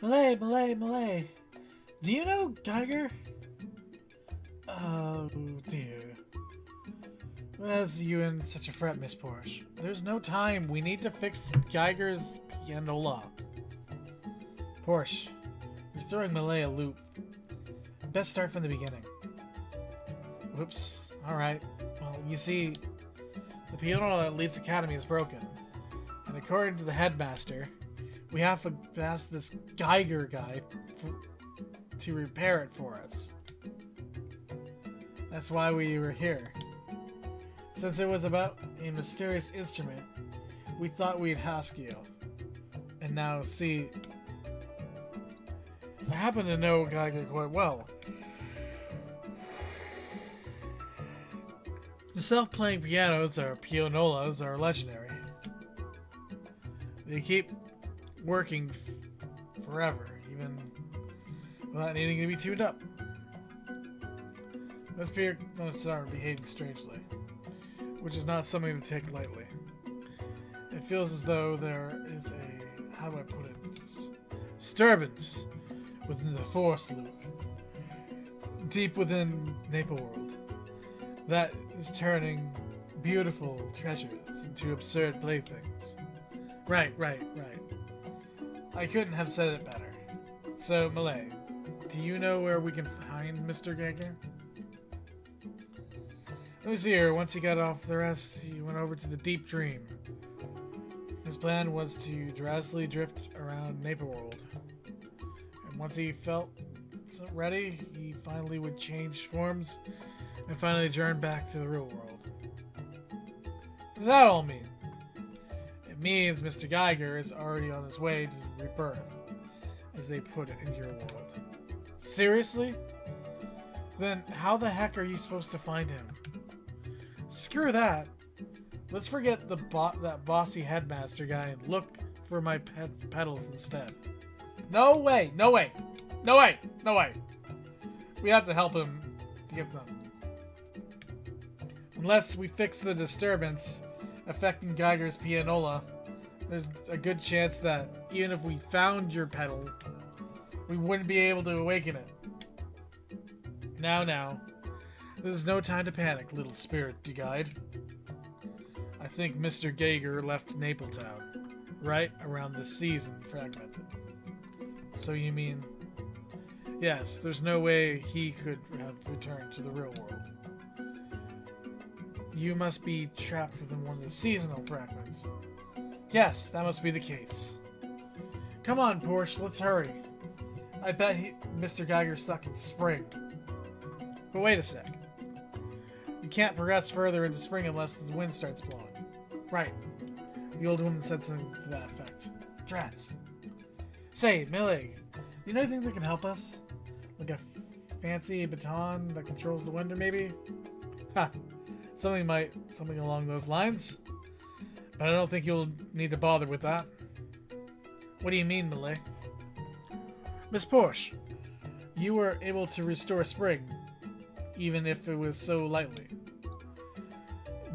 Malay. Do you know Geiger? Oh dear. What has you in such a fret, Miss Porsche? There's no time. We need to fix Geiger's pianola. Porsche, you're throwing Malay a loop. Best start from the beginning. Whoops. Alright. Well, you see, the pianola at Leaps Academy is broken. And according to the headmaster, we have to ask this Geiger guy to repair it for us. That's why we were here. Since it was about a mysterious instrument, we thought we'd ask you. And now, see, I happen to know Geiger quite well. The self-playing pianos, or pianolas, are legendary. They keep working forever, even without needing to be tuned up. Let's start behaving strangely, which is not something to take lightly. It feels as though there is a, how do I put it, disturbance within the Force Luke, deep within Naple World, that is turning beautiful treasures into absurd playthings. Right. I couldn't have said it better. So, Malay, do you know where we can find Mr. Geiger? Let me see here. Once he got off the rest, he went over to the Deep Dream. His plan was to drastically drift around Naple World. And once he felt ready, he finally would change forms and finally adjourn back to the real world. What does that all mean? It means Mr. Geiger is already on his way to rebirth, as they put it in your world. Seriously? Then how the heck are you supposed to find him? Screw that. Let's forget that bossy headmaster guy and look for my petals instead. No way! No way! No way! No way! We have to help him to get them. Unless we fix the disturbance affecting Geiger's pianola, there's a good chance that even if we found your petal, we wouldn't be able to awaken it. Now. This is no time to panic, little spirit guide. I think Mr. Geiger left Napletown, right around the season fragmented. So you mean... Yes, there's no way he could have returned to the real world. You must be trapped within one of the seasonal fragments. Yes, that must be the case. Come on, Porsche, let's hurry. I bet Mr. Geiger's stuck in spring. But wait a sec. We can't progress further into spring unless the wind starts blowing. Right. The old woman said something to that effect. Drats. Say, Millig, do you know anything that can help us? Like a fancy baton that controls the wind, or maybe? Ha! Something along those lines. But I don't think you'll need to bother with that. What do you mean, Millig? Miss Porsche, you were able to restore spring, even if it was so lightly.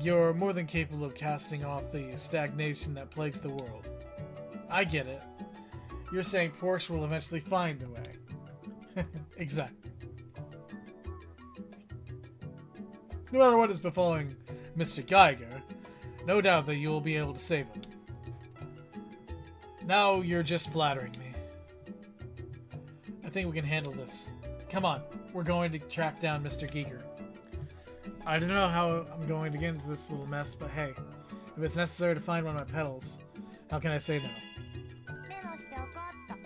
You're more than capable of casting off the stagnation that plagues the world. I get it. You're saying Porsche will eventually find a way. Exactly. No matter what is befalling Mr. Geiger, no doubt that you will be able to save him. Now you're just flattering me. I think we can handle this. Come on, we're going to track down Mr. Geiger. I don't know how I'm going to get into this little mess, but hey, if it's necessary to find one of my petals, how can I say no? メモしておこうっと。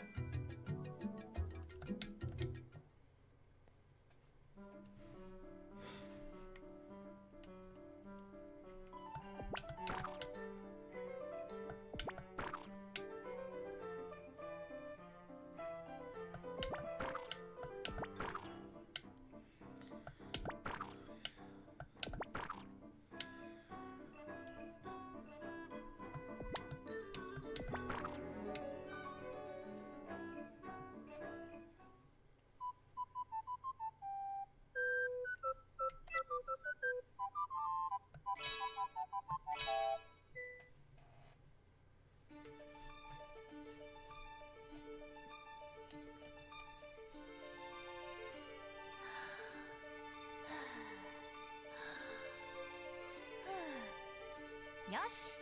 よし。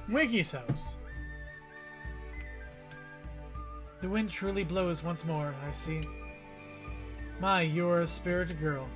Winky's house. The wind truly blows once more, I see. My, you're a spirited girl.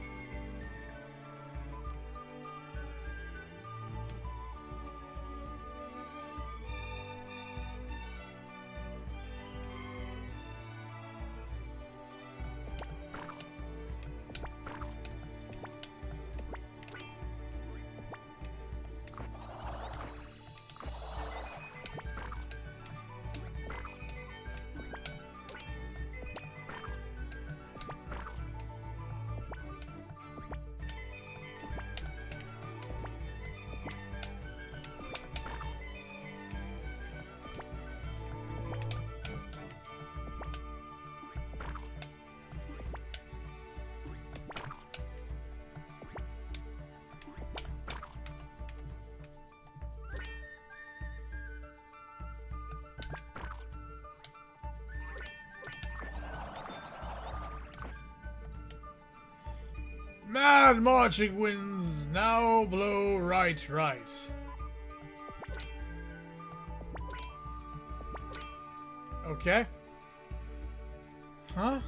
bad marching winds now blow right. Okay. Huh?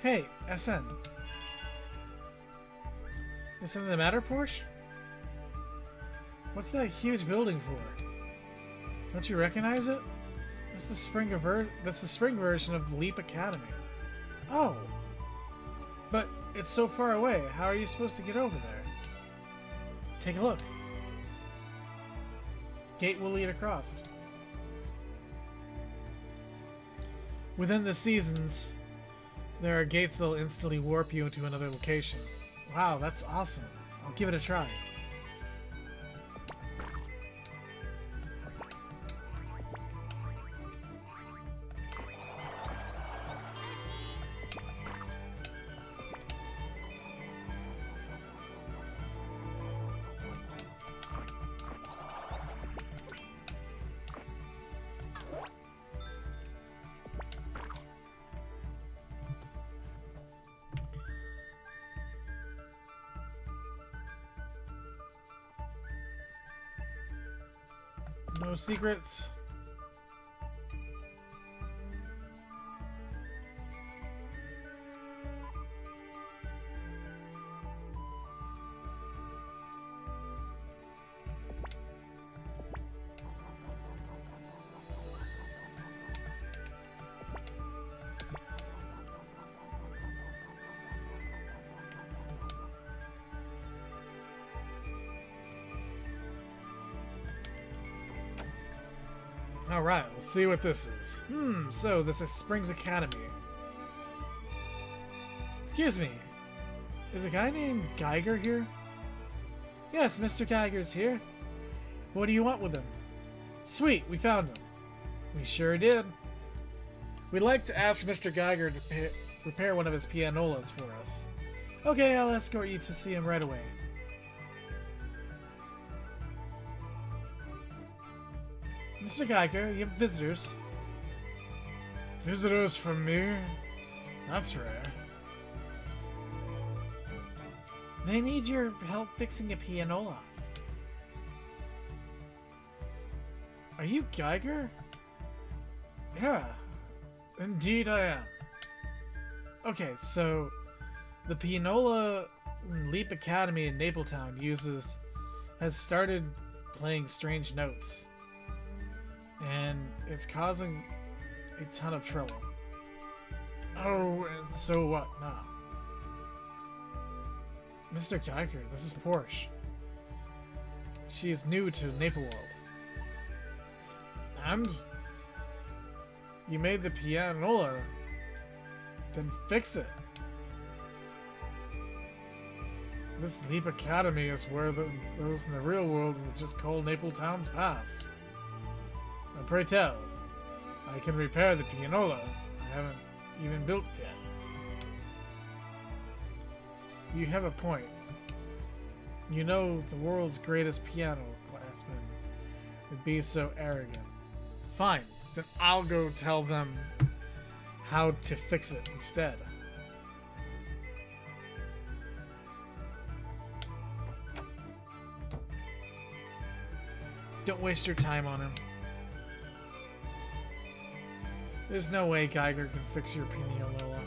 Hey, SN. Is something the matter, Porsche? What's that huge building for? Don't you recognize it? That's the spring version of the Leap Academy. Oh. But it's so far away. How are you supposed to get over there? Take a look. Gate will lead across. Within the seasons, there are gates that will instantly warp you into another location. Wow, that's awesome. I'll give it a try. No secrets. Alright, let's see what this is. So this is Springs Academy. Excuse me, is a guy named Geiger here? Yes, Mr. Geiger's here. What do you want with him? Sweet, we found him. We sure did. We'd like to ask Mr. Geiger to repair one of his pianolas for us. Okay, I'll escort you to see him right away. Mr. Geiger, you have visitors. Visitors from me? That's rare. They need your help fixing a pianola. Are you Geiger? Yeah, indeed I am. Okay, so the pianola Leap Academy in Napletown has started playing strange notes. And it's causing a ton of trouble. Oh, so what now? Mr. Geiger, this is Porsche. She's new to Napleworld. And? You made the pianola. Then fix it. This Leap Academy is where those in the real world would just call Napletown's past. And pray tell, I can repair the pianola I haven't even built yet. You have a point. You know the world's greatest piano classman would be so arrogant. Fine, then I'll go tell them how to fix it instead. Don't waste your time on him. There's no way Geiger can fix your pianola.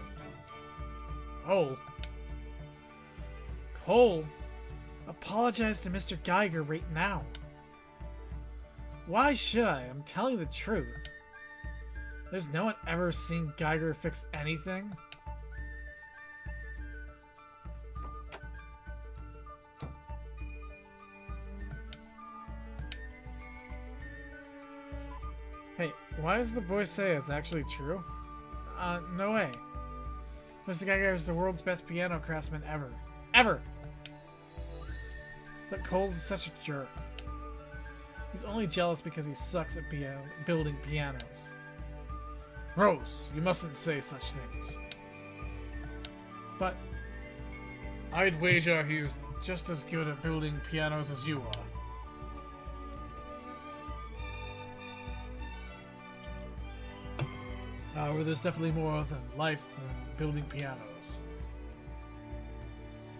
Cole, apologize to Mr. Geiger right now. Why should I? I'm telling the truth. There's no one ever seen Geiger fix anything. Hey, why does the boy say it's actually true? No way. Mr. Geiger is the world's best piano craftsman ever. Ever! But Cole's such a jerk. He's only jealous because he sucks at building pianos. Rose, you mustn't say such things. But I'd wager he's just as good at building pianos as you are. However, there's definitely more than life than building pianos.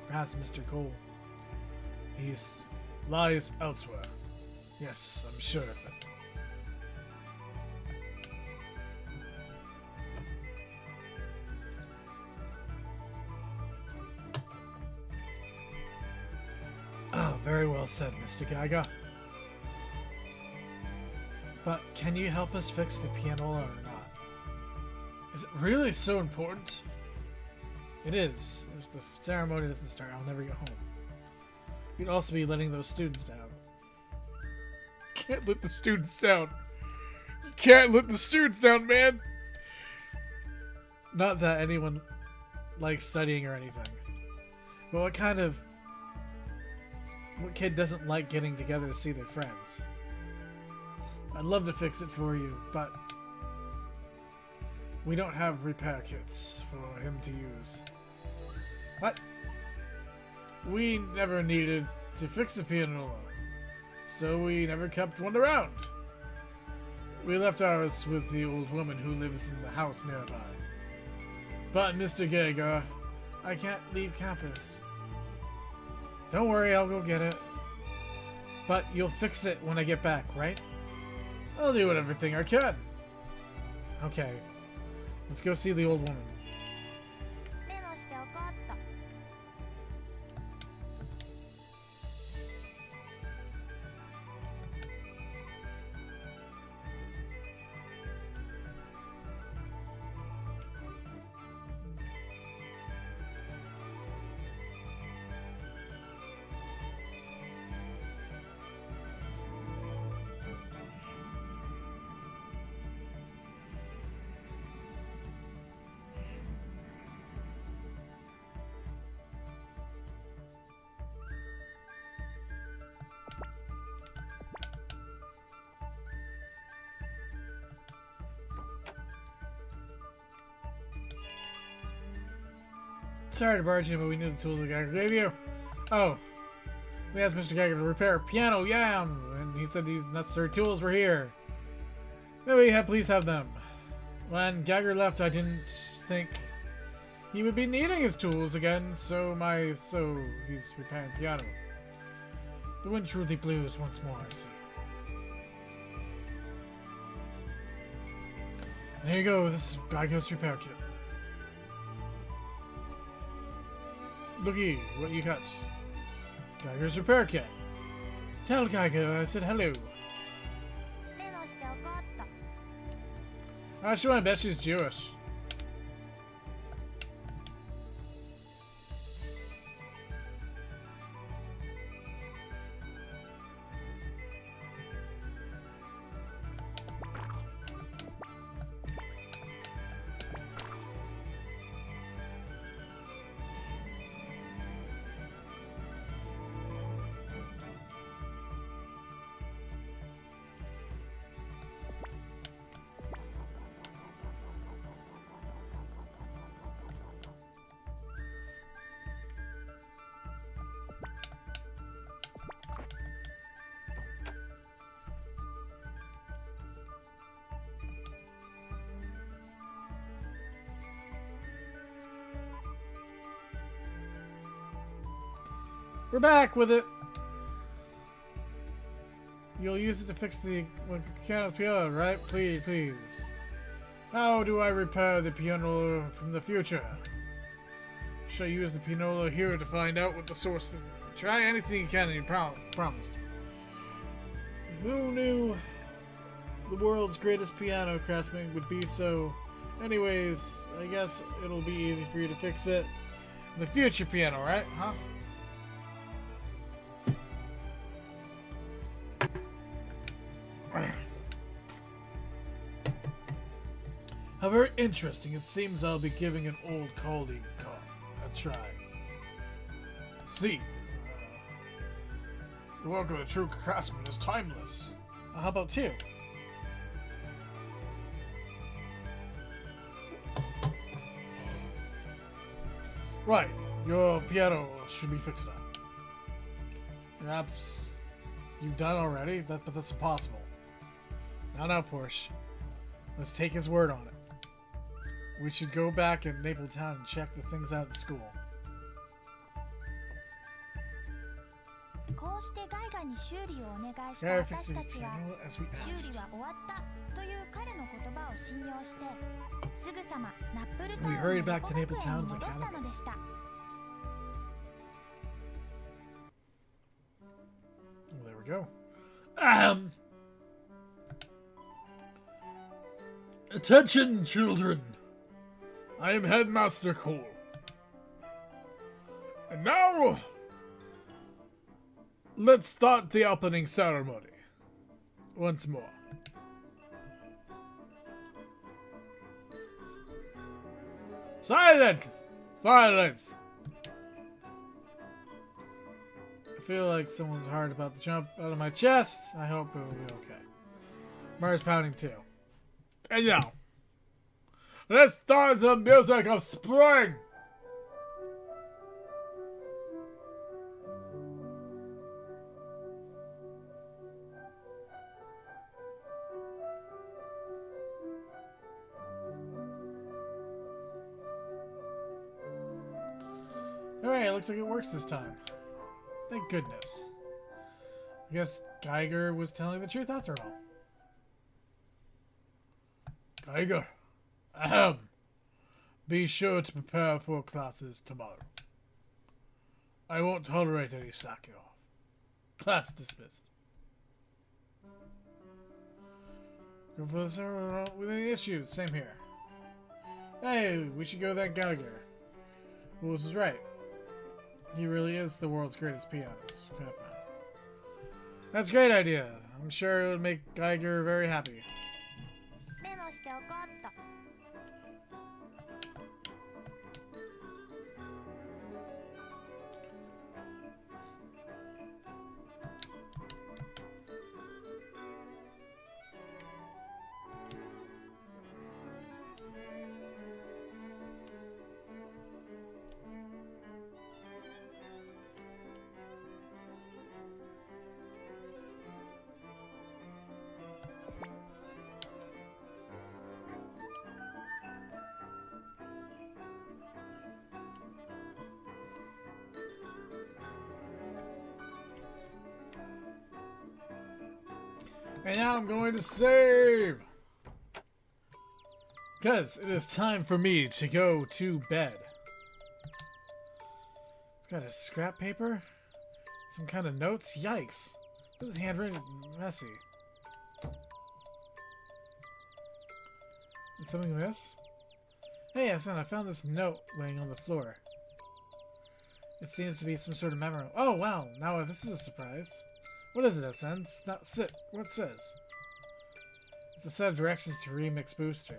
Perhaps Mr. Cole. He lies elsewhere. Yes, I'm sure of it. Oh, very well said, Mr. Geiger. But can you help us fix the pianola or not? Is it really so important? It is. If the ceremony doesn't start, I'll never get home. You'd also be letting those students down. Can't let the students down. You can't let the students down, man! Not that anyone likes studying or anything. But what kid doesn't like getting together to see their friends? I'd love to fix it for you, but we don't have repair kits for him to use. What? We never needed to fix a pianola, so we never kept one around. We left ours with the old woman who lives in the house nearby. But, Mr. Geiger, I can't leave campus. Don't worry, I'll go get it. But you'll fix it when I get back, right? I'll do everything I can. Okay. Let's go see the old woman. メモしておこうっと。 Sorry to barge in, but we need the tools the Geiger gave you. Oh. We asked Mr. Geiger to repair a piano, yam! And he said these necessary tools were here. May we please have them. When Geiger left, I didn't think he would be needing his tools again, so he's repairing piano. The wind truly blows once more, I see. And here you go, this is Geiger's repair kit. Looky, what you got? Geiger's repair kit. Tell Geiger I said hello. メモしておこうっと。 Actually, I bet she's Jewish. We're back with it. You'll use it to fix the piano, right? Please, please. How do I repair the piano from the future? Shall I use the pianola here to find out what the source? Try anything you can, and you promised. Who knew the world's greatest piano craftsman would be so? Anyways, I guess it'll be easy for you to fix it. The future piano, right? Huh? How very interesting. It seems I'll be giving an old colleague a try. See, the work of a true craftsman is timeless. How about you? Right, your piano should be fixed now. Perhaps you've done already, but that's impossible. Now, Porsche. Let's take his word on it. We should go back at Mapletown and check the things out at school. こうしてガイガに修理をお願いした Gotta 私 fix た the ちは piano as we 修理 asked. は終わったという彼の言葉を信用してすぐさまナップルタウ We ン hurried の back to 猫学園に Mapletown's 戻った academy. のでした。 Well, there we go. Attention, children! I am Headmaster Cole. And now, let's start the opening ceremony. Once more. Silence! Silence! I feel like someone's heart about to jump out of my chest. I hope it will be okay. Mars pounding too. And now, let's start the music of spring! Alright, it looks like it works this time. Thank goodness. I guess Geiger was telling the truth after all. Geiger, ahem. Be sure to prepare for classes tomorrow. I won't tolerate any slacking off. Class dismissed. Go for the server with any issues. Same here. Hey, we should go thank Geiger. Willis was right. He really is the world's greatest pianist. That's a great idea. I'm sure it would make Geiger very happy. メモしておこうっと。 And now I'm going to save! Because it is time for me to go to bed. It's got a scrap paper? Some kind of notes? Yikes! This is handwritten messy. Did something miss? Hey, Asan, I found this note laying on the floor. It seems to be some sort of memo. Oh, wow! Now this is a surprise. What is it, Asan? It's not sit. What it says? It's a set of directions to Remix Booster.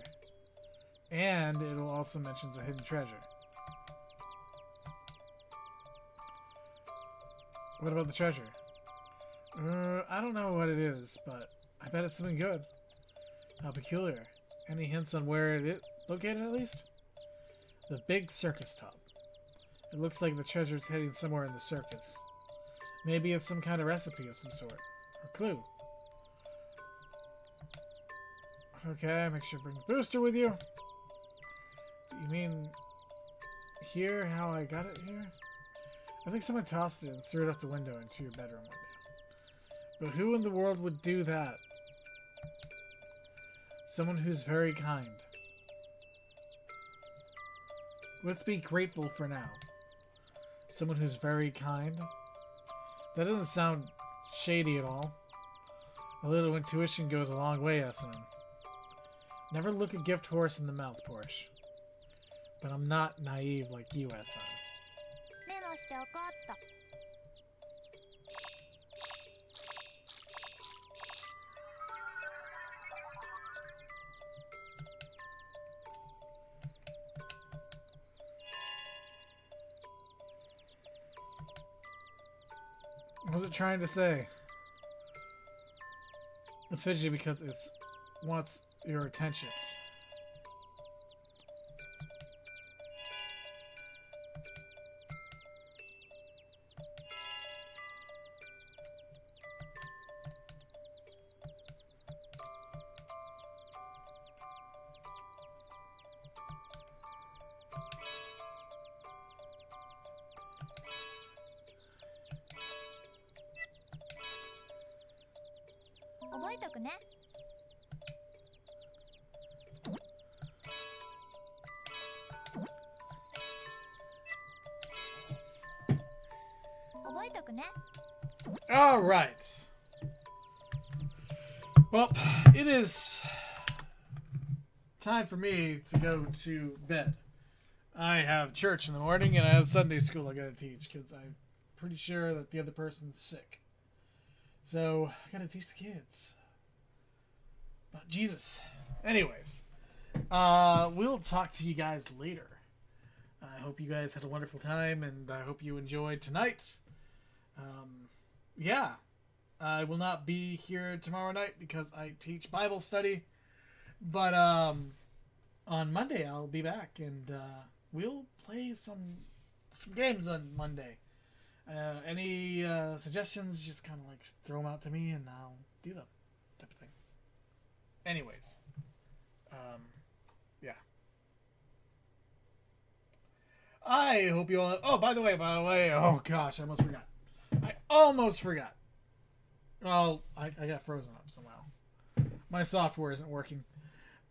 And it will also mention a hidden treasure. What about the treasure? I don't know what it is, but I bet it's something good. How peculiar. Any hints on where it is located, at least? The big circus top. It looks like the treasure's heading somewhere in the circus. Maybe it's some kind of recipe of some sort. Or clue. Okay, make sure to bring the booster with you. You mean here, how I got it here? I think someone tossed it and threw it out the window into your bedroom window. But who in the world would do that? Someone who's very kind. Let's be grateful for now. Someone who's very kind. That doesn't sound shady at all. A little intuition goes a long way, Asan. Never look a gift horse in the mouth, Porsche. But I'm not naive like you, Asan. メモしておこうっと。 What was it trying to say? It's fidgety because it wants your attention. 覚えとくね。覚えとくね。 All right. Well, it is time for me to go to bed. I have church in the morning and I have Sunday school I gotta teach because I'm pretty sure that the other person's sick. So, I gotta teach the kids about Jesus. Anyways, we'll talk to you guys later. I hope you guys had a wonderful time and I hope you enjoyed tonight. Yeah, I will not be here tomorrow night because I teach Bible study. But on Monday I'll be back and we'll play some games on Monday. Any suggestions, just kind of like throw them out to me and I'll do them, type of thing. Anyways, yeah. I hope you all. Oh, by the way. Oh gosh, I almost forgot. Oh, I got frozen up somehow. My software isn't working.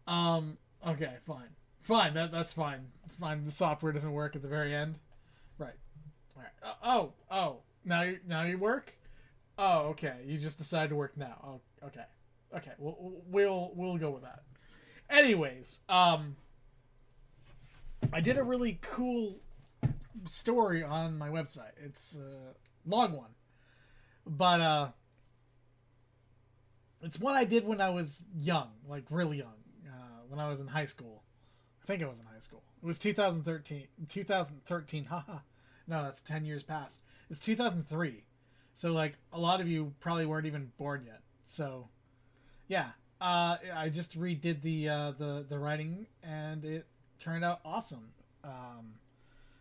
Okay, fine. That's fine. It's fine. The software doesn't work at the very end. Right. All right. Oh. Now you work. Oh, okay. You just decided to work now. Oh, okay. Okay. We'll go with that. Anyways, I did a really cool story on my website. It's a long one, but it's one I did when I was young, like really young, when I was in high school. I think I was in high school. It was 2013. 2013. Haha. No, that's 10 years past. It's 2003. So like a lot of you probably weren't even born yet. So yeah, I just redid the writing and it turned out awesome.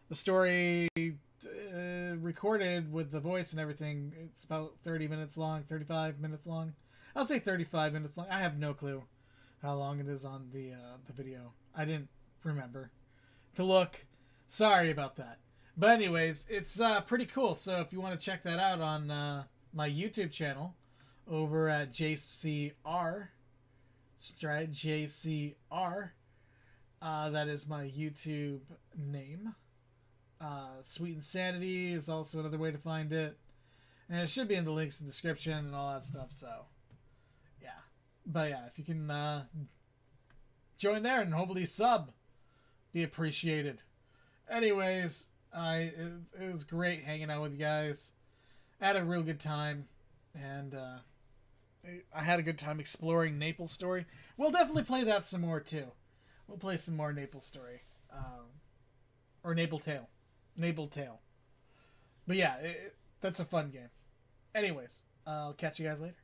The story recorded with the voice and everything, it's about 30 minutes long, 35 minutes long. I'll say 35 minutes long. I have no clue how long it is on the video. I didn't remember to look. Sorry about that. But anyways, it's pretty cool. So if you want to check that out on my YouTube channel over at JCR, that's right, JCR. That is my YouTube name. Sweet Insanity is also another way to find it. And it should be in the links in the description and all that stuff, so yeah. But yeah, if you can join there and hopefully sub, be appreciated. Anyways, it was great hanging out with you guys. I had a real good time, and I had a good time exploring Naples Story. We'll definitely play that some more too. We'll play some more Naples Story. Or Naple Tale. But yeah, that's a fun game. Anyways, I'll catch you guys later.